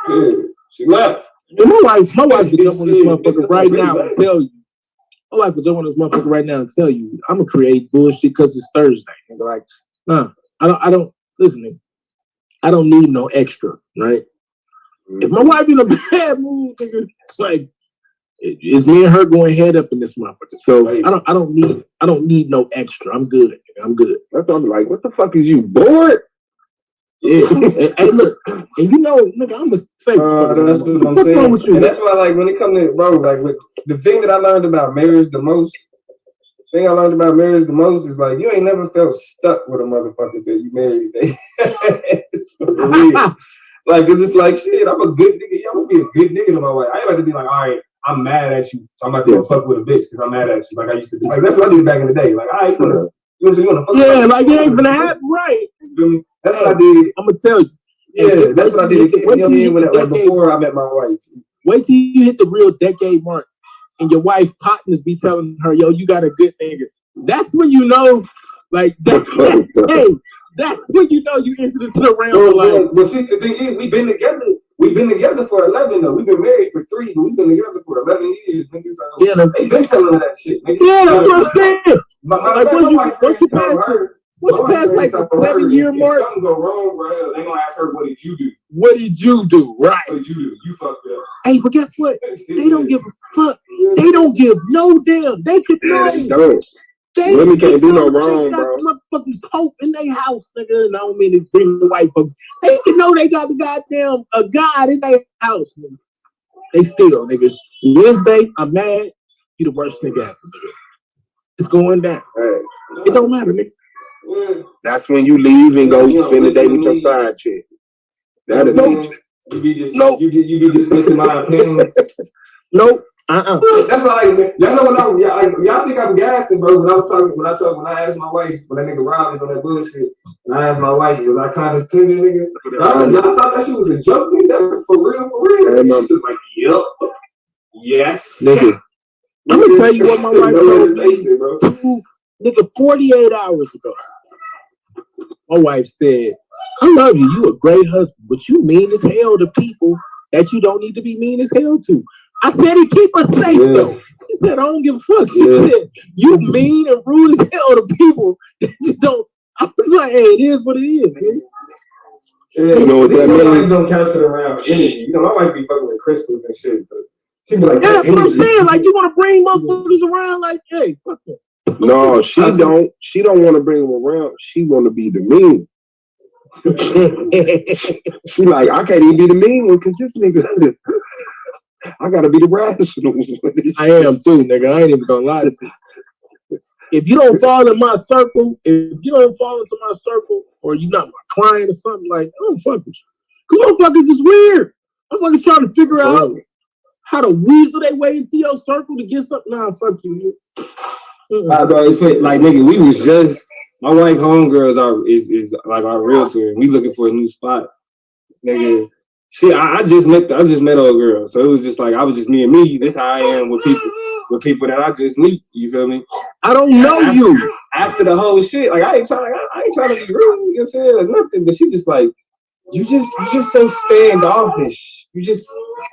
yeah, she left. And my wife could jump on this motherfucker right now and tell you. My wife could jump on this motherfucker right now and tell you, I'm gonna create bullshit because it's Thursday. And be like, nah, I don't listen. I don't need no extra, right? If my wife in a bad mood, nigga, like it's me and her going head up in this motherfucker. So I don't need no extra. I'm good. Nigga. I'm good. That's what I'm like. What the fuck is you bored? Yeah. Hey, look, and you know, nigga, I'm gonna say that's what I'm saying. With you? And that's why, like, when it comes to bro, like, with the thing that I learned about marriage the most. Thing I learned about marriage the most is like you ain't never felt stuck with a motherfucker till you married. It's for real. Like, cause it's like shit. I'm a good nigga. I'm gonna be a good nigga to my wife. I ain't about to be like, all right, I'm mad at you, so I'm about to go fuck with a bitch because I'm mad at you. Like I used to do. Like that's what I did back in the day. Like, all right, you wanna fuck? Yeah, like it ain't gonna happen, right? That's what I did. I'm gonna tell you. Yeah, that's what I did. You know what I mean? Like before I met my wife. Wait till you hit the real decade mark, and your wife partners be telling her, "Yo, you got a good nigga." That's when you know, like, that's when you know you entered into the realm of life. But see, the thing is, we've been together for 11 though. We've been married for 3, but we've been together for 11 years. Niggas, so yeah, they been telling her that shit. Nigga. Yeah, that's what I'm saying. Like, once you pass like the 7-year mark, if something go wrong, bro, they gonna ask her, "What did you do? What did you do?" Right? What did you do? You fucked up. Hey, but guess what? They don't give a fuck. They don't give no damn. They could know. They really can't do no wrong, got bro. the motherfucking Pope in their house, nigga. And I don't mean to bring the white folks. They can know they got the goddamn a God in their house, nigga. They still, nigga. Wednesday, I'm mad. You the worst nigga ever, nigga. It's going down. Hey. It don't matter, nigga. That's when you leave and go spend the day with your side chick. That is you be dismissing my opinion. Nope. That's why, like, y'all know y'all think I'm gassing, bro. When I asked my wife, when that nigga Rob was on that bullshit, and I asked my wife, was I condescending, nigga? Y'all thought that shit was a joke, nigga? For real? And she was like, yup. Yes. Nigga. I'm gonna tell you what my wife told me, nigga, 48 hours ago. My wife said, I love you. You a great husband, but you mean as hell to people that you don't need to be mean as hell to. I said he keep us safe though. She said, I don't give a fuck. She said, you mean and rude as hell to people that you don't. I was like, hey, it is what it is, man. Yeah, you know what that means? Don't count it around energy. You know, my wife be fucking with crystals and shit. So she be like, yeah, that's what I'm saying. Like, you want to bring motherfuckers around, like, hey, fuck them. No, she don't. She don't want to bring them around. She want to be the mean. She like, I can't even be the mean one because this nigga. I gotta be the rational. I am too, nigga. I ain't even gonna lie to you. If you don't fall in my circle, or you're not my client or something, like, I don't fuck with you. Because motherfuckers is weird. Motherfuckers trying to figure out how to weasel their way into your circle to get something. Nah, fuck you. Bro, it's like, nigga, we was just, my wife homegirls is like our realtor, and we looking for a new spot. Nigga. I just met old girl, so it was just like I was just me and me. This how I am with people that I just meet. You feel me? I don't know you. After the whole shit, like I ain't trying to be rude. You know what I'm saying? Or nothing, but she's just like, you just so standoffish. You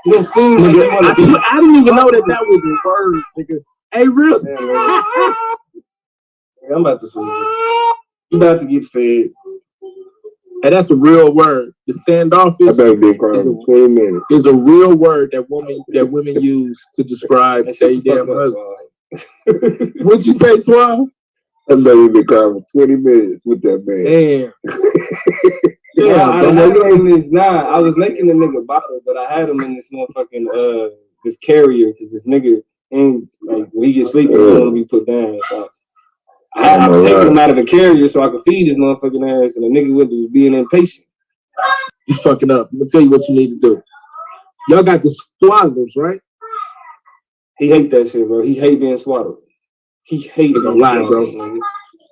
don't seem like you want to be. I didn't even know that was a word, nigga. Hey, real. I'm about to feed. You about to get fed. And that's a real word. The standoffish. I better be crying for 20 minutes. Is a real word that women use to describe their damn husband. What'd you say, Swab? I better be crying for 20 minutes with that man. Damn. I was making the nigga bottle, but I had him in this motherfucking this carrier because this nigga ain't like when he gets sleepy, he don't want to be put down. So I have to take him out of the carrier so I could feed his motherfucking ass, and the nigga was being impatient. You fucking up. I'm gonna tell you what you need to do. Y'all got the swaddlers, right? He hate that shit, bro. He hate being swaddled. He hates a lot, bro.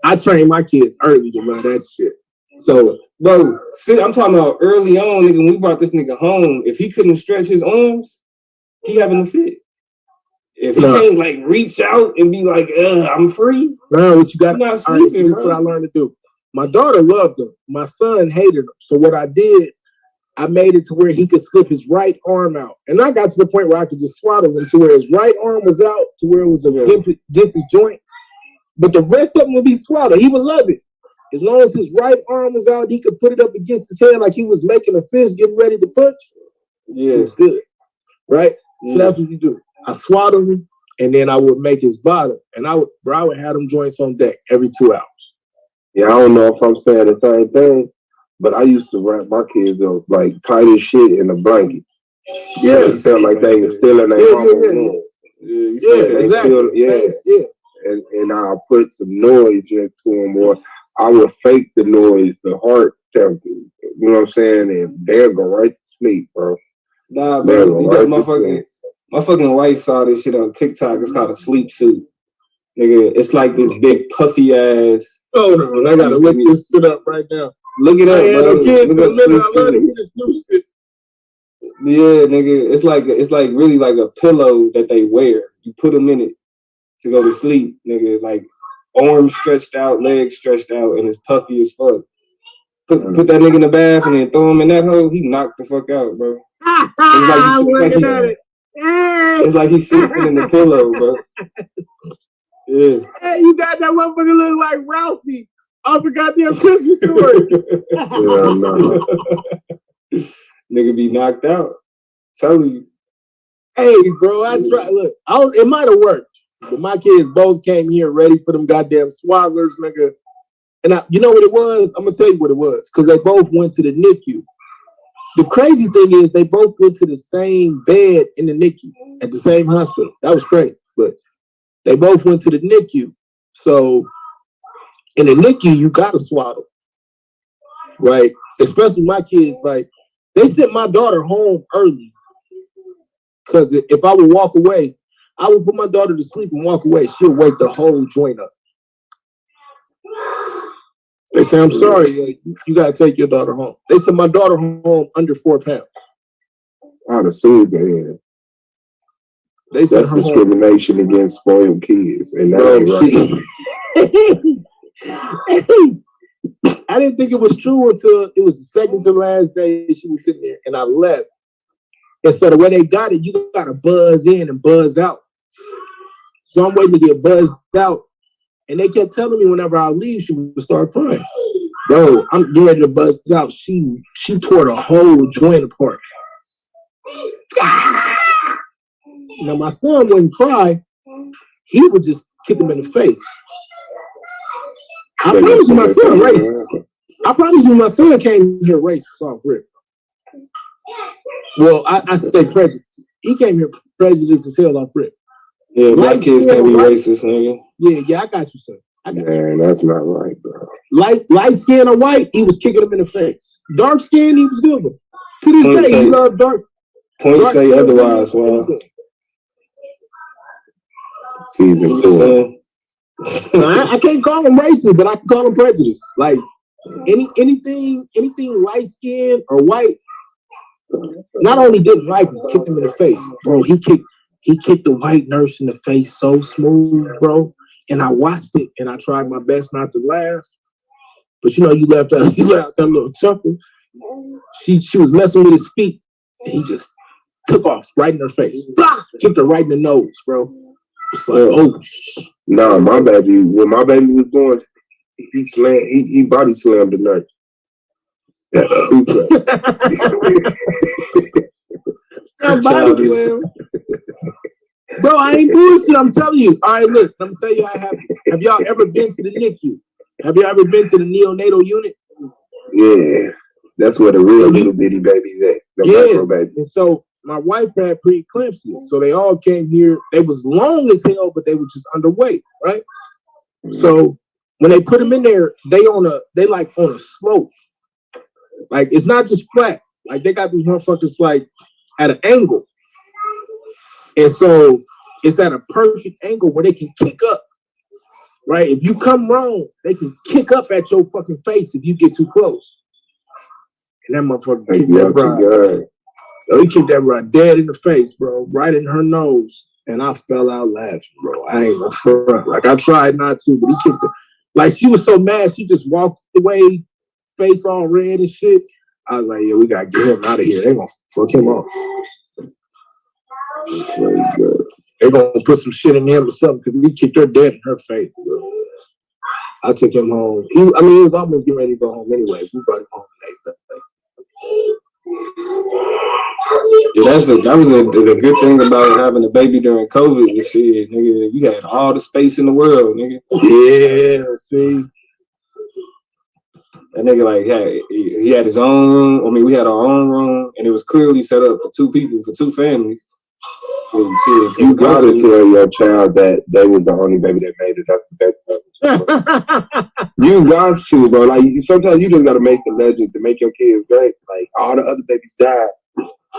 I trained my kids early to love that shit. So, bro, I'm talking about early on, nigga. When we brought this nigga home, if he couldn't stretch his arms, he having a fit. If he can't like reach out and be like, I'm free. No, what you got? Not sleeping, This is what I learned to do. My daughter loved him. My son hated him. So what I did, I made it to where he could slip his right arm out. And I got to the point where I could just swaddle him to where his right arm was out, to where it was against his joint. But the rest of him would be swaddled. He would love it. As long as his right arm was out, he could put it up against his head like he was making a fist, getting ready to punch. Yeah. It was good. Right? Yeah. So that's what you do. I swaddled him, and then I would make his bottom. And I would have them joints on deck every 2 hours. Yeah, I don't know if I'm saying the same thing, but I used to wrap my kids up like tight as shit in a blanket. Yeah, it felt like they were still in their room. Yeah, exactly. And I'll put some noise into them, or I will fake the noise, the heart tempo. You know what I'm saying? And they'll go right to sleep, bro. Nah, bro, you got my fucking wife saw this shit on TikTok. It's called a sleep suit. Nigga, it's like this big puffy ass. Hold on, I gotta look this shit up right now. Look it up, bro. Look up sleep suit. Yeah, nigga, it's like really like a pillow that they wear. You put them in it to go to sleep, nigga. Like arms stretched out, legs stretched out, and it's puffy as fuck. Put that nigga in the bath and then throw him in that hole. He knocked the fuck out, bro. It's like he's sleeping in the pillow, bro. Yeah. Hey, you got that motherfucker look like Ralphie off a goddamn Christmas story. Yeah, no. Nigga be knocked out. Telling you. Hey, bro, I tried. Look, it might have worked, but my kids both came here ready for them goddamn swaddlers, nigga. And you know what it was? I'm gonna tell you what it was, because they both went to the NICU. The crazy thing is, they both went to the same bed in the NICU at the same hospital. That was crazy, but they both went to the NICU. So in the NICU, you gotta swaddle, right? Especially my kids. Like, they sent my daughter home early because if I would walk away, I would put my daughter to sleep and walk away. She'll wake the whole joint up. They say, I'm sorry, you gotta take your daughter home. They sent my daughter home under 4 pounds. I'd assume that. That's discrimination against spoiled kids, and that ain't right. I didn't think it was true until it was the second to last day she was sitting there, and I left. And so the way they got it, you gotta buzz in and buzz out. So I'm waiting to get buzzed out, and they kept telling me whenever I leave, she would start crying. Bro, I'm getting ready to buzz out. She tore the whole joint apart. Now my son wouldn't cry; he would just kick him in the face. I promise you, my son racist. I promise you, my son came here racist off rip. Well, I should say prejudice. He came here prejudiced as hell off rip. Yeah, black kids can't be racist, nigga. Yeah, I got you, son. Man, that's not right, bro. Light skin or white, he was kicking him in the face. Dark skin, he was good with. To this day, he loved dark. Point say otherwise, wow. Season 4. I can't call him racist, but I can call him prejudiced. Like anything light skin or white, not only didn't like him, kicked him in the face, bro. He kicked the white nurse in the face so smooth, bro. And I watched it, and I tried my best not to laugh. But you left out that little chuckle. She was messing with his feet, and he just took off right in her face. Blah! Kicked her right in the nose, bro. It's like, oh. No, my baby. When my baby was born, he body slammed the nurse. Body slam. Bro, I ain't bullshit. I'm telling you. All right, look. I'm telling you, have y'all ever been to the NICU? Have you ever been to the neonatal unit? Yeah, that's where the real little bitty babies at. The micro babies. And so my wife had preeclampsia, so they all came here. They was long as hell, but they were just underweight, right? So when they put them in there, they on a slope. Like, it's not just flat. Like, they got these motherfuckers like at an angle. And so it's at a perfect angle where they can kick up. Right? If you come wrong, they can kick up at your fucking face if you get too close. And that motherfucker kicked that bride. Oh, he kicked that bride dead in the face, bro. Right in her nose. And I fell out laughing, bro. I ain't gonna front. Like, I tried not to, but he kicked her. Like she was so mad, she just walked away, face all red and shit. I was like, yeah, we gotta get him out of here. They gonna fuck him off. They gonna put some shit in him or something because he kicked her dead in her face. Bro. I took him home. He was almost getting ready to go home anyway. We brought him home the next day. Yeah, that was the good thing about having a baby during COVID and shit, nigga. You had all the space in the world, nigga. Yeah, see. That nigga he had his own room. I mean, we had our own room, and it was clearly set up for 2 people, for 2 families. Shit, you gotta tell your child that they was the only baby that made it up the best. You got to, bro. Like sometimes you just gotta make the legend to make your kids great. Like all the other babies died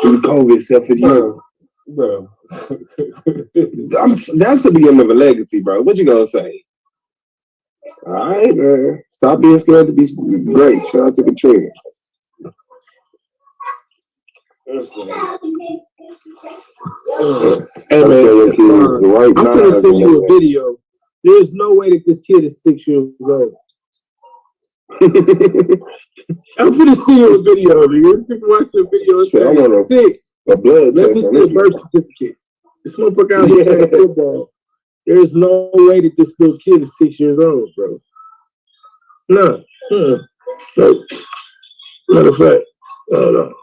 through COVID except for you. Bro. That's the beginning of a legacy, bro. What you gonna say? All right, man. Stop being scared to be great. Shout out to Katrina. Hey, man, I'm gonna send you a video. There's no way that this kid is 6 years old. I'm gonna see you a video, nigga. This nigga watching a video. It's 6. Let me see a birth certificate. This motherfucker out here playing football. There's no way that this little kid is 6 years old, bro. No. No. Matter of fact, hold on.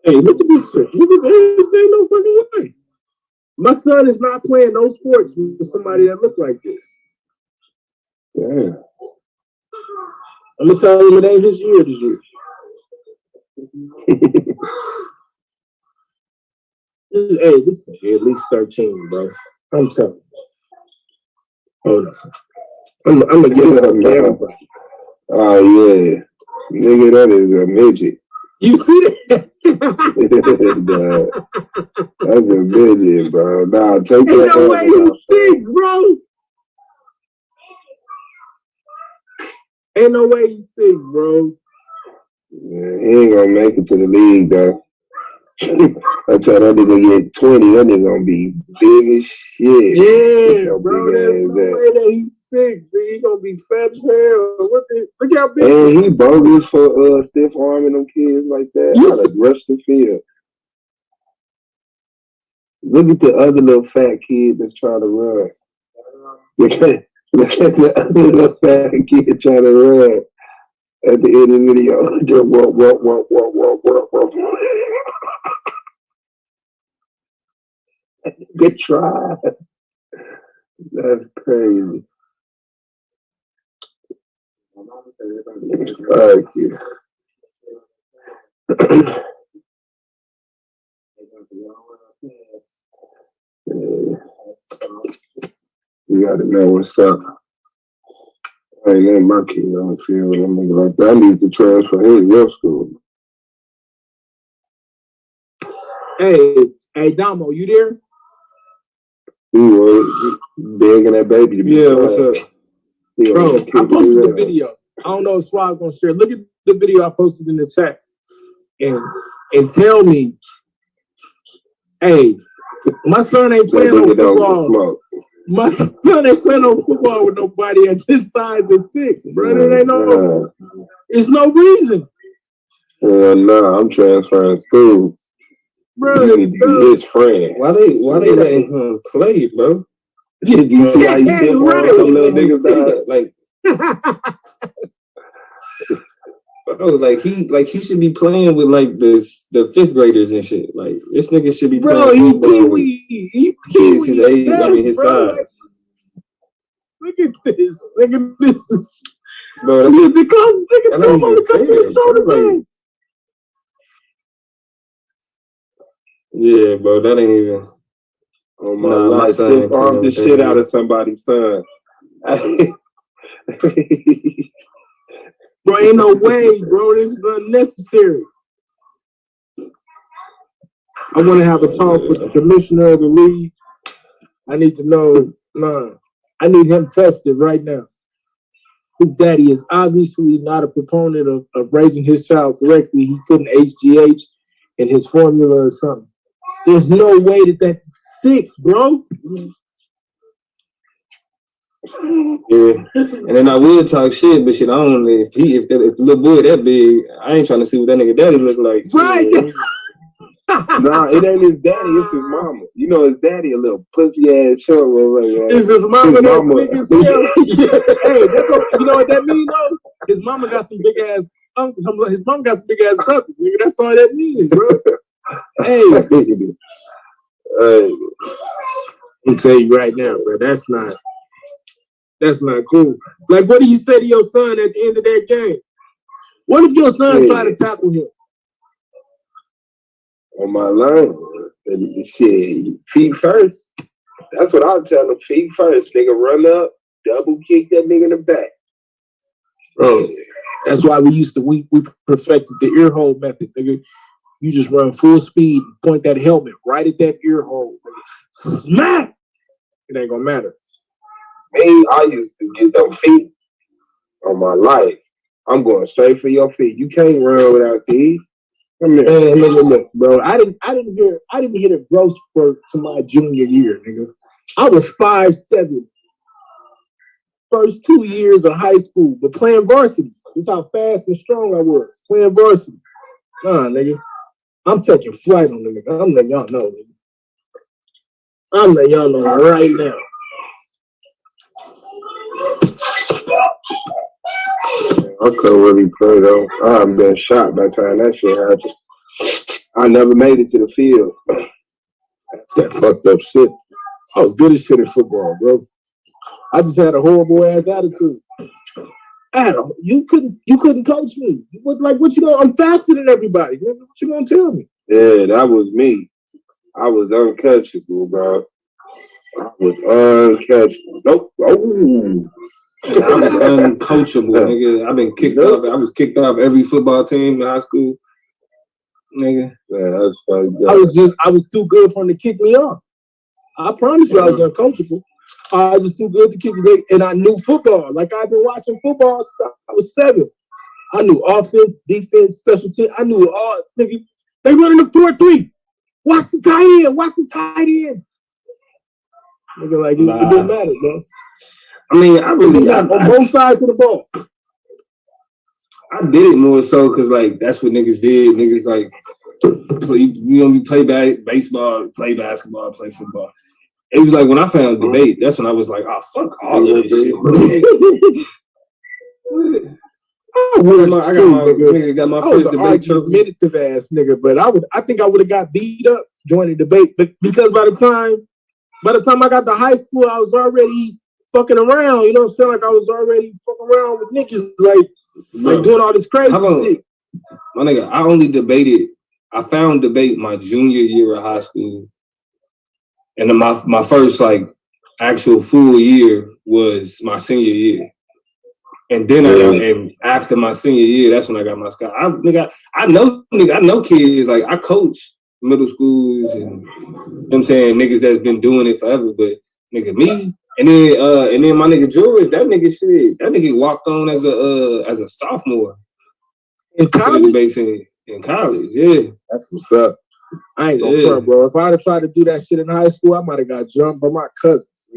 Hey, look at this shit. Look at this. Ain't no fucking way. My son is not playing no sports with somebody that look like this. Yeah. I'm gonna tell you it ain't his year this year. Hey, this is at least 13, bro. I'm telling you. Hold on. I'm gonna get it on camera. Oh yeah. Nigga, that is a midget. You see that? That's a midget, bro. Nah, take that. Ain't no way he's 6, bro. Ain't no way he's 6, bro. Yeah, he ain't gonna make it to the league, though. I tell that nigga get 20, that nigga gonna be big as shit. Yeah, bro. There's no way that he's 6. He gonna be fat as hell. Look how big. And he bogus for stiff arming them kids like that. How to rush the field. Look at the other little fat kid that's trying to run. Look at the other little fat kid trying to run. At the end of the video, just walk. Good try. That's crazy. Thank you. You gotta know what's up. I ain't letting my kid on the field. I'm like that. I need to transfer his real school. Hey, Damo, you there? He was begging that baby to be. Yeah, what's up? Bro, I posted the video. I don't know if Swag's gonna share. Look at the video I posted in the chat. And tell me, hey, my son ain't playing no football. My son ain't playing no football with nobody at this size of 6, bro. It ain't no. It's no reason. No, I'm transferring school. Bro, you need to be his friend. Why they letting him play, bro? Yeah, you see how you still want some little niggas down? Like, bro, like he should be playing with like the 5th graders and shit. Like this nigga should be playing football with kids his age. I mean his size. Look at this. Look at this. Bro, that's the closest nigga to him on the country shoulder. Yeah, bro, that ain't even. Oh my life, stiff arm the shit out of somebody's son. Bro, ain't no way, bro. This is unnecessary. I want to have a talk with the commissioner of the league. I need to know. I need him tested right now. His daddy is obviously not a proponent of raising his child correctly. He couldn't HGH in his formula or something. There's no way that's 6, bro. Yeah, and then I would talk shit, but shit, I don't know if the little boy that big, I ain't trying to see what that nigga daddy look like. Right. Nah, it ain't his daddy, it's his mama. You know his daddy a little pussy ass short one. Is his mama that big as hell? Hey, that's what, you know what that mean though? His mama got some big ass uncles. His mom got some big ass brothers, nigga. That's all that means, bro. Hey, I'm tell you right now, bro. That's not cool. Like, what do you say to your son at the end of that game? What if your son try to tackle him? On my line, shit, feet first. That's what I'll tell him. Feet first, nigga. Run up, double kick that nigga in the back. Bro, that's why we perfected the ear hole method, nigga. You just run full speed, point that helmet right at that ear hole, nigga. Smack! It ain't gonna matter. Me, I used to get them feet on my life. I'm going straight for your feet. You can't run without these. Come here. Man, look, bro. I didn't hit a growth spurt to my junior year, nigga. I was 5'7". First 2 years of high school, but playing varsity. That's how fast and strong I was. Playing varsity. Nah, nigga. I'm taking flight on them, nigga. I'm letting y'all know, nigga. I'm letting y'all know right now. I couldn't really play though. I've been shot by the time that shit happened. I never made it to the field. That's that fucked up shit. I was good as shit at football, bro. I just had a horrible ass attitude. Adam, you couldn't coach me. What you know? I'm faster than everybody. What you gonna tell me? Yeah, that was me. I was uncatchable, bro. I was uncatchable. Nope. Oh. I was uncoachable, nigga. I've been kicked off. I was kicked off every football team in high school, nigga. Yeah, that's funny. I was too good for him to kick me off. I promise you, I was uncoachable. I was too good to kick me, and I knew football. Like I've been watching football since I was 7. I knew offense, defense, special team. I knew all. Nigga, they running the 4-3. Watch the tight end. Watch the tight end. Nigga, like it didn't matter, bro. I mean, I really on both sides of the ball. I did it more so because like that's what niggas did. Niggas like play baseball, play basketball, play football. It was like when I found debate, that's when I was like, oh fuck all of this shit. I got my first debate trophy. Argumentative ass nigga, but I think I would have got beat up joining debate, but because by the time I got to high school, I was already fucking around, you know what I'm saying? Like I was already fucking around with niggas, like doing all this crazy shit. My nigga, I found debate my junior year of high school. And then my first like actual full year was my senior year. And then and after my senior year, that's when I got my scholarship. I know kids, like I coach middle schools and you know what I'm saying, niggas that's been doing it forever, but nigga me. And then my nigga George, that nigga walked on as a sophomore in college. In college, yeah. That's what's up. I ain't gonna front, bro. If I'd have tried to do that shit in high school, I might have got jumped by my cousins.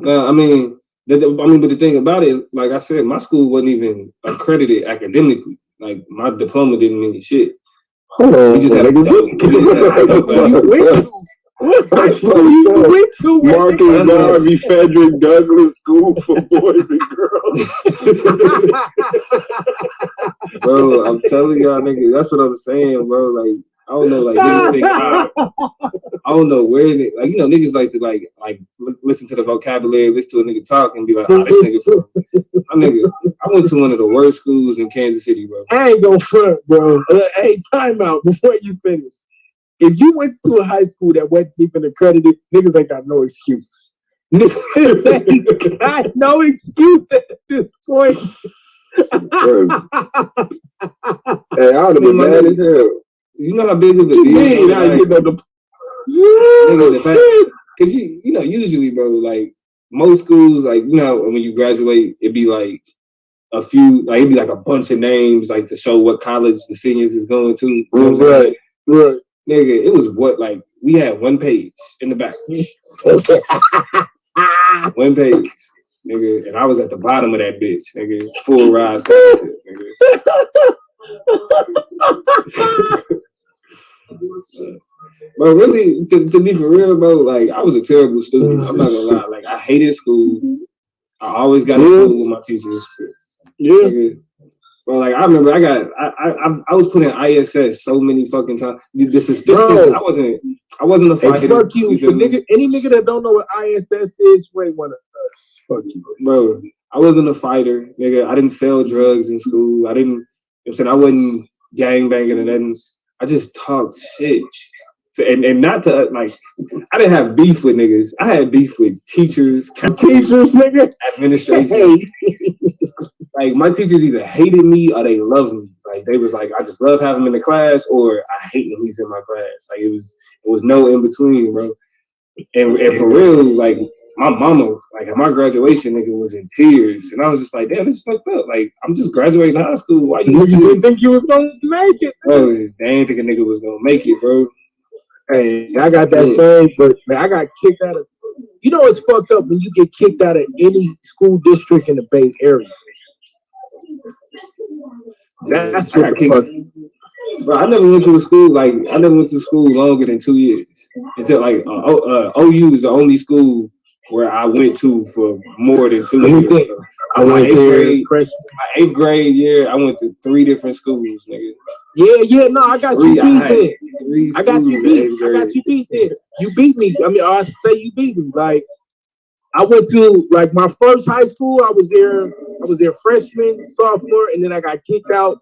I mean, but the thing about it is, like I said, my school wasn't even accredited academically. Like my diploma didn't mean shit. Hold on, we just had What high school you went to? Marcus Garvey Frederick Douglass School for Boys and Girls. Bro, I'm telling y'all, nigga, that's what I'm saying, bro. Like, I don't know, like niggas think I don't know where they, like, you know, niggas like to like listen to the vocabulary, listen to a nigga talk, and be like, this nigga from. My nigga, I went to one of the worst schools in Kansas City, bro. I ain't gonna front, bro. Hey, time out before you finish. If you went to a high school that wasn't even accredited, niggas ain't got no excuse. Niggas ain't got no excuse at this point. Hey, I would have been mad as hell. You know how big of a deal? Because you know, usually, bro, like most schools, like you know, when you graduate, it'd be like a few, like it'd be like a bunch of names, like to show what college the seniors is going to. You know what I'm right. Nigga, it was what, like we had one page in the back. One page, nigga, and I was at the bottom of that bitch, nigga. Full ride scholarship, nigga. But really, to be for real, bro, like I was a terrible student. I'm not gonna lie. Like I hated school. I always got in trouble with my teachers. Yeah. Nigga. Bro, like I remember, I was put in ISS so many fucking times. The suspicion, I wasn't a fighter. Hey, fuck you. For any nigga that don't know what ISS is, wait one of us. Fuck you, bro. I wasn't a fighter, nigga. I didn't sell drugs in school. I didn't. You know what I'm saying, I wasn't gangbanging and nothing. I just talked shit. And not to like, I didn't have beef with niggas. I had beef with teachers, nigga, administration. Like my teachers either hated me or they loved me. Like they was like, I just love having him in the class, or I hate when he's in my class. Like it was no in between, bro. And for real, like my mama, like at my graduation, nigga was in tears, and I was just like, damn, this is fucked up. Like I'm just graduating high school. Why you didn't think you was gonna make it? Bro, they ain't think a nigga was gonna make it, bro. Hey, I got that same, but man, I got kicked out of. You know, it's fucked up when you get kicked out of any school district in the Bay Area. That's what the fuck. Bro, I never went to a school longer than 2 years. Until like OU is the only school where I went to for more than 2 years. I went there. My 8th grade year, I went to 3 different schools, nigga. Yeah, no, I got you beat there. I got you beat there. You beat me. I mean, I say you beat me. Like, I went to like my first high school. I was there freshman, sophomore, and then I got kicked out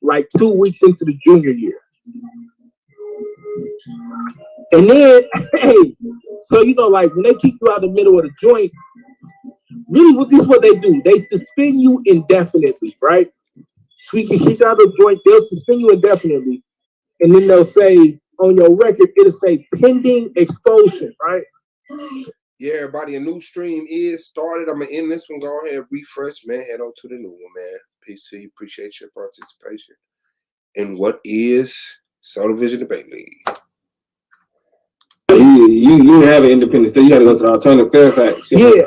like 2 weeks into the junior year. And then, hey, so you know, like when they kick you out the middle of the joint, really, this is what they do. They suspend you indefinitely, right? So you can kick out of the joint. They'll suspend you indefinitely, and then they'll say on your record, it'll say pending expulsion, right? Yeah, everybody, a new stream is started. I'm gonna end this one. Go ahead, refresh, man. Head on to the new one, man. Peace to you. Appreciate your participation in what is Svdl Vision Debate League. You have an independent, so you got to go to the alternative Fairfax. Yeah.